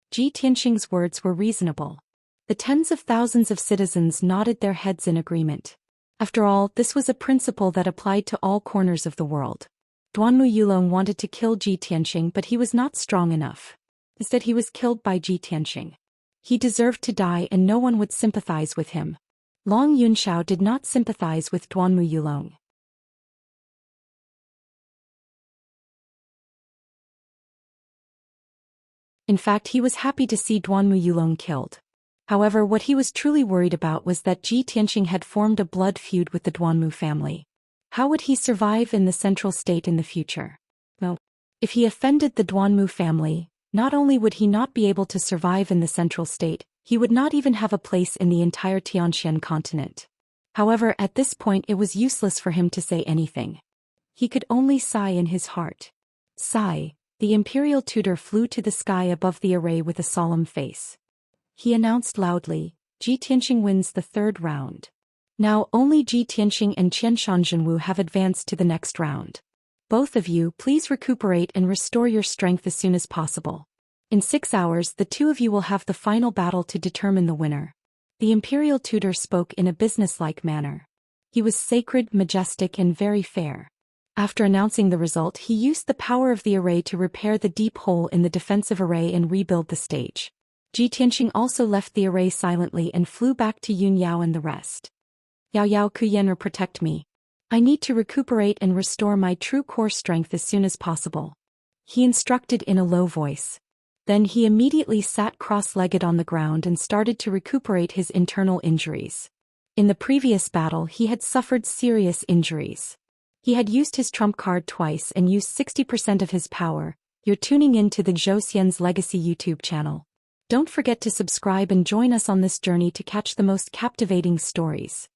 Ji Tianxing's words were reasonable. The tens of thousands of citizens nodded their heads in agreement. After all, this was a principle that applied to all corners of the world. Duanmu Yulong wanted to kill Ji Tianxing, but he was not strong enough. Instead, he was killed by Ji Tianxing. He deserved to die and no one would sympathize with him. Long Yunxiao did not sympathize with Duanmu Yulong. In fact, he was happy to see Duanmu Yulong killed. However, what he was truly worried about was that Ji Tianxing had formed a blood feud with the Duanmu family. How would he survive in the central state in the future? Well, if he offended the Duanmu family, not only would he not be able to survive in the central state, he would not even have a place in the entire Tianxian continent. However, at this point it was useless for him to say anything. He could only sigh in his heart. Sigh. The imperial tutor flew to the sky above the array with a solemn face. He announced loudly, "Ji Tianxing wins the 3rd round. Now only Ji Tianxing and Qian Shanzhenwu have advanced to the next round. Both of you, please recuperate and restore your strength as soon as possible. In 6 hours, the 2 of you will have the final battle to determine the winner." The imperial tutor spoke in a businesslike manner. He was sacred, majestic, and very fair. After announcing the result, he used the power of the array to repair the deep hole in the defensive array and rebuild the stage. Ji Tianxing also left the array silently and flew back to Yun Yao and the rest. "Yao Kuyen'er, protect me. I need to recuperate and restore my true core strength as soon as possible," he instructed in a low voice. Then he immediately sat cross-legged on the ground and started to recuperate his internal injuries. In the previous battle, he had suffered serious injuries. He had used his trump card twice and used 60% of his power. You're tuning in to the Zhou Xian's Legacy YouTube channel. Don't forget to subscribe and join us on this journey to catch the most captivating stories.